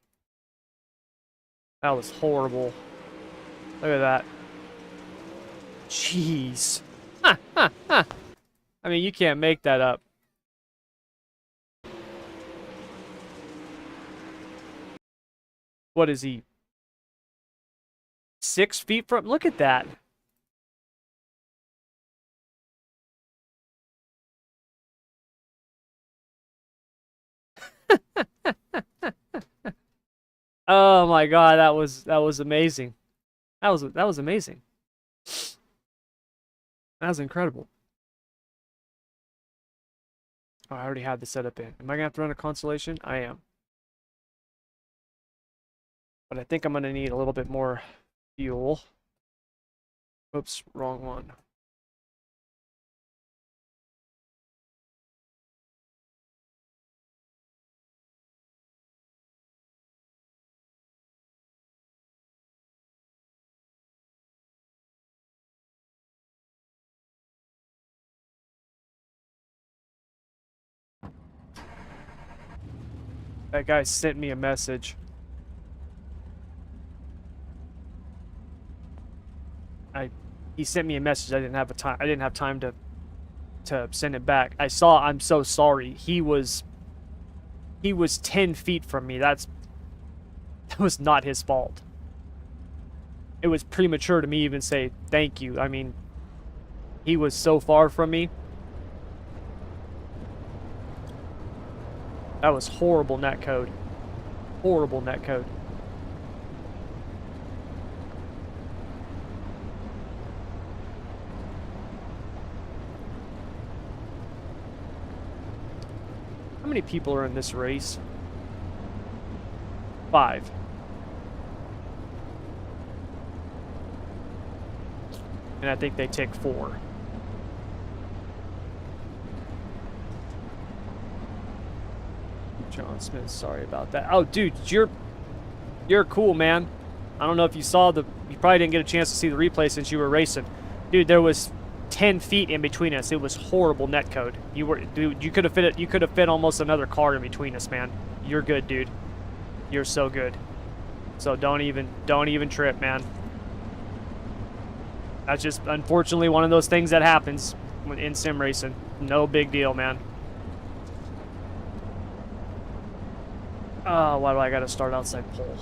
That was horrible. Look at that. Jeez. Ha, ha, ha. I mean, you can't make that up. What is he? 6 feet from? Look at that. Oh my god, that was amazing. That was amazing. That was incredible. Oh, I already had the setup in. Am I gonna have to run a constellation? I am. But I think I'm gonna need a little bit more fuel. Oops, wrong one. That guy sent me a message. He sent me a message. I didn't have time to send it back. I saw. I'm so sorry. He was 10 feet from me. That was not his fault. It was premature to me even say thank you. I mean, he was so far from me. That was horrible netcode. Horrible netcode. How many people are in this race? 5. And I think they take 4. John Smith, sorry about that. Oh, dude, you're cool, man. I don't know if you saw you probably didn't get a chance to see the replay since you were racing. Dude, there was 10 feet in between us. It was horrible netcode. You could have fit almost another car in between us, man. You're good, dude. You're so good. So don't even trip, man. That's just unfortunately one of those things that happens in sim racing. No big deal, man. Oh, why do I gotta start outside pole?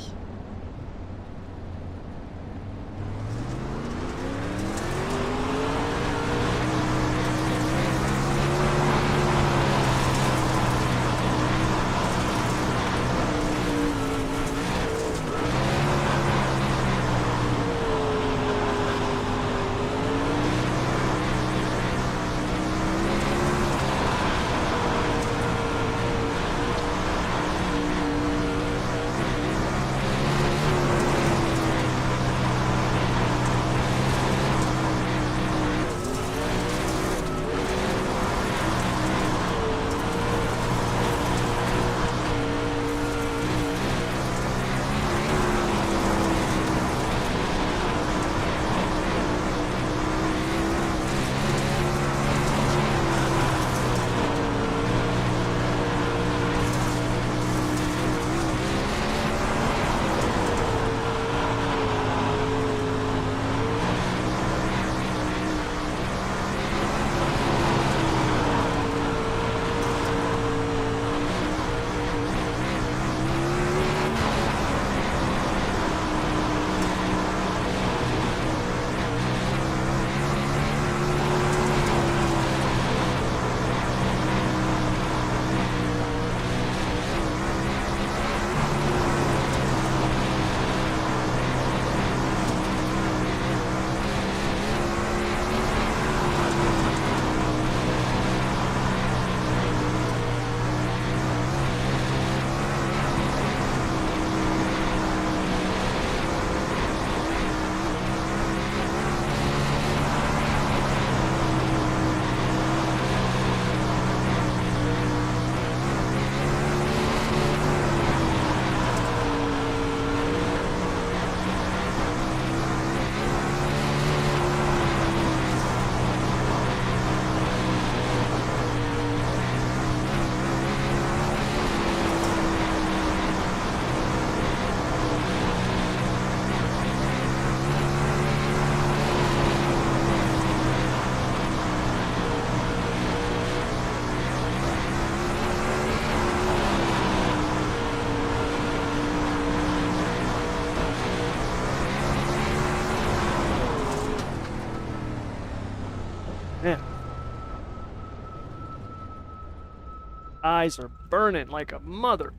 Eyes are burning like a mother.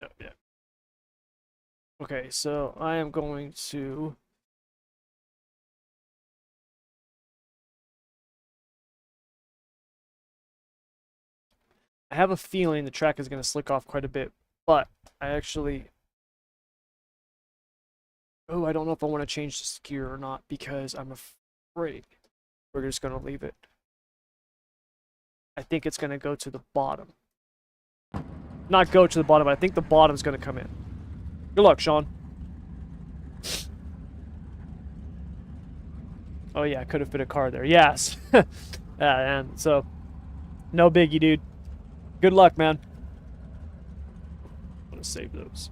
Oh, yeah. Okay, so I am going to... I have a feeling the track is going to slick off quite a bit, but I actually... Oh, I don't know if I want to change this gear or not because I'm afraid we're just going to leave it. I think it's going to go to the bottom. Not go to the bottom, but I think the bottom's going to come in. Good luck, Sean. Oh yeah, could have fit a car there. Yes. And so, no biggie, dude. Good luck, man. I'm going to save those.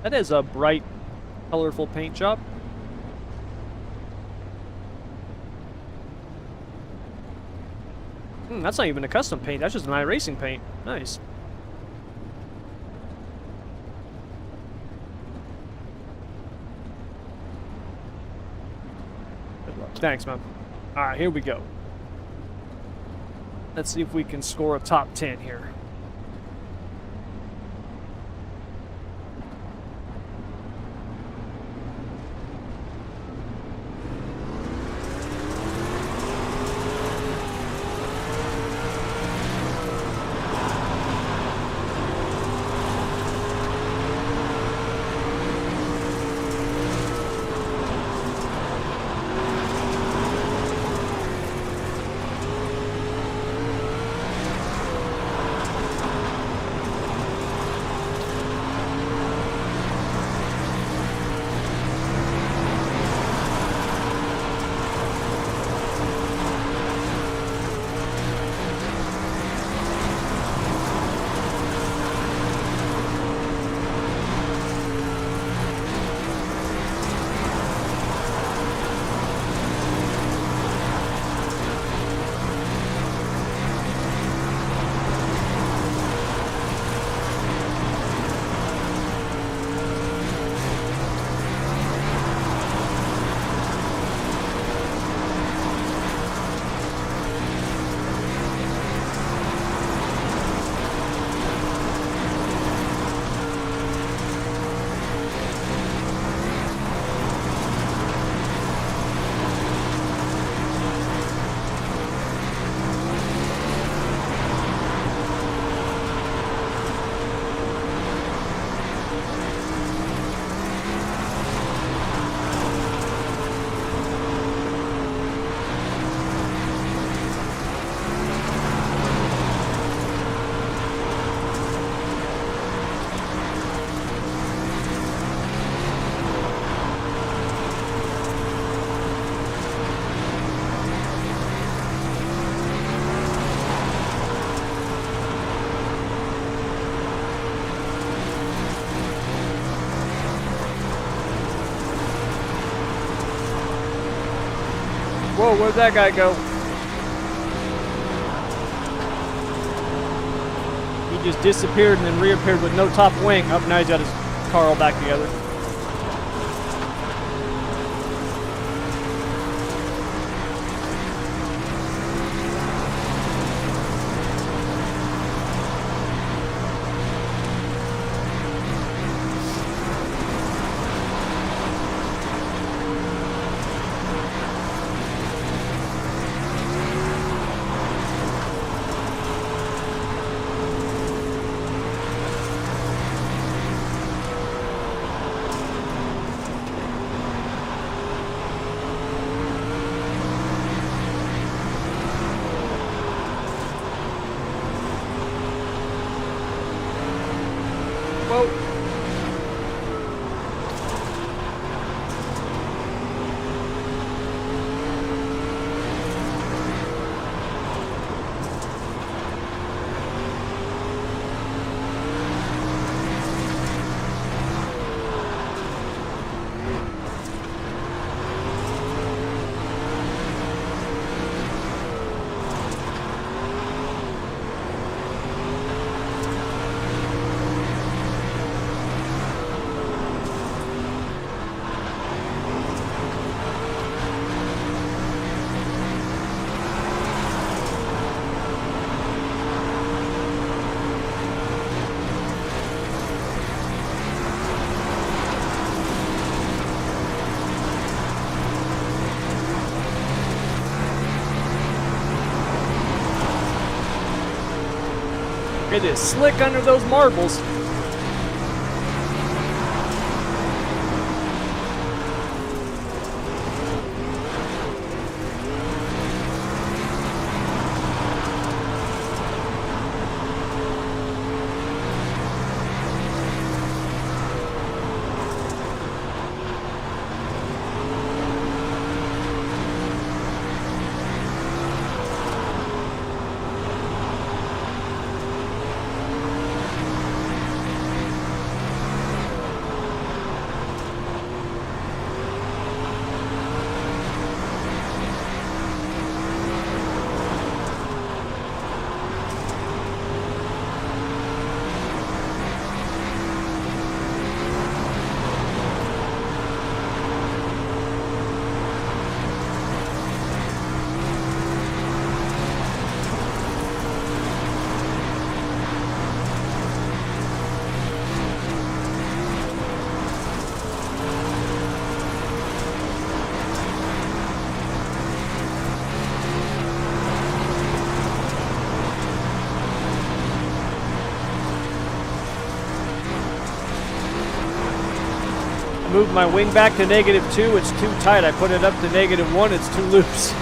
That is a bright, colorful paint job. That's not even a custom paint. That's just an iRacing paint. Nice. Good luck. Thanks, man. All right, here we go. Let's see if we can score a top 10 here. Whoa, where'd that guy go? He just disappeared and then reappeared with no top wing. Up now he's got his car all back together. It is slick under those marbles. Moved my wing back to -2. It's too tight. I put it up to -1. It's too loose.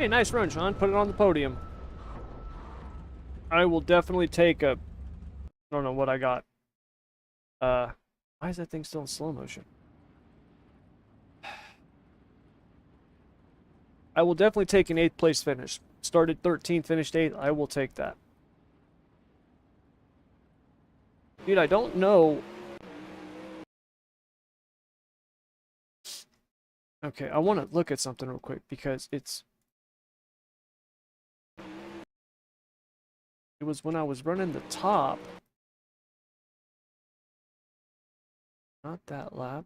Hey, nice run, Sean. Put it on the podium. I will definitely take a... I don't know what I got. Why is that thing still in slow motion? I will definitely take an 8th place finish. Started 13th, finished 8th. I will take that. Dude, I don't know... Okay, I want to look at something real quick because it's... It was when I was running the top. Not that lap.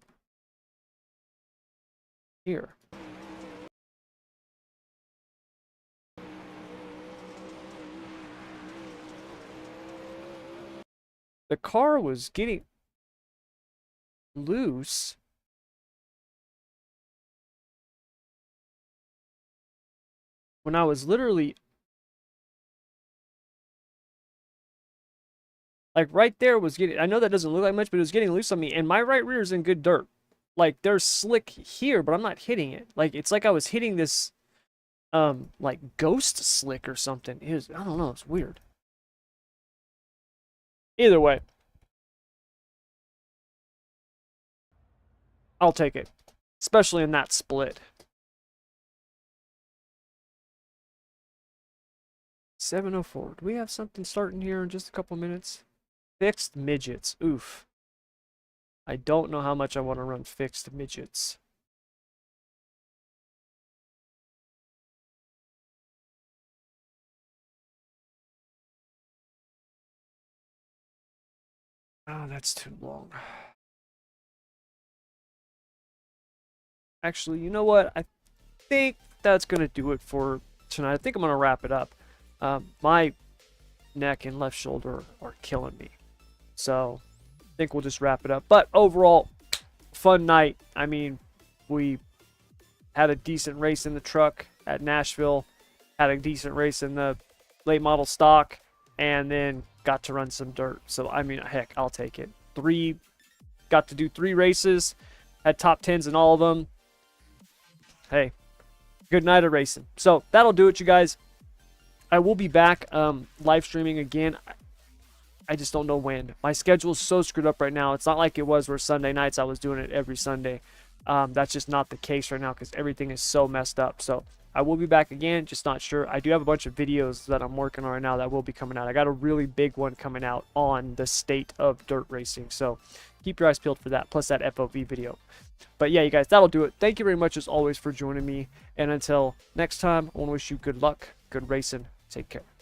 Here. The car was getting loose. When I was literally... Like, right there was getting... I know that doesn't look like much, but it was getting loose on me. And my right rear is in good dirt. Like, there's slick here, but I'm not hitting it. Like, it's like I was hitting this like ghost slick or something. I don't know, it's weird. Either way, I'll take it, especially in that split. 7:04. Do we have something starting here in just a couple minutes? Fixed midgets. Oof. I don't know how much I want to run fixed midgets. Oh, that's too long. Actually, you know what? I think that's going to do it for tonight. I think I'm going to wrap it up. My neck and left shoulder are killing me. So, I think we'll just wrap it up. But overall, fun night. I mean, we had a decent race in the truck at Nashville, had a decent race in the late model stock, and then got to run some dirt. So, I mean, heck, I'll take it. Got to do 3 races, had top 10s in all of them. Hey, good night of racing. So, that'll do it, you guys. I will be back live streaming again. I just don't know when. My schedule is so screwed up right now. It's not like it was where Sunday nights I was doing it every Sunday. That's just not the case right now because everything is so messed up. So I will be back again, just not sure. I do have a bunch of videos that I'm working on right now that will be coming out. I got a really big one coming out on the state of dirt racing. So keep your eyes peeled for that, plus that FOV video. But yeah, you guys, that'll do it. Thank you very much as always for joining me. And until next time, I want to wish you good luck, good racing. Take care.